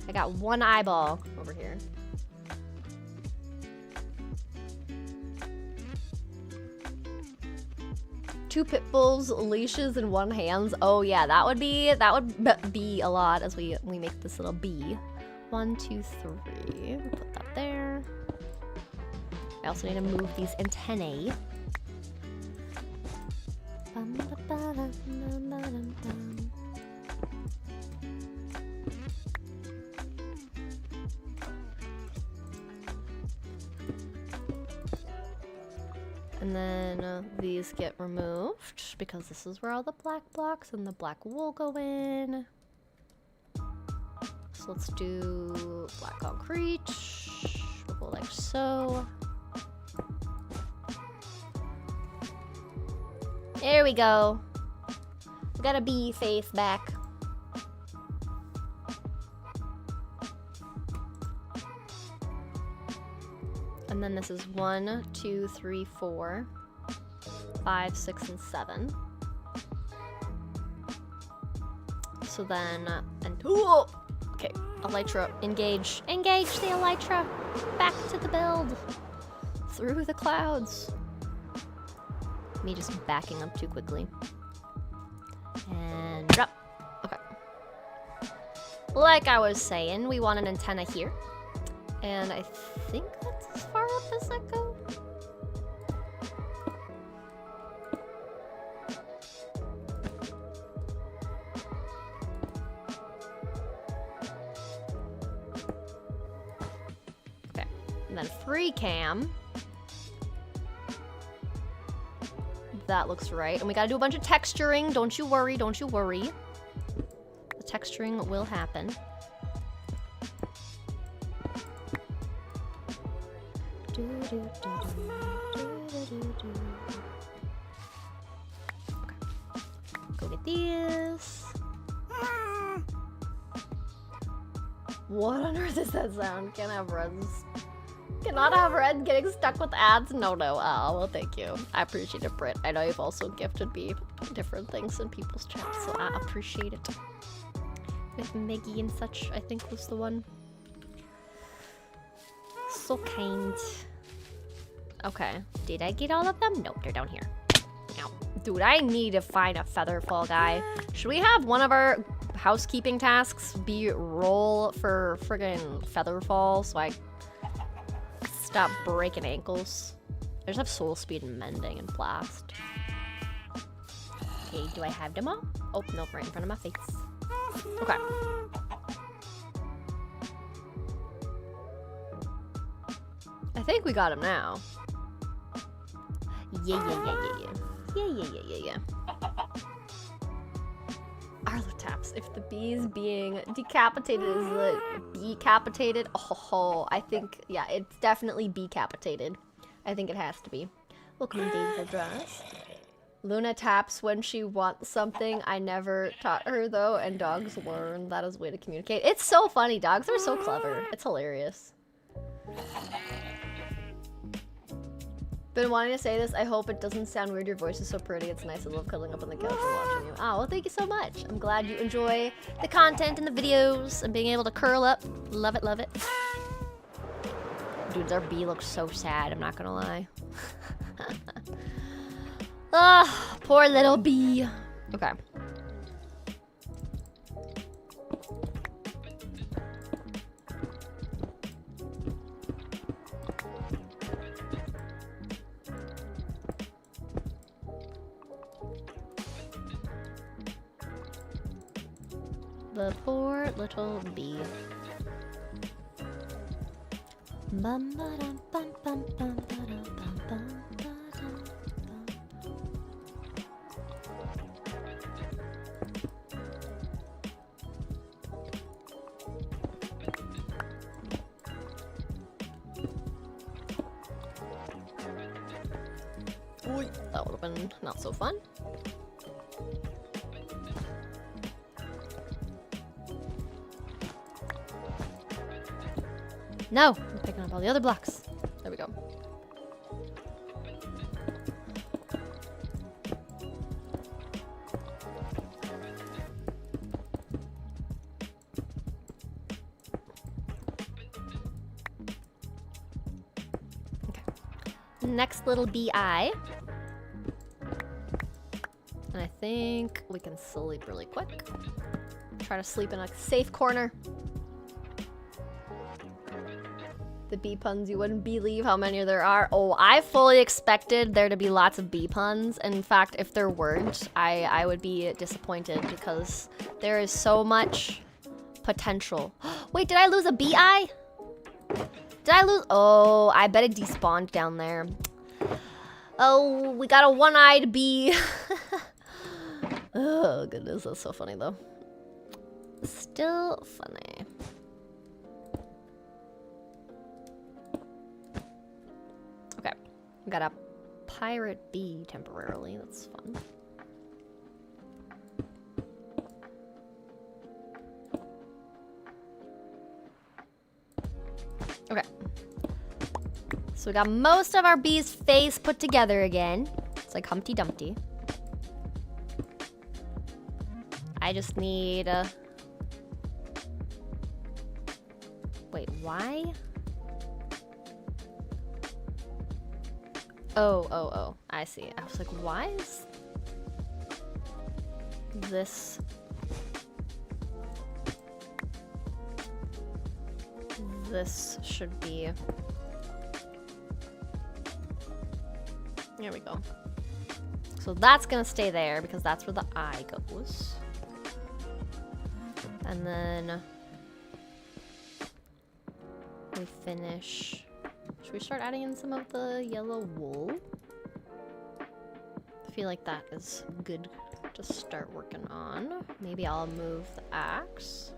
I got one eyeball over here. Two pit bulls, leashes, and one hands. Oh yeah, that would be a lot as we make this little bee. 1, 2, 3. Put that there. I also need to move these antennae. And then these get removed because this is where all the black blocks and the black wool go in. So let's do black concrete. We'll go like so. There we go. We got a bee face back. And then this is 1, 2, 3, 4, 5, 6, and 7. So then, and ooh, okay, elytra, engage the elytra, back to the build, through the clouds. Me just backing up too quickly. And drop. Okay. Like I was saying, we want an antenna here. And I think that's as far up as I go. Okay. And then free cam. That looks right. And we gotta do a bunch of texturing. Don't you worry, don't you worry. The texturing will happen. Go get these. What on earth is that sound? Can't have reds. Cannot have reds getting stuck with ads. No. Oh, well, thank you. I appreciate it, Britt. I know you've also gifted me different things in people's chats, so I appreciate it. With Miggy and such, I think was the one. So kind. Okay. Did I get all of them? Nope, they're down here. Ow. Dude, I need to find a featherfall guy. Should we have one of our housekeeping tasks be roll for friggin' featherfall so I stop breaking ankles? I just have soul speed and mending and blast. Okay, do I have them all? Oh, nope, right in front of my face. Okay. I think we got him now. Yeah. Arlo taps. If the bee is being decapitated, is the bee capitated? Oh, I think, yeah, it's definitely bee capitated. I think it has to be. Welcome in David address. Luna taps when she wants something. I never taught her though, and dogs learn. That is a way to communicate. It's so funny. Dogs are so clever. It's hilarious. Been wanting to say this. I hope it doesn't sound weird. Your voice is so pretty. It's nice. I love cuddling up on the couch and watching you. Oh, well, thank you so much. I'm glad you enjoy the content and the videos and being able to curl up. Love it, love it. Dude, our bee looks so sad. I'm not gonna lie. Ah, poor little bee. Okay. The poor little bee. Bum, ba-dum, bum, bum, bum, ba-dum, bum, bum, ba-dum, bum. Oy, that would have been not so fun. No! I'm picking up all the other blocks. There we go. Okay. Next little BI. And I think we can sleep really quick. Try to sleep in a safe corner. The bee puns, you wouldn't believe how many there are. Oh, I fully expected there to be lots of bee puns. In fact, if there weren't, I would be disappointed because there is so much potential. Wait, did I lose a bee eye? Did I lose? Oh, I bet it despawned down there. Oh, we got a one-eyed bee. Oh, goodness, that's so funny, though. Still funny. Okay, got a pirate bee temporarily. That's fun. Okay. So we got most of our bee's face put together again. It's like Humpty Dumpty. I just need wait, why? Oh, I see. I was like, why is this? This should be. There we go. So that's gonna stay there because that's where the eye goes. And then we finish. Should we start adding in some of the yellow wool? I feel like that is good to start working on. Maybe I'll move the axe.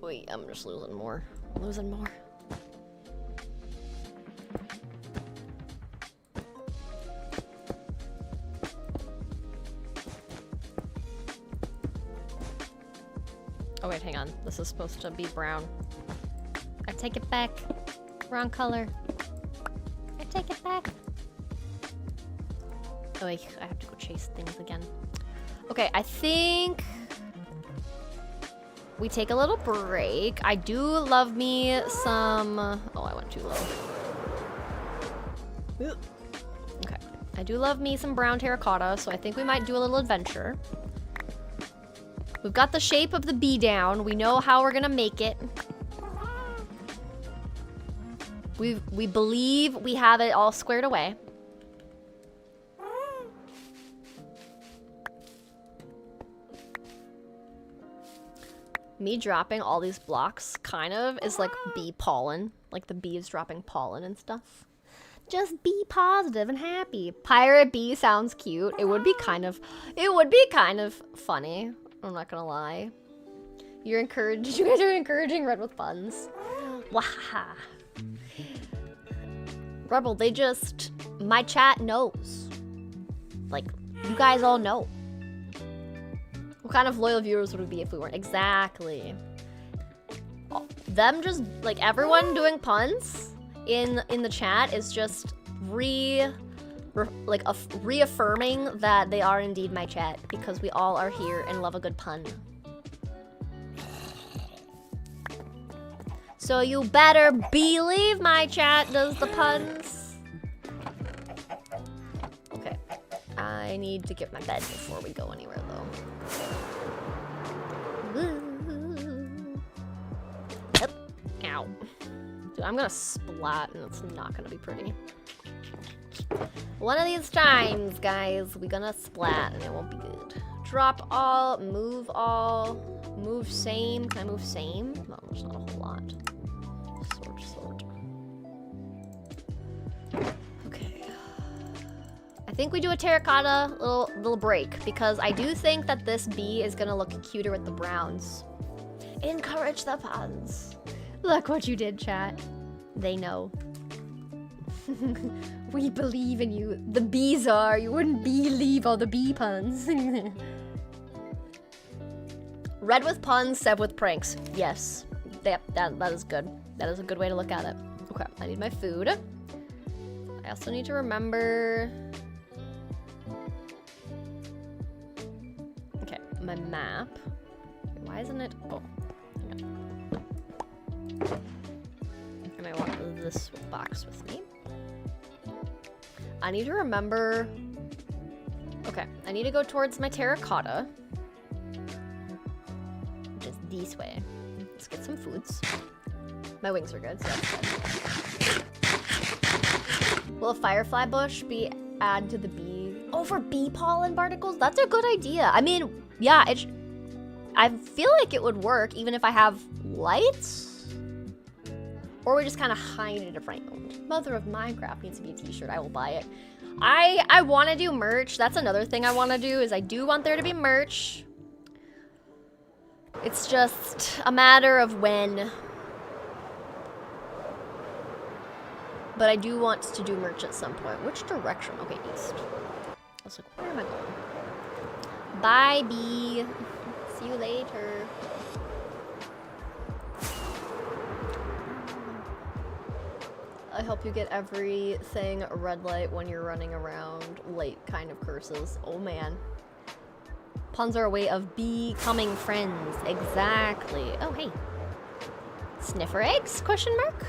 Wait, I'm just losing more. I'm losing more. Oh wait, hang on. This is supposed to be brown. I take it back. Wrong color. I take it back. Oh wait, I have to go chase things again. Okay, I think we take a little break. I do love me some... Oh, I went too low. Okay, I do love me some brown terracotta, so I think we might do a little adventure. We've got the shape of the bee down. We know how we're gonna make it. We believe we have it all squared away. Me dropping all these blocks kind of is like bee pollen. Like the bees dropping pollen and stuff. Just be positive and happy. Pirate bee sounds cute. It would be kind of funny. I'm not gonna lie. You guys are encouraging Red with puns. Waha. Rebel, my chat knows. Like, you guys all know. What kind of loyal viewers would we be if we weren't? Exactly. Them just, like, everyone doing puns in the chat is just reaffirming that they are indeed my chat, because we all are here and love a good pun. So you better believe my chat does the puns. Okay. I need to get my bed before we go anywhere, though. Yep. Ow. Dude, I'm gonna splat and it's not gonna be pretty. One of these times, guys, we're gonna splat and it won't be good. Drop all, move same. Can I move same? No, there's not a whole lot. Sort. Okay. I think we do a terracotta little break, because I do think that this bee is gonna look cuter with the browns. Encourage the puns. Look what you did, chat. They know. We believe in you. The bees are. You wouldn't believe all the bee puns. Red with puns, Seb with pranks. Yes. That is good. That is a good way to look at it. Okay, I need my food. I also need to remember... Okay, my map. Why isn't it... Oh, hang on. And I want this box with me. I need to remember... Okay, I need to go towards my terracotta. Which is this way. Let's get some foods. My wings are good, so that's good. Will a firefly bush be added to the bee? Oh, for bee pollen particles? That's a good idea. I mean, yeah, I feel like it would work even if I have lights. Or we just kind of hide it around. Mother of Minecraft needs to be a t-shirt. I will buy it. I want to do merch. That's another thing I want to do, is I do want there to be merch. It's just a matter of when. But I do want to do merch at some point. Which direction? Okay, east. I was like, where am I going? Bye, bee. See you later. I hope you get everything red light when you're running around. Light kind of curses. Oh, man. Puns are a way of becoming friends. Exactly. Oh, hey. Sniffer eggs? Question mark?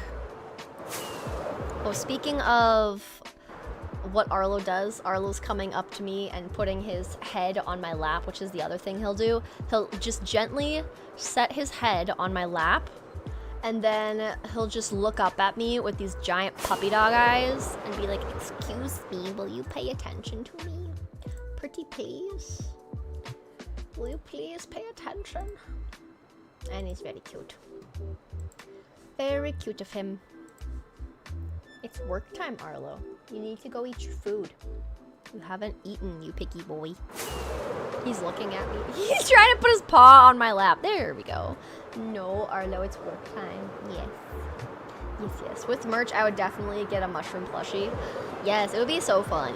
Oh, speaking of what Arlo does, Arlo's coming up to me and putting his head on my lap, which is the other thing he'll do. He'll just gently set his head on my lap, and then he'll just look up at me with these giant puppy dog eyes and be like, "Excuse me, will you pay attention to me? Pretty please? Will you please pay attention?" And he's very cute. Very cute of him. It's work time, Arlo. You need to go eat your food. You haven't eaten, you picky boy. He's looking at me. He's trying to put his paw on my lap. There we go. No, Arlo, it's work time. Yes. Yes, yes. With merch, I would definitely get a mushroom plushie. Yes, it would be so fun.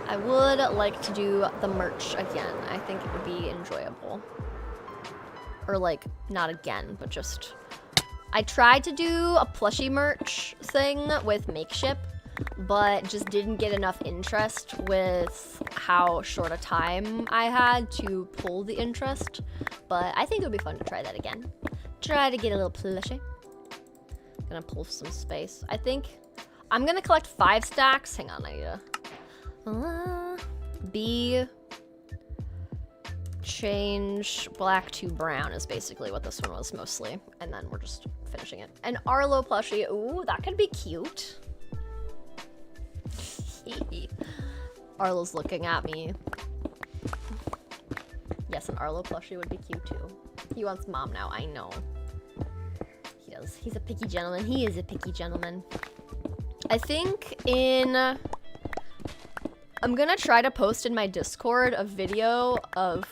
I would like to do the merch again. I think it would be enjoyable. Or like, not again, but just... I tried to do a plushie merch thing with Makeship, but just didn't get enough interest with how short a time I had to pull the interest. But I think it would be fun to try that again. Try to get a little plushie. Gonna pull some space. I think I'm gonna collect 5 stacks. Hang on, I need to... B... Change black to brown is basically what this one was mostly. And then we're just finishing it. An Arlo plushie. Ooh, that could be cute. Arlo's looking at me. Yes, an Arlo plushie would be cute too. He wants mom now, I know. He does. He's a picky gentleman. He is a picky gentleman. I think I'm gonna try to post in my Discord a video of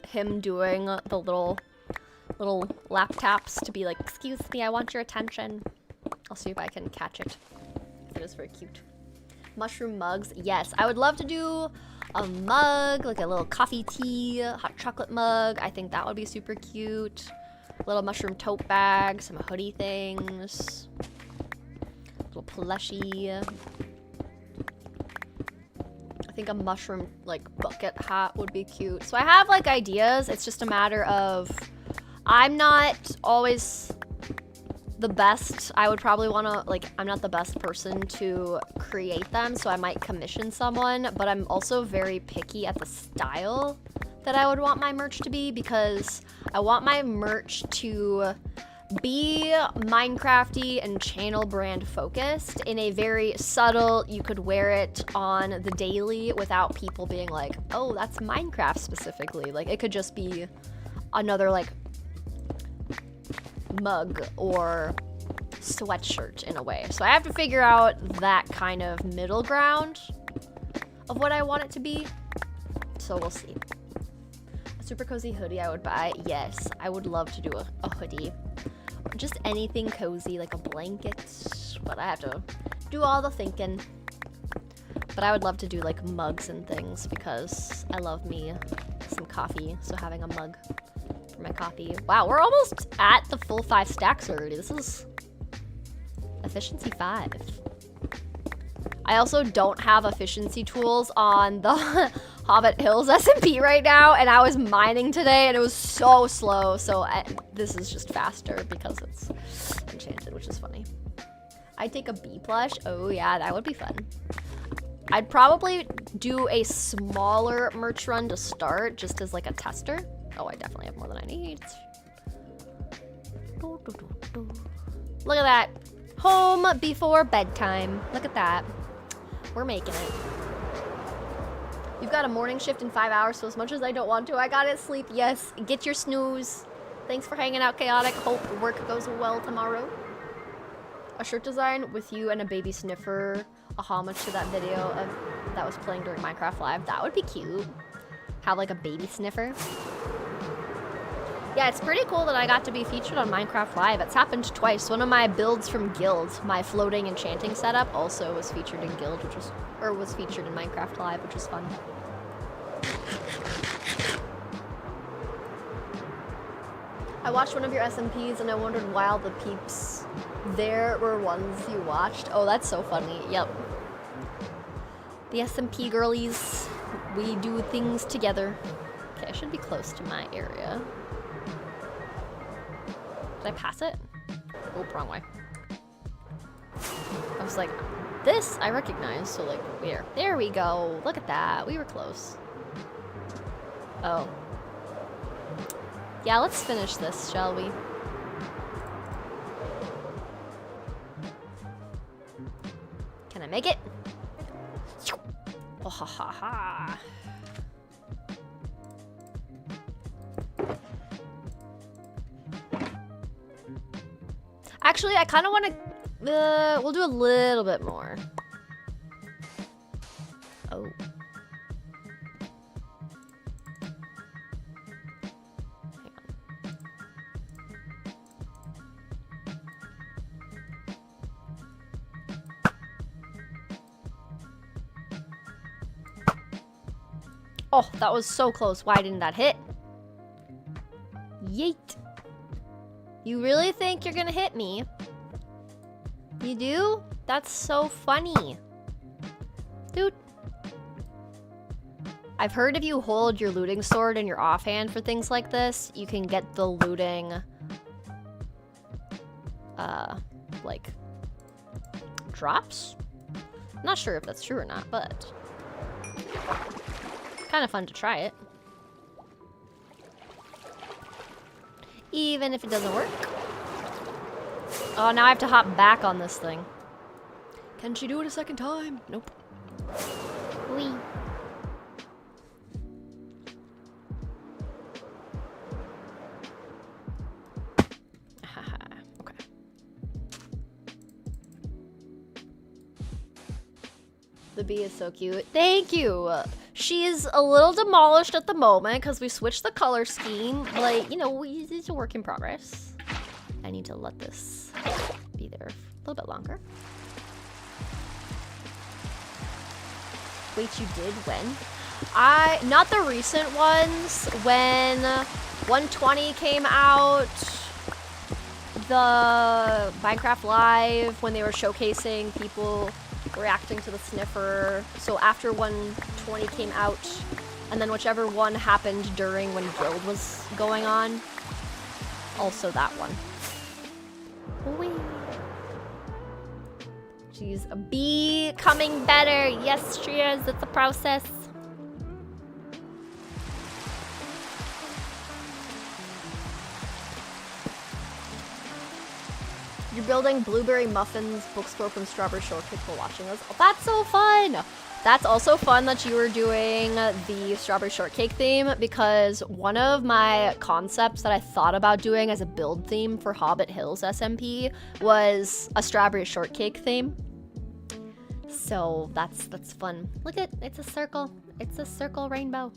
him doing the little lap taps to be like, excuse me, I want your attention. I'll see if I can catch it. It is very cute. Mushroom mugs. Yes, I would love to do a mug, like a little coffee tea, hot chocolate mug. I think that would be super cute. Little mushroom tote bag, some hoodie things. Little plushie. I think a mushroom like bucket hat would be cute. So I have like ideas. It's just a matter of I'm not always the best. I would probably want to like I'm not the best person to create them, so I might commission someone, but I'm also very picky at the style that I would want my merch to be, because I want my merch to be Minecrafty and channel brand focused in a very subtle, you could wear it on the daily without people being like, oh, that's Minecraft specifically. Like it could just be another like mug or sweatshirt in a way. So I have to figure out that kind of middle ground of what I want it to be. So we'll see. A super cozy hoodie I would buy. Yes, I would love to do a hoodie. Just anything cozy, like a blanket, but I have to do all the thinking. But I would love to do like mugs and things because I love me some coffee, so having a mug for my coffee. Wow, we're almost at the full 5 stacks already. This is efficiency 5. I also don't have efficiency tools on the Hobbit Hills SMP right now, and I was mining today and it was so slow, so this is just faster because it's enchanted, which is funny. I'd take a bee plush. Oh yeah, that would be fun. I'd probably do a smaller merch run to start, just as like a tester. Oh, I definitely have more than I need. Look at that. Home before bedtime. Look at that. We're making it. You've got a morning shift in 5 hours, so as much as I don't want to, I gotta sleep. Yes, get your snooze. Thanks for hanging out, Chaotic. Hope work goes well tomorrow. A shirt design with you and a baby sniffer. A homage to that video that was playing during Minecraft Live. That would be cute. Have like a baby sniffer. Yeah, it's pretty cool that I got to be featured on Minecraft Live. It's happened twice. One of my builds from Guild, my floating enchanting setup, also was featured in Guild, was featured in Minecraft Live, which was fun. I watched one of your SMPs and I wondered why all the peeps there were ones you watched. Oh, that's so funny. Yep. The SMP girlies, we do things together. Okay, I should be close to my area. Did I pass it? Oh, wrong way. I was like, this I recognize, so like, where? There we go. Look at that. We were close. Oh. Yeah, let's finish this, shall we? Can I make it? Oh, ha ha ha. Actually, I kind of want to, we'll do a little bit more. Oh. Hang on. Oh, that was so close. Why didn't that hit? Yeet. You really think you're gonna hit me? You do? That's so funny. Dude. I've heard if you hold your looting sword in your offhand for things like this, you can get the looting, like, drops? I'm not sure if that's true or not, but kind of fun to try it. Even if it doesn't work. Oh, now I have to hop back on this thing. Can she do it a second time? Nope. Whee. Okay. The bee is so cute. Thank you. She's a little demolished at the moment because we switched the color scheme. But, you know, it's a work in progress. I need to let this be there a little bit longer. Wait, you did when? Not the recent ones. When 120 came out, the Minecraft Live, when they were showcasing people reacting to the sniffer. So after 120 came out, and then whichever one happened during when Guild was going on, also that one. Whee. She's becoming better. Yes, she is. It's a process. You're building blueberry muffins, bookstore from strawberry shortcake while watching this. Oh, that's so fun. That's also fun that you were doing the strawberry shortcake theme, because one of my concepts that I thought about doing as a build theme for Hobbit Hills SMP was a strawberry shortcake theme. So that's fun. Look at it's a circle. It's a circle rainbow.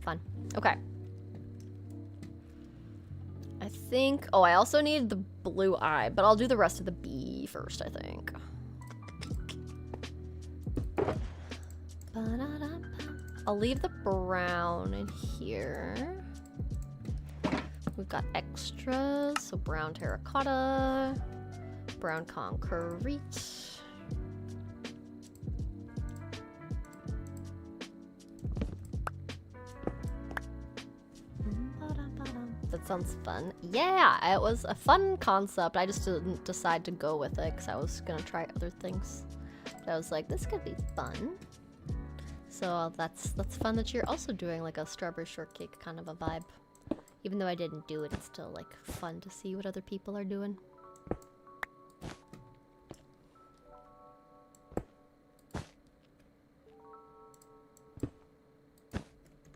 Fun. Okay. I think, oh, I also need the blue eye, but I'll do the rest of the bee first, I think. I'll leave the brown in here. We've got extras, so brown terracotta, brown concrete. That sounds fun. Yeah, it was a fun concept. I just didn't decide to go with it because I was gonna try other things. But I was like, this could be fun. So that's fun that you're also doing like a strawberry shortcake kind of a vibe. Even though I didn't do it, it's still like fun to see what other people are doing.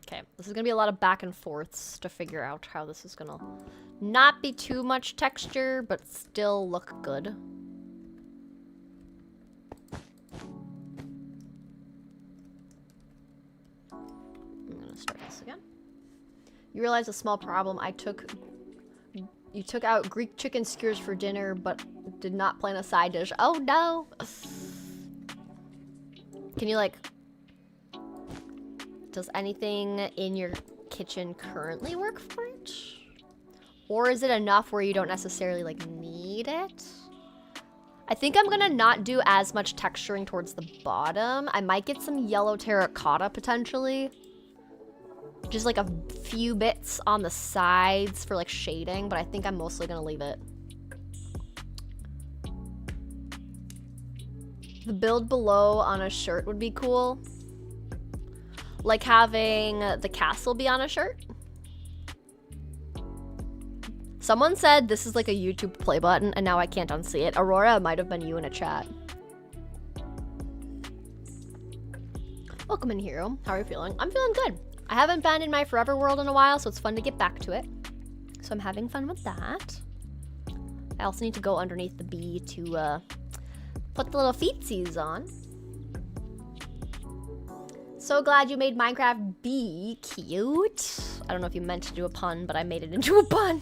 Okay, this is gonna be a lot of back and forths to figure out how this is gonna not be too much texture, but still look good. I'm gonna start this again. You realize a small problem. You took out Greek chicken skewers for dinner, but did not plan a side dish. Oh no! Can you like... Does anything in your kitchen currently work for it? Or is it enough where you don't necessarily like need it? I think I'm gonna not do as much texturing towards the bottom. I might get some yellow terracotta potentially. Just like a few bits on the sides for like shading, but I think I'm mostly gonna leave it. The build below on a shirt would be cool. Like having the castle be on a shirt. Someone said this is like a YouTube play button, and now I can't unsee it. Aurora, it might have been you in a chat. Welcome in, Hero. How are you feeling? I'm feeling good. I haven't been in my forever world in a while, so it's fun to get back to it. So I'm having fun with that. I also need to go underneath the bee to put the little feetsies on. So glad you made Minecraft bee cute. I don't know if you meant to do a pun, but I made it into a pun.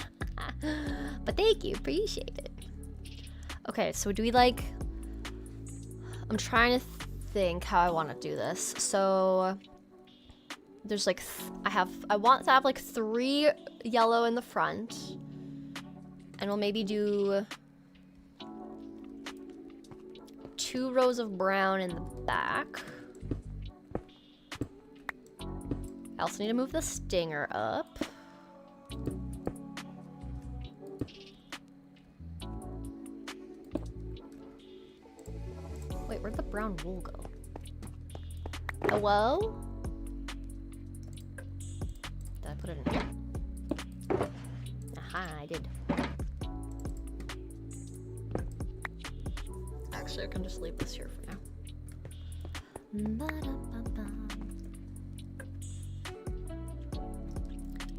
But thank you, appreciate it. Okay, so do we like... I'm trying to think how I want to do this. So... There's like, I want to have like 3 yellow in the front. And we'll maybe do 2 rows of brown in the back. I also need to move the stinger up. Wait, where'd the brown wool go? Hello? Did I put it in here? Aha, I did. Actually, I can just leave this here for now.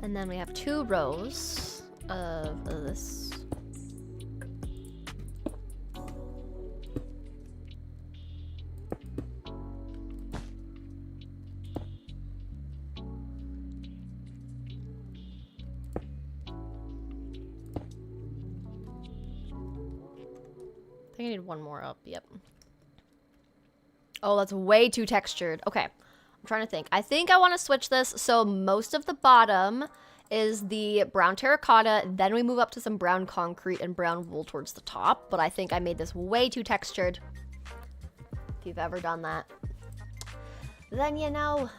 And then we have 2 rows of this. I think I need 1 more up, yep. Oh, that's way too textured. Okay, I'm trying to think. I think I want to switch this so most of the bottom is the brown terracotta, then we move up to some brown concrete and brown wool towards the top, but I think I made this way too textured. If you've ever done that, then you know.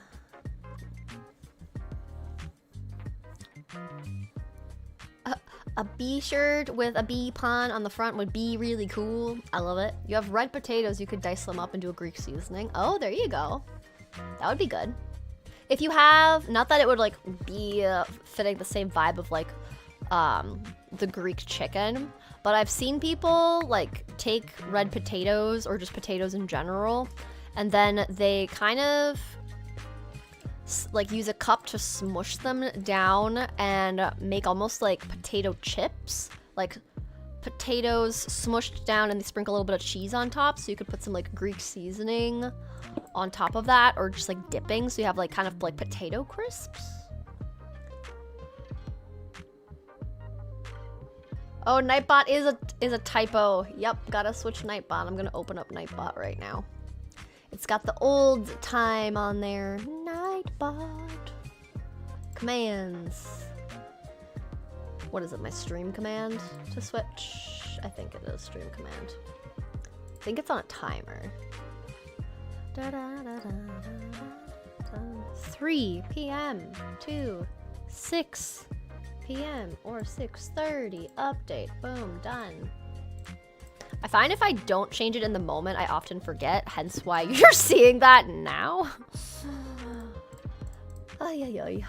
A bee shirt with a bee pun on the front would be really cool. I love it. You have red potatoes, you could dice them up and do a Greek seasoning. Oh, there you go. That would be good. If you have, not that it would like be fitting the same vibe of like the Greek chicken, but I've seen people like take red potatoes or just potatoes in general, and then they kind of like use a cup to smush them down and make almost like potato chips, like potatoes smushed down, and they sprinkle a little bit of cheese on top, so you could put some like Greek seasoning on top of that, or just like dipping, so you have like kind of like potato crisps. Oh, Nightbot is a typo. Yep, gotta switch Nightbot. I'm gonna open up Nightbot right now. It's got the old time on there. Nightbot. Commands. What is it, my stream command to switch? I think it is stream command. I think it's on a timer. 3 p.m. to 6 p.m. or 6:30. Update. Boom. Done. I find if I don't change it in the moment, I often forget, hence why you're seeing that now. Ay, ay, ay.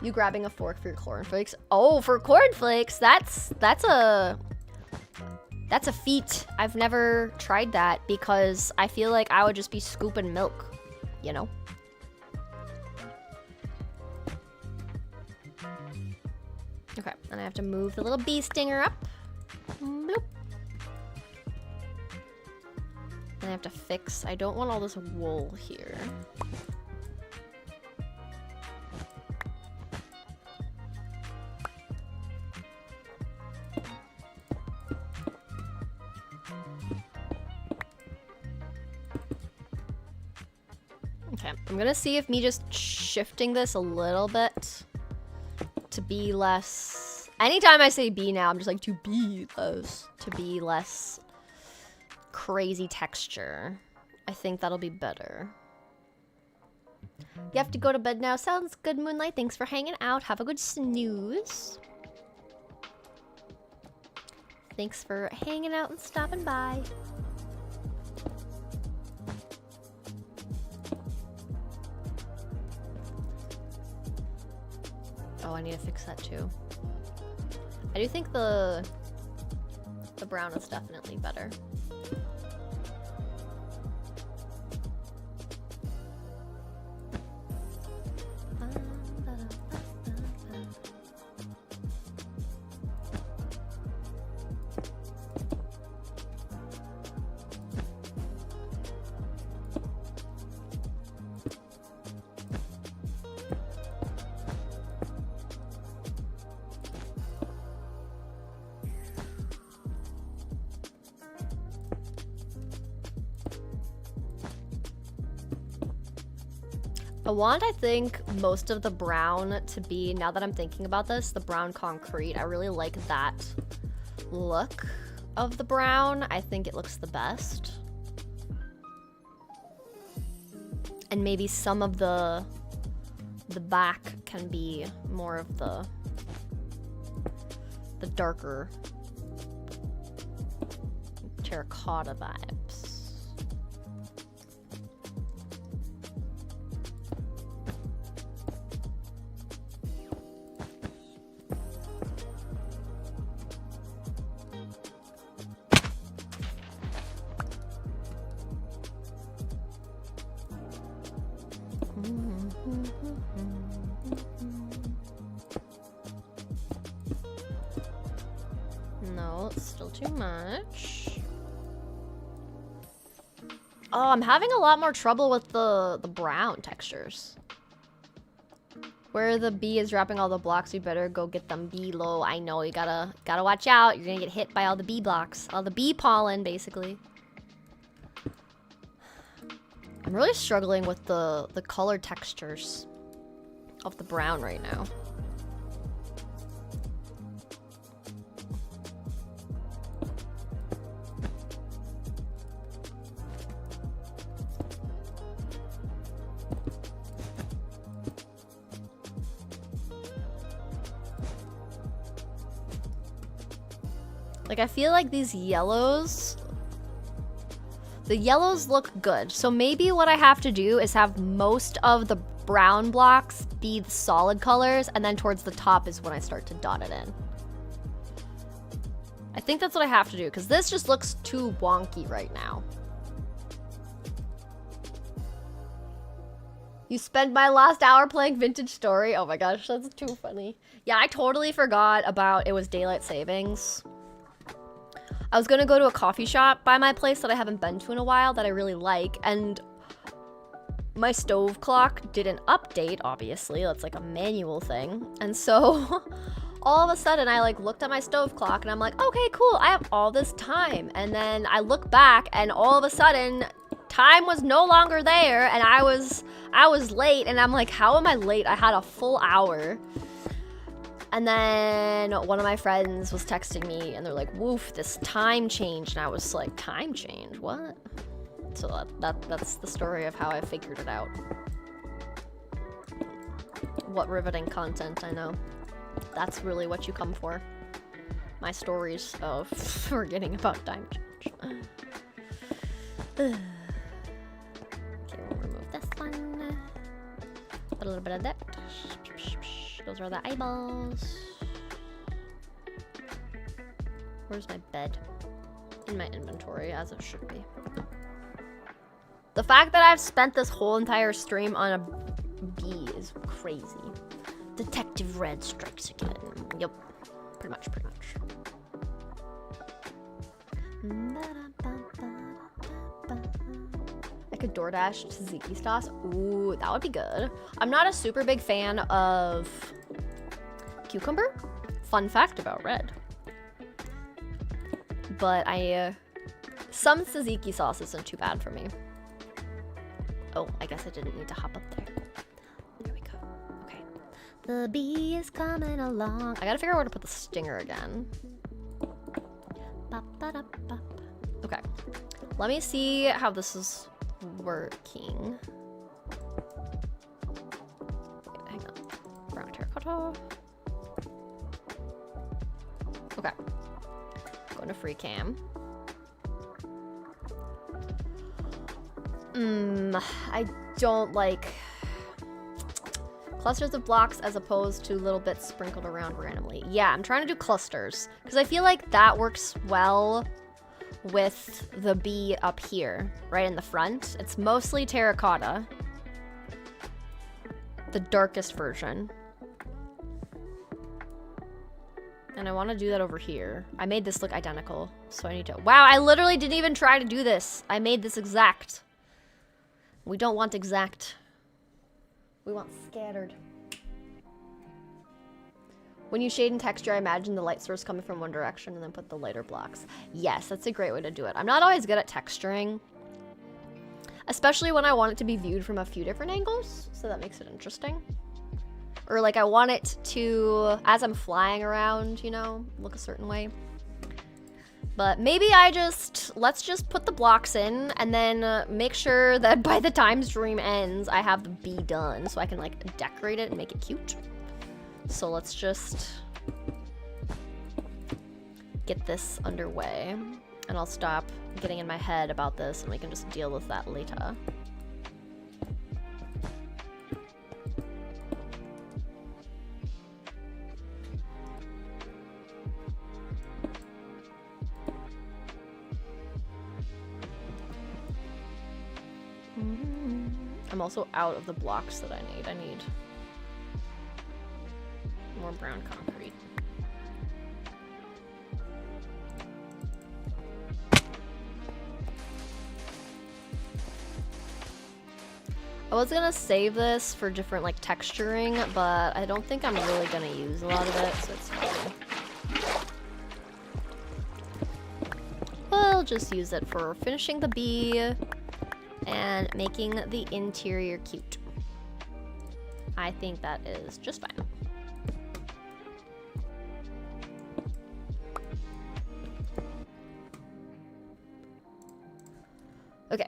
You grabbing a fork for your cornflakes? Oh, for cornflakes, that's a feat. I've never tried that because I feel like I would just be scooping milk, you know? Okay, and I have to move the little bee stinger up. Bloop. And I have to fix, I don't want all this wool here. Okay, I'm gonna see if me just shifting this a little bit to be less, anytime I say be now, I'm just like to be less crazy texture. I think that'll be better. You have to go to bed now. Sounds good, Moonlight. Thanks for hanging out. Have a good snooze. Thanks for hanging out and stopping by. Oh, I need to fix that too. I do think the brown is definitely better. I want, I think, most of the brown to be, now that I'm thinking about this, the brown concrete. I really like that look of the brown. I think it looks the best. And maybe some of the back can be more of the darker terracotta vibes. No, it's still too much. Oh, I'm having a lot more trouble with the brown textures. Where the bee is dropping all the blocks, you better go get them below. I know, you gotta watch out. You're gonna get hit by all the bee blocks. All the bee pollen, basically. I'm really struggling with the color textures of the brown right now. Like, I feel like these yellows, the yellows look good. So maybe what I have to do is have most of the brown blocks be the solid colors, and then towards the top is when I start to dot it in. I think that's what I have to do, because this just looks too wonky right now. You spent my last hour playing Vintage Story? Oh my gosh, that's too funny. Yeah, I totally forgot about it was daylight savings. I was gonna go to a coffee shop by my place that I haven't been to in a while that I really like, and my stove clock didn't update, obviously. That's like a manual thing. And so all of a sudden I like looked at my stove clock and I'm like, okay, cool, I have all this time. And then I look back and all of a sudden time was no longer there, and I was late, and I'm like, how am I late? I had a full hour. And then one of my friends was texting me and they're like, woof, this time changed. And I was like, time change? What? So that's the story of how I figured it out. What riveting content, I know. That's really what you come for. My stories of forgetting about time change. Okay, we'll remove this one. Put a little bit of that. Those are the eyeballs. Where's my bed? In my inventory, as it should be. The fact that I've spent this whole entire stream on a bee is crazy. Detective Red strikes again. Yep. Pretty much. I could DoorDash tzatziki sauce. Ooh, that would be good. I'm not a super big fan of cucumber. Fun fact about Red. But some tzatziki sauce isn't too bad for me. Oh, I guess I didn't need to hop up there. There we go. Okay. The bee is coming along. I gotta figure out where to put the stinger again. Okay. Let me see how this is working. Wait, hang on. Brown terracotta. Okay. Going to free cam. I don't like clusters of blocks as opposed to little bits sprinkled around randomly. Yeah, I'm trying to do clusters because I feel like that works well with the bee up here, right in the front. It's mostly terracotta. The darkest version. And I want to do that over here. I made this look identical, so I need to... Wow, I literally didn't even try to do this. I made this exact. We don't want exact. We want scattered. When you shade and texture, I imagine the light source coming from one direction and then put the lighter blocks. Yes, that's a great way to do it. I'm not always good at texturing. Especially when I want it to be viewed from a few different angles, so that makes it interesting. Or like I want it to, as I'm flying around, you know, look a certain way. But maybe let's just put the blocks in and then make sure that by the time stream ends, I have the bee done so I can like decorate it and make it cute. So let's just get this underway and I'll stop getting in my head about this and we can just deal with that later. I'm also out of the blocks that I need. I need more brown concrete. I was gonna save this for different like texturing, but I don't think I'm really gonna use a lot of it, so it's fine. We'll just use it for finishing the bee and making the interior cute. I think that is just fine. Okay.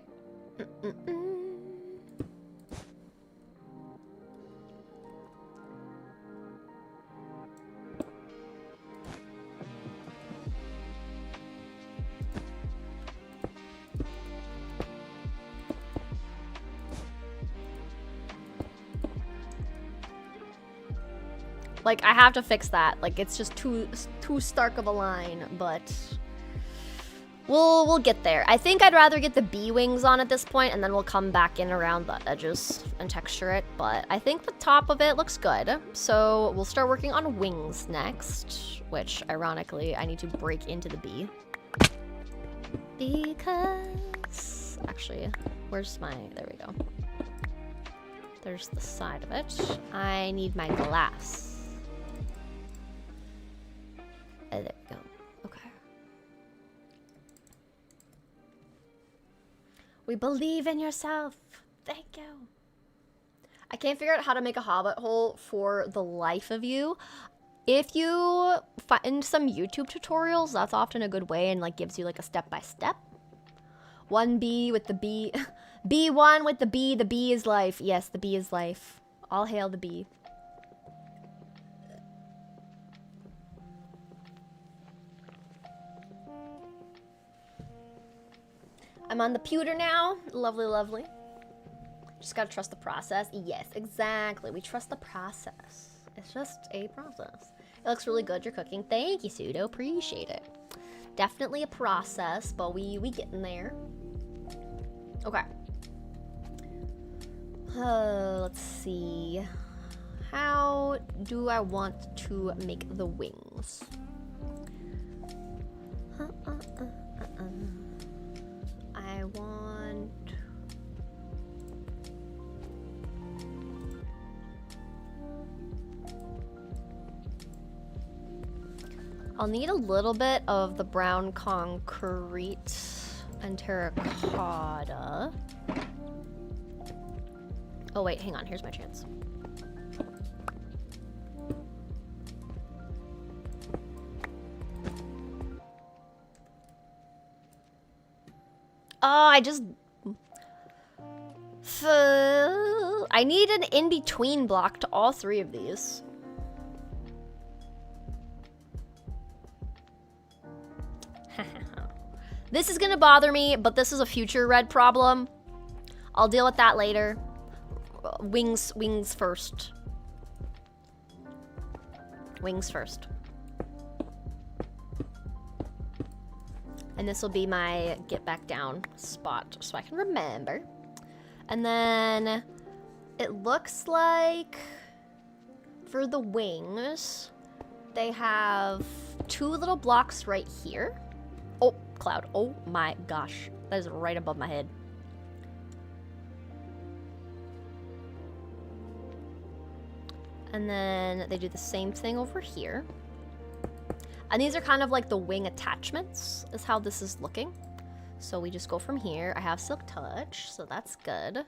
Like, I have to fix that. Like, it's just too stark of a line, but we'll get there. I think I'd rather get the bee wings on at this point, and then we'll come back in around the edges and texture it. But I think the top of it looks good. So we'll start working on wings next, which, ironically, I need to break into the bee. Because... actually, where's my... there we go. There's the side of it. I need my glass. There we go. Okay. We believe in yourself. Thank you. I can't figure out how to make a hobbit hole for the life of you. If you find some YouTube tutorials, that's often a good way and like gives you like a step-by-step. One bee with the bee. Bee one with the bee is life. Yes, the bee is life. All hail the bee. I'm on the pewter now. Lovely, lovely. Just gotta trust the process. Yes, exactly. We trust the process. It's just a process. It looks really good, you're cooking. Thank you, Pseudo. Appreciate it. Definitely a process, but we getting there. Okay. Let's see. How do I want to make the wings? I want... I'll need a little bit of the brown concrete and terracotta. Oh wait, hang on, here's my chance. Oh, I need an in-between block to all three of these. This is gonna bother me, but this is a future red problem. I'll deal with that later. Wings first. Wings first. And this will be my get back down spot so I can remember. And then it looks like for the wings, they have two little blocks right here. Oh, cloud. Oh my gosh. That is right above my head. And then they do the same thing over here. And these are kind of like the wing attachments, is how this is looking. So we just go from here. I have Silk Touch, so that's good.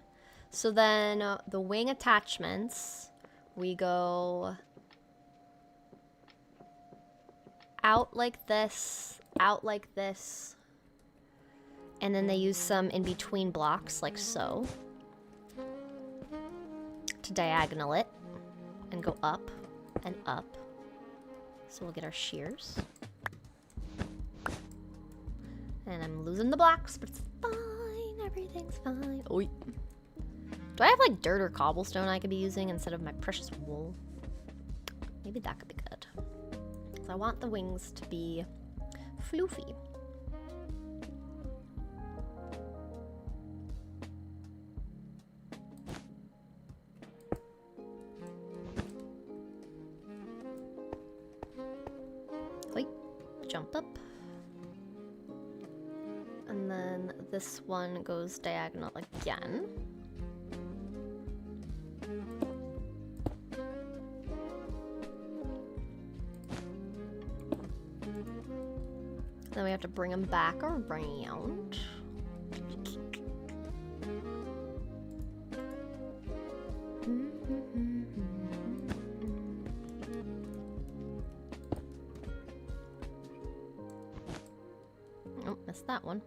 So then the wing attachments, we go out like this, and then they use some in-between blocks like so to diagonal it and go up and up. So we'll get our shears. And I'm losing the blocks, but it's fine. Everything's fine. Oi. Do I have like dirt or cobblestone I could be using instead of my precious wool? Maybe that could be good. So I want the wings to be floofy. Wait, jump up. And then this one goes diagonal again. Then we have to bring them back around. Oh, missed that one.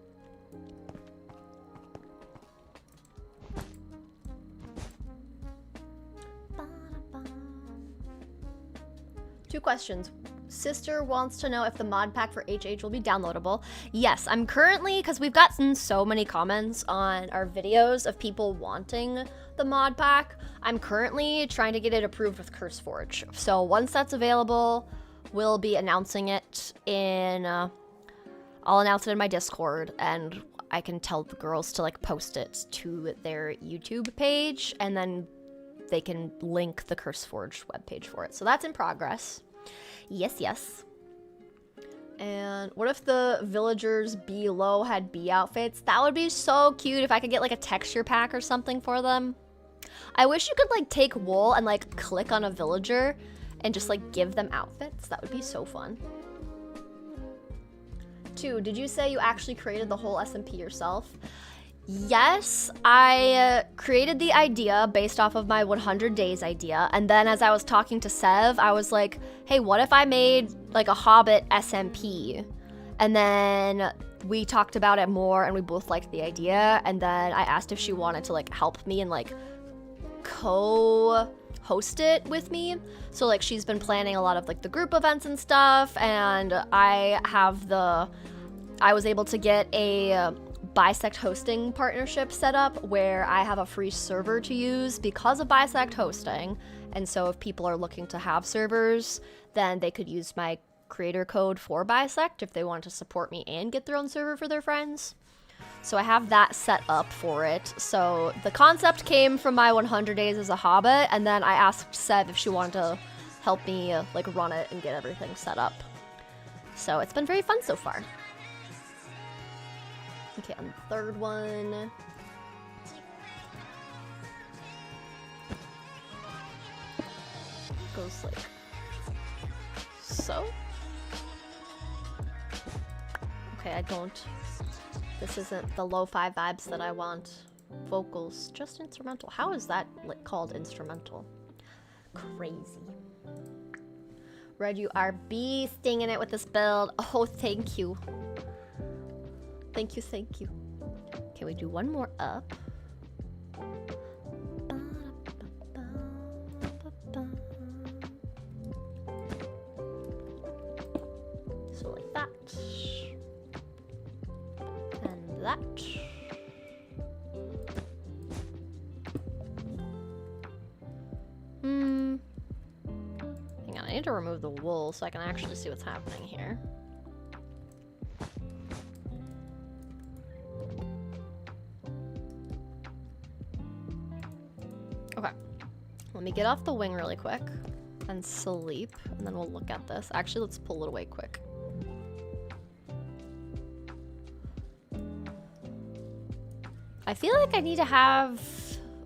Two questions. Sister wants to know if the mod pack for HH will be downloadable. Yes, I'm currently, because we've gotten so many comments on our videos of people wanting the mod pack, I'm currently trying to get it approved with CurseForge. So once that's available, we'll be announcing it in, I'll announce it in my Discord, and I can tell the girls to like post it to their YouTube page, and then they can link the CurseForge webpage for it. So that's in progress. Yes, yes. And what if the villagers below had bee outfits? That would be so cute if I could get like a texture pack or something for them. I wish you could like take wool and like click on a villager and just like give them outfits. That would be so fun. 2, did you say you actually created the whole SMP yourself? Yes, I created the idea based off of my 100 days idea, and then as I was talking to Sev, I was like, hey, what if I made like a Hobbit SMP? And then we talked about it more and we both liked the idea, and then I asked if she wanted to like help me and like co-host it with me. So like she's been planning a lot of like the group events and stuff, and I was able to get a Bisect hosting partnership set up where I have a free server to use because of Bisect hosting. And so if people are looking to have servers, then they could use my creator code for Bisect if they want to support me and get their own server for their friends. So I have that set up for it. So the concept came from my 100 days as a Hobbit, and then I asked Sev if she wanted to help me like run it and get everything set up. So it's been very fun so far. Okay, on the third one. Goes like so. Okay, I don't. This isn't the lo-fi vibes that I want. Vocals, just instrumental. How is that like called instrumental? Crazy. Red, you are beasting in it with this build. Oh, thank you. Thank you, thank you. Can we do one more up? So like that. And that. Hang on, I need to remove the wool so I can actually see what's happening here. Okay, let me get off the wing really quick and sleep, and then we'll look at this. Actually, let's pull it away quick. I feel like I need to have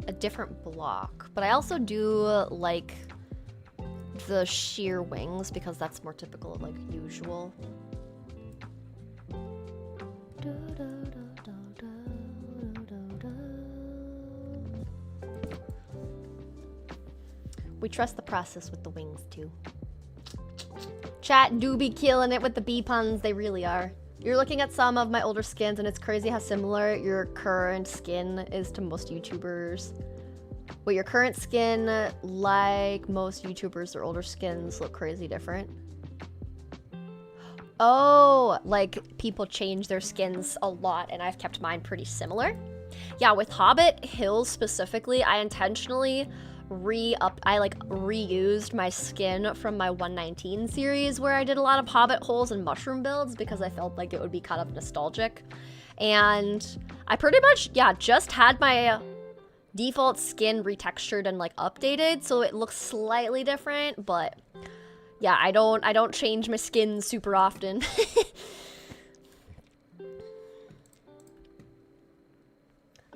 a different block, but I also do like the sheer wings because that's more typical of like usual. We trust the process with the wings, too. Chat do be killing it with the bee puns. They really are. You're looking at some of my older skins, and it's crazy how similar your current skin is to most YouTubers. Well, your current skin, like most YouTubers, their older skins look crazy different. Oh, like people change their skins a lot, and I've kept mine pretty similar. Yeah, with Hobbit Hills specifically, I intentionally reused my skin from my 119 series where I did a lot of Hobbit holes and mushroom builds because I felt like it would be kind of nostalgic. And I pretty much, yeah, just had my default skin retextured and like updated, so it looks slightly different, but yeah, I don't change my skin super often.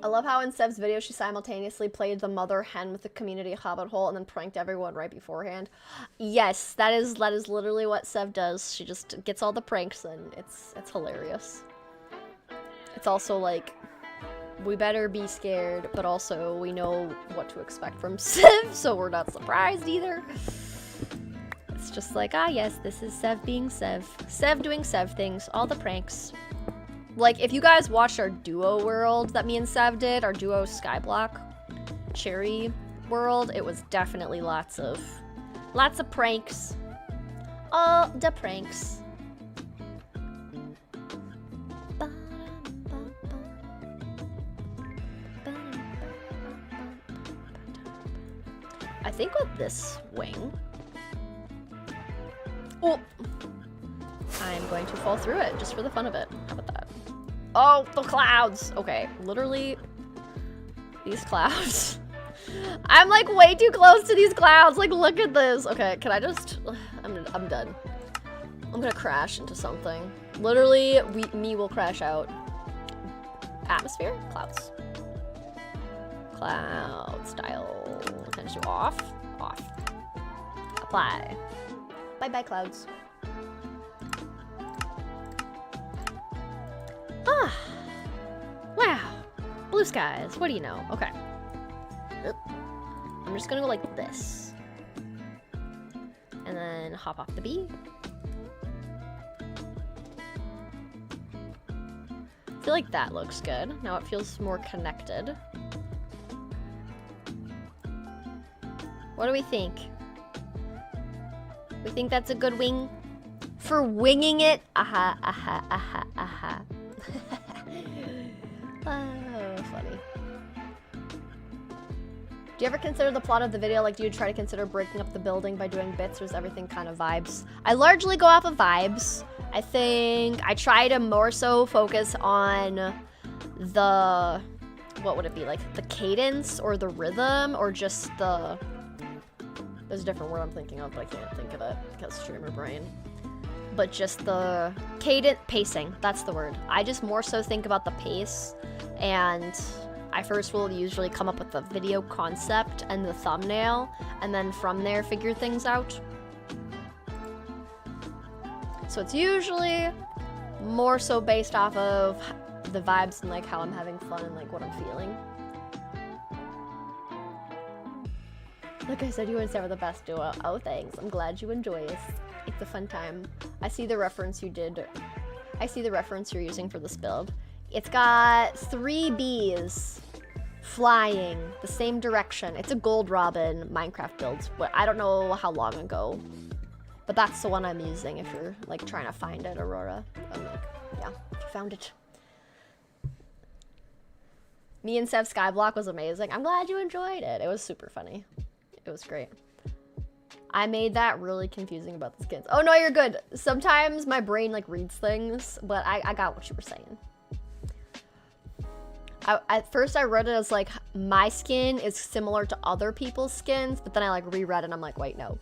I love how in Sev's video she simultaneously played the mother hen with the community Hobbit hole and then pranked everyone right beforehand. Yes, that is literally what Sev does. She just gets all the pranks and it's hilarious. It's also like, we better be scared, but also we know what to expect from Sev, so we're not surprised either. It's just like, ah yes, this is Sev being Sev. Sev doing Sev things, all the pranks. Like, if you guys watched our duo world that me and Sev did, our duo Skyblock Cherry world, it was definitely lots of pranks. All the pranks. I think with this wing, oh, I'm going to fall through it just for the fun of it. How about that? Oh, the clouds. Okay, literally these clouds. I'm like way too close to these clouds. Like, look at this. Okay, can I just, I'm done. I'm gonna crash into something. Literally, me will crash out. Atmosphere, clouds. Cloud style. Attention off, off. Apply. Bye-bye, clouds. Ah, wow, blue skies, what do you know? Okay. I'm just gonna go like this. And then hop off the bee. I feel like that looks good. Now it feels more connected. What do we think? We think that's a good wing? For winging it? Aha, aha, aha, aha. Oh, funny. Do you ever consider the plot of the video? Like, do you try to consider breaking up the building by doing bits, or is everything kind of vibes? I largely go off of vibes. I think I try to more so focus on the, what would it be? Like the cadence or the rhythm or just the, there's a different word I'm thinking of, but I can't think of it because streamer brain. But just the cadence, pacing, that's the word. I just more so think about the pace, and I first will usually come up with the video concept and the thumbnail, and then from there figure things out. So it's usually more so based off of the vibes and like how I'm having fun and like what I'm feeling. Like I said, you and Sarah are the best duo. Oh, thanks. I'm glad you enjoy it. It's a fun time. I see the reference you did. I see the reference you're using for this build. It's got 3 bees flying the same direction. It's a gold robin Minecraft build, but I don't know how long ago. But that's the one I'm using if you're like trying to find it, Aurora. I'm like, yeah, you found it. Me and Sev Skyblock was amazing. I'm glad you enjoyed it. It was super funny. It was great. I made that really confusing about the skins. Oh no, you're good. Sometimes my brain like reads things, but I got what you were saying. At first I read it as like my skin is similar to other people's skins, but then I like reread it and I'm like, wait, no.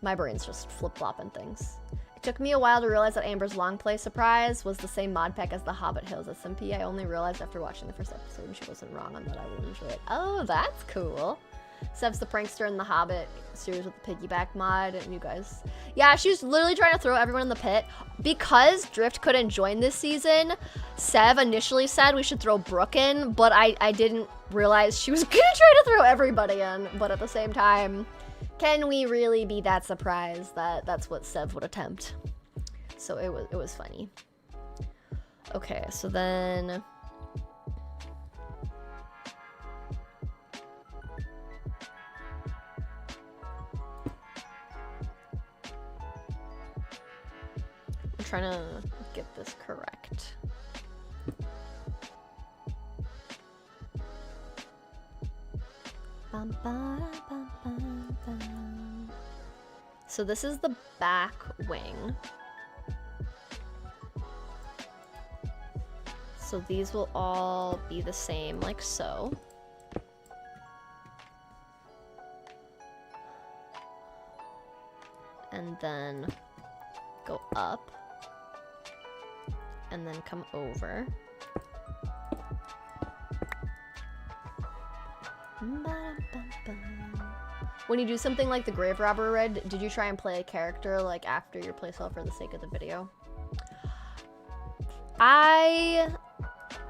My brain's just flip-flopping things. It took me a while to realize that Amber's long play surprise was the same mod pack as the Hobbit Hills SMP. I only realized after watching the first episode and she wasn't wrong on that. I will enjoy it. Oh, that's cool. Sev's the prankster in the Hobbit series with the piggyback mod, and you guys. Yeah, she was literally trying to throw everyone in the pit. Because Drift couldn't join this season, Sev initially said we should throw Brooke in, but I didn't realize she was gonna try to throw everybody in. But at the same time, Can we really be that surprised that that's what Sev would attempt? So it was funny. Okay, so then I'm trying to get this correct. So this is the back wing. So these will all be the same, like so. And then go up. And then come over. When you do something like the Grave Robber Red, did you try and play a character like after your playstyle for the sake of the video? I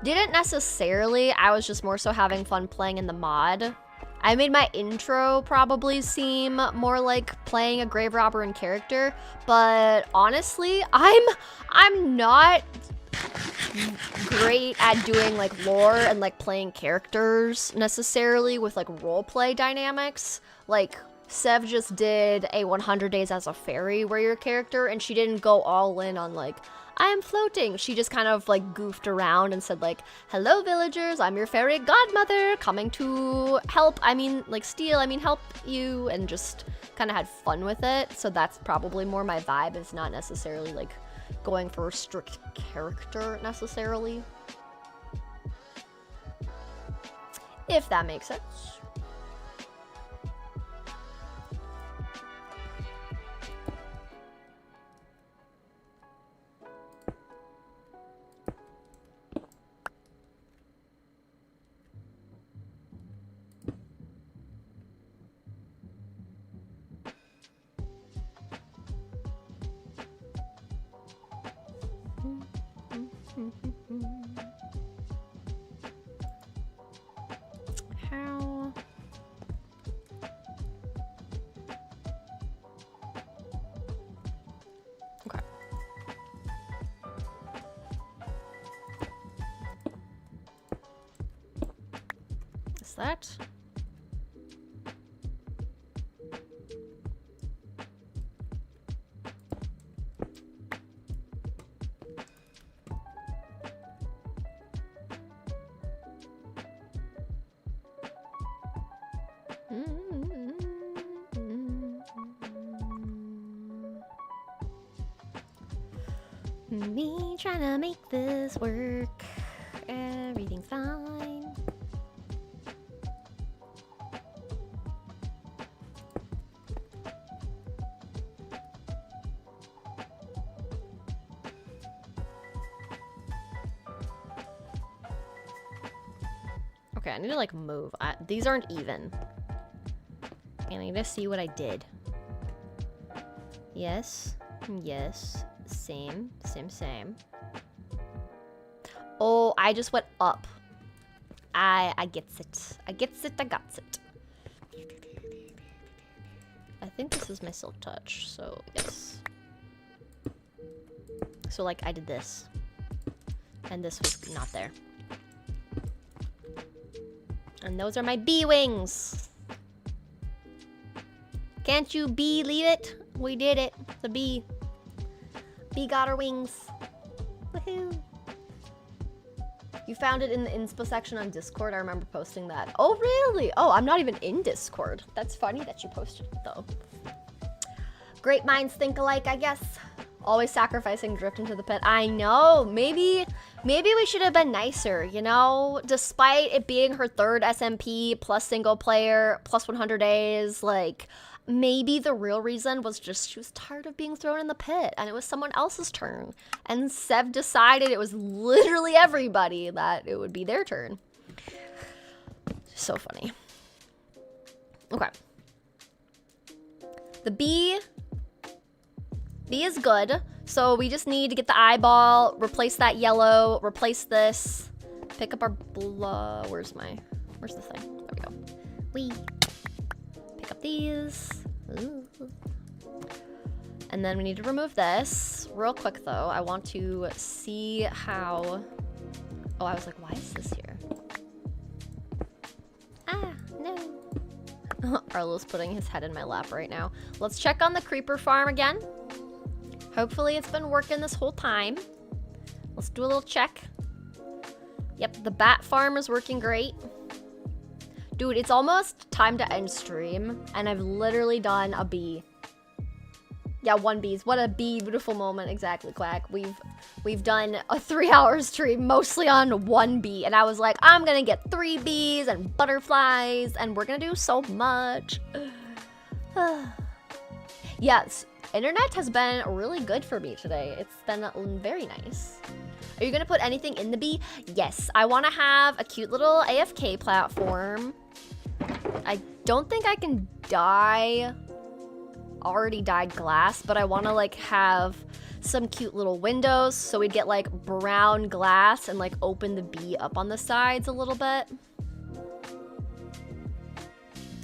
didn't necessarily. I was just more so having fun playing in the mod. I made my intro probably seem more like playing a grave robber in character, but honestly, I'm not great at doing like lore and like playing characters necessarily with like roleplay dynamics. Like Sev just did a 100 Days as a Fairy warrior character, and she didn't go all in on like, I am floating. She just kind of like goofed around and said like, hello villagers, I'm your fairy godmother coming to help, help you, and just kind of had fun with it. So that's probably more my vibe. It's not necessarily like going for a strict character necessarily. If that makes sense. How? Okay. Is that? Me trying to make this work. Everything's fine. Okay, I need to like move. These aren't even. And I need to see what I did. Yes. Yes. Same. Same. Oh, I just went up. I gets it. I gets it. I got it. I think this is my silk touch, so yes. So like I did this. And this was not there. And those are my bee wings. Can't you believe it? We did it. The bee. Bee got her wings. Woohoo. You found it in the inspo section on Discord. I remember posting that. Oh, really? Oh, I'm not even in Discord. That's funny that you posted it, though. Great minds think alike, I guess. Always sacrificing Drift into the pit. I know. Maybe we should have been nicer, you know? Despite it being her third SMP, plus single player, plus 100 days, like... Maybe the real reason was just she was tired of being thrown in the pit and it was someone else's turn. And Sev decided it was literally everybody that it would be their turn. So funny. Okay. The B is good. So we just need to get the eyeball, replace that yellow, replace this, pick up our where's the thing? There we go. Pick up these. Ooh. And then we need to remove this. Real quick though, I want to see how... Oh, I was like, why is this here? Ah, no. Arlo's putting his head in my lap right now. Let's check on the creeper farm again. Hopefully it's been working this whole time. Let's do a little check. Yep, the bat farm is working great. Dude, it's almost time to end stream, and I've literally done a bee. Yeah, 1 bees. What a beautiful moment. Exactly, Quack. We've done a 3-hour stream mostly on 1 bee, and I was like, I'm gonna get 3 bees and butterflies, and we're gonna do so much. Yes, internet has been really good for me today. It's been very nice. Are you gonna put anything in the bee? Yes, I wanna have a cute little AFK platform. I don't think I can dye already dyed glass, but I want to like have some cute little windows so we'd get like brown glass and like open the bee up on the sides a little bit.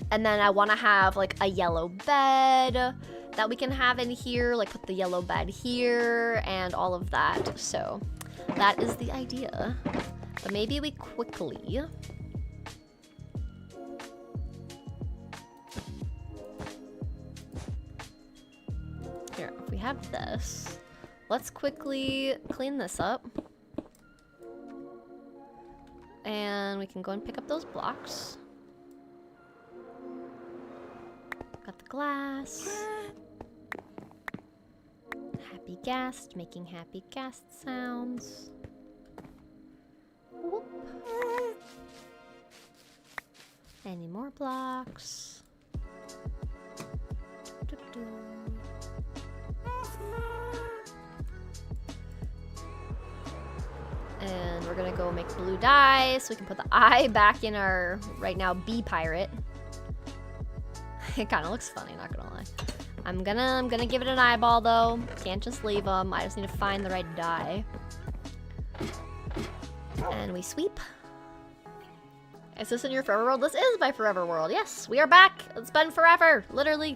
And then I want to have like a yellow bed that we can have in here, like put the yellow bed here and all of that. So that is the idea. But maybe we quickly... Here, if we have this, let's quickly clean this up. And we can go and pick up those blocks. Got the glass. Happy guest, making happy guest sounds. Whoop. Any more blocks? Doo-doo. And we're gonna go make blue dye so we can put the eye back in our, right now, bee pirate. It kind of looks funny, not gonna lie. I'm gonna give it an eyeball though. Can't just leave them. I just need to find the right dye. And we sweep. Is this in your forever world? This is my forever world. Yes, we are back. It's been forever, literally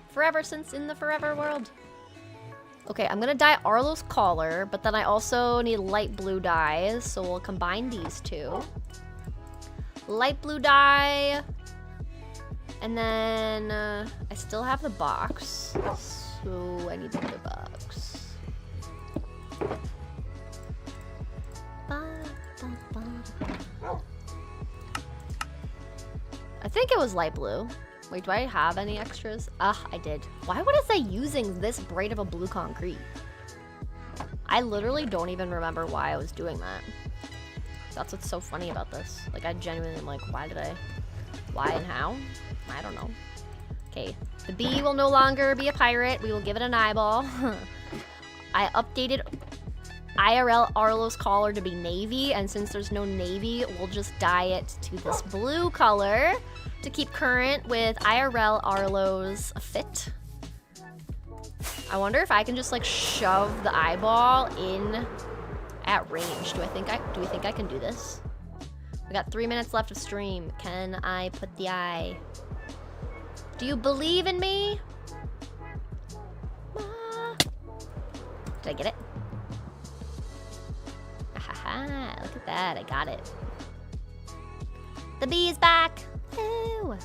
forever since in the forever world. Okay, I'm gonna dye Arlo's collar, but then I also need light blue dyes, so we'll combine these two. Light blue dye, and then I still have the box, so I need the other box. I think it was light blue. Wait, do I have any extras? Ah, I did. Why would it say using this bright of a blue concrete? I literally don't even remember why I was doing that. That's what's so funny about this. Like, I genuinely am like, why and how? I don't know. Okay, the bee will no longer be a pirate. We will give it an eyeball. I updated IRL Arlo's collar to be navy, and since there's no navy, we'll just dye it to this blue color to keep current with IRL Arlo's fit. I wonder if I can just like shove the eyeball in at range. Do we think I can do this? We got 3 minutes left of stream. Can I put the eye? Do you believe in me? Did I get it? Ahaha, look at that, I got it. The bee is back. Woohoo!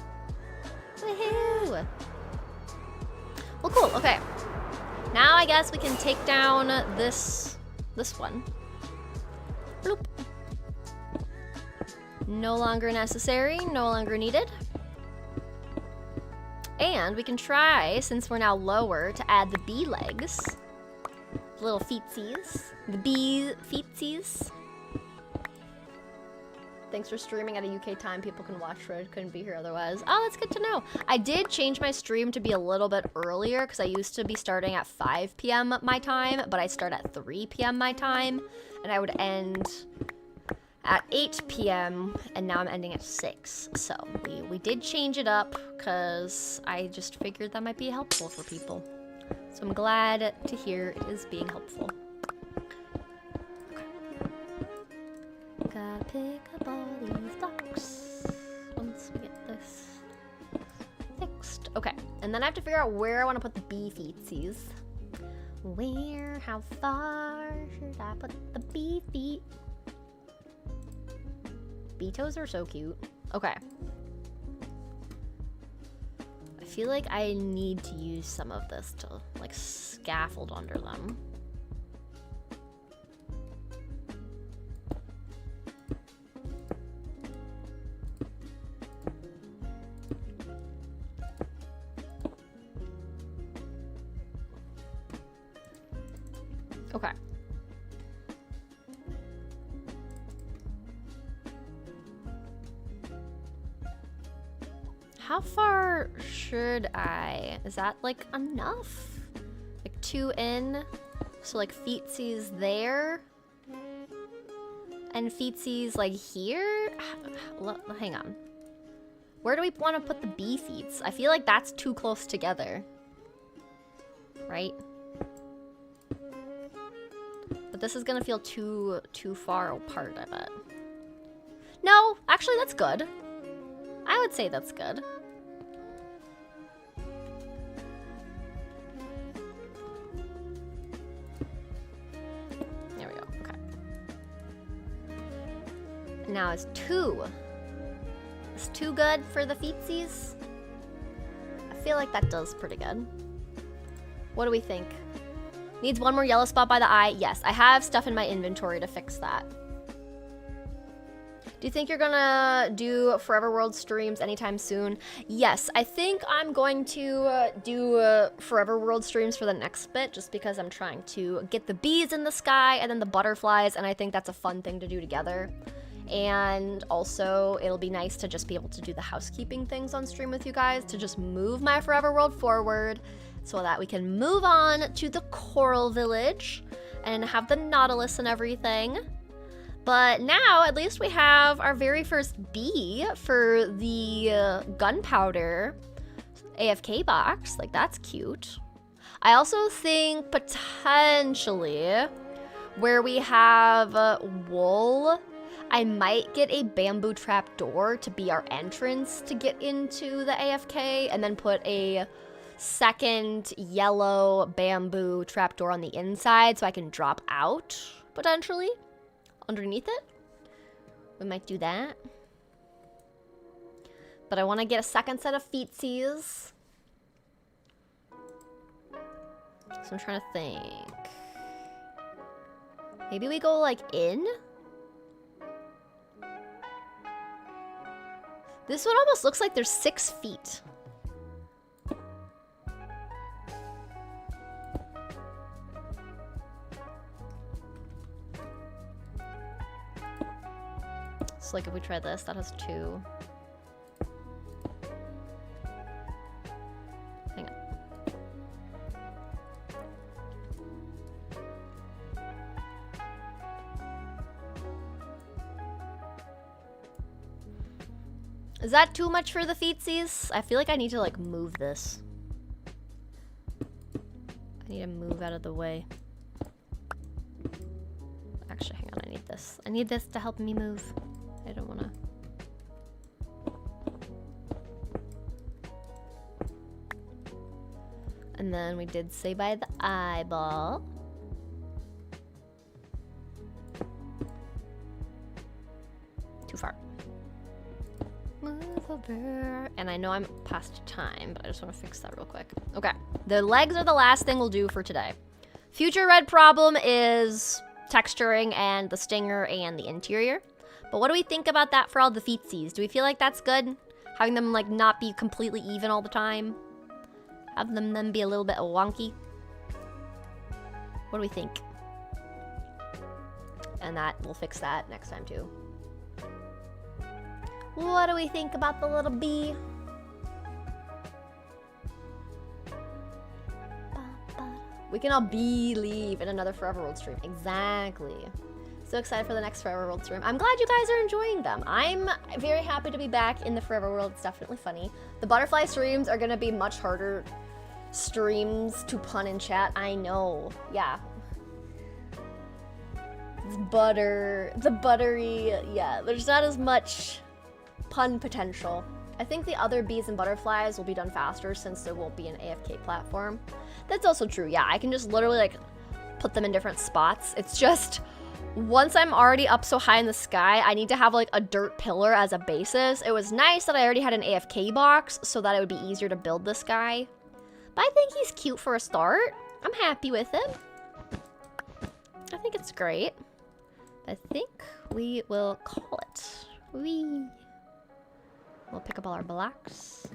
Woohoo! Well, cool. Okay. Now I guess we can take down this one. Bloop. No longer necessary. No longer needed. And we can try, since we're now lower, to add the bee legs. The little feetsies. The bee feetsies. Thanks for streaming at a UK time. People can watch for it. Couldn't be here otherwise. Oh, that's good to know. I did change my stream to be a little bit earlier because I used to be starting at 5 p.m. my time, but I start at 3 p.m. my time, and I would end at 8 p.m. and now I'm ending at 6. So we did change it up because I just figured that might be helpful for people. So I'm glad to hear it is being helpful. Gotta pick up all these blocks once we get this fixed. Okay, and And then I have to figure out where I want to put the bee feetsies. Where, how far should I put the bee feet? Bee toes are so cute. Okay. I feel like I need to use some of this to like scaffold under them. Okay. How far should I? Is that like enough? Like 2 in? So like feetsies there? And feetsies like here? Hang on. Where do we want to put the bee feets? I feel like that's too close together. Right? But this is gonna feel too far apart, I bet. No, actually that's good. I would say that's good. There we go, okay. Now it's 2. Is 2 good for the feetsies? I feel like that does pretty good. What do we think? Needs 1 more yellow spot by the eye. Yes, I have stuff in my inventory to fix that. Do you think you're gonna do Forever World streams anytime soon? Yes, I think I'm going to do Forever World streams for the next bit, just because I'm trying to get the bees in the sky and then the butterflies, and I think that's a fun thing to do together. And also, it'll be nice to just be able to do the housekeeping things on stream with you guys, to just move my Forever World forward, so that we can move on to the Coral Village and have the Nautilus and everything. But now, at least we have our very first bee for the gunpowder AFK box. Like, that's cute. I also think potentially where we have wool, I might get a bamboo trap door to be our entrance to get into the AFK, and then put a second yellow bamboo trapdoor on the inside so I can drop out, potentially, underneath it. We might do that. But I want to get a second set of feetsies. So I'm trying to think. Maybe we go, like, in? This one almost looks like there's 6 feet. So like if we try this, that has 2. Hang on. Is that too much for the feetsies? I feel like I need to like move this. I need to move out of the way. Actually, hang on, I need this. I need this to help me move. I don't wanna. And then we did say by the eyeball. Too far. Move over. And I know I'm past time, but I just want to fix that real quick. Okay, the legs are the last thing we'll do for today. Future red problem is texturing and the stinger and the interior. But what do we think about that for all the feetsies? Do we feel like that's good? Having them like not be completely even all the time? Have them then be a little bit wonky? What do we think? And that, we'll fix that next time too. What do we think about the little bee? We can all believe in another Forever World stream. Exactly. So excited for the next Forever World stream. I'm glad you guys are enjoying them. I'm very happy to be back in the Forever World. It's definitely funny. The butterfly streams are gonna be much harder streams to pun in chat. I know, yeah. It's the buttery, yeah. There's not as much pun potential I think the other bees and butterflies will be done faster since there won't be an AFK platform. That's also true. Yeah, I can just literally like put them in different spots. It's just once I'm already up so high in the sky, I need to have like a dirt pillar as a basis. It was nice that I already had an AFK box so that it would be easier to build this guy. But I think he's cute for a start. I'm happy with him. I think it's great. I think we will call it. We'll pick up all our blocks.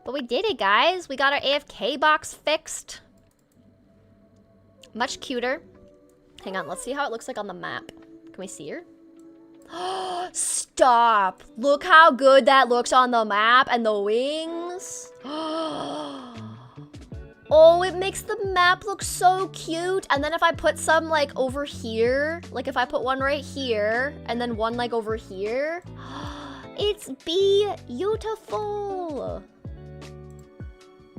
But we did it, guys. We got our AFK box fixed. Much cuter. Hang on, let's see how it looks like on the map. Can we see her? Stop! Look how good that looks on the map and the wings. Oh, it makes the map look so cute. And then if I put some like over here, like if I put one right here and then one like over here, it's beautiful.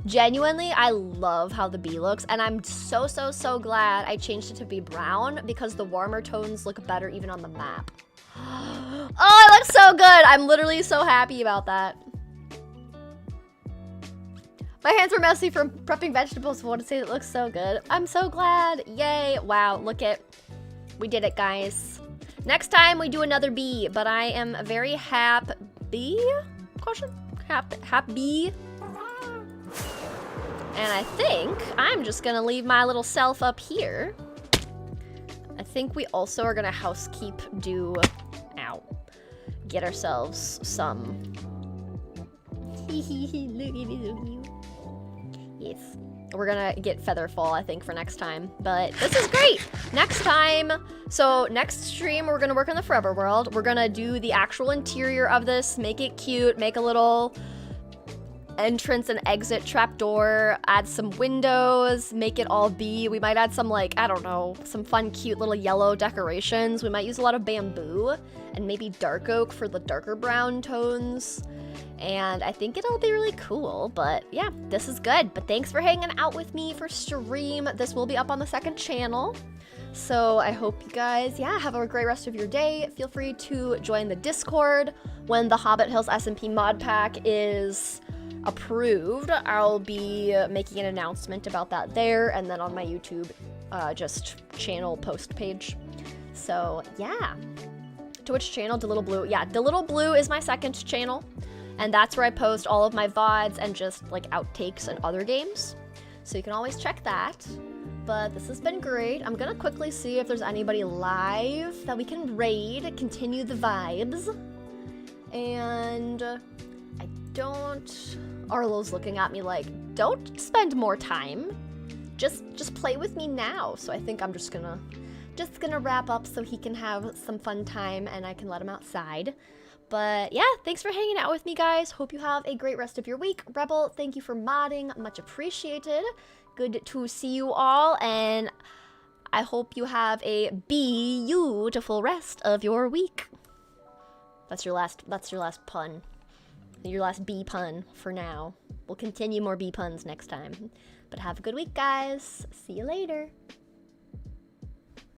Genuinely, I love how the bee looks, and I'm so glad I changed it to be brown because the warmer tones look better even on the map. Oh, it looks so good. I'm literally so happy about that. My hands were messy from prepping vegetables, but I want to say it looks so good. I'm so glad. Yay. Wow, look it. We did it, guys. Next time we do another bee, but I am very happy. Caution? Happy. And I think I'm just gonna leave my little self up here. I think we also are gonna housekeep, get ourselves some. Yes. We're gonna get Featherfall, I think, for next time. But this is great! Next time, so next stream, we're gonna work on the Forever World. We're gonna do the actual interior of this, make it cute, make a little entrance and exit trapdoor, add some windows, make it all be. We might add some, like, I don't know, some fun, cute little yellow decorations. We might use a lot of bamboo and maybe dark oak for the darker brown tones. And I think it'll be really cool, but yeah, this is good. But thanks for hanging out with me for stream. This will be up on the second channel. So I hope you guys, have a great rest of your day. Feel free to join the Discord when the Hobbit Hills SMP mod pack is approved. I'll be making an announcement about that there and then on my YouTube just channel post page. So yeah. Twitch channel, DeLittle Blue. Yeah, DeLittle Blue is my second channel. And that's where I post all of my VODs and just like outtakes and other games. So you can always check that. But this has been great. I'm gonna quickly see if there's anybody live that we can raid, continue the vibes. And I don't... Arlo's looking at me like, don't spend more time. Just play with me now. So I think I'm just gonna wrap up so he can have some fun time and I can let him outside. But yeah, thanks for hanging out with me, guys. Hope you have a great rest of your week. Rebel, thank you for modding. Much appreciated. Good to see you all, and I hope you have a beautiful rest of your week. That's your last pun. Your last bee pun for now. We'll continue more bee puns next time. But have a good week, guys. See you later.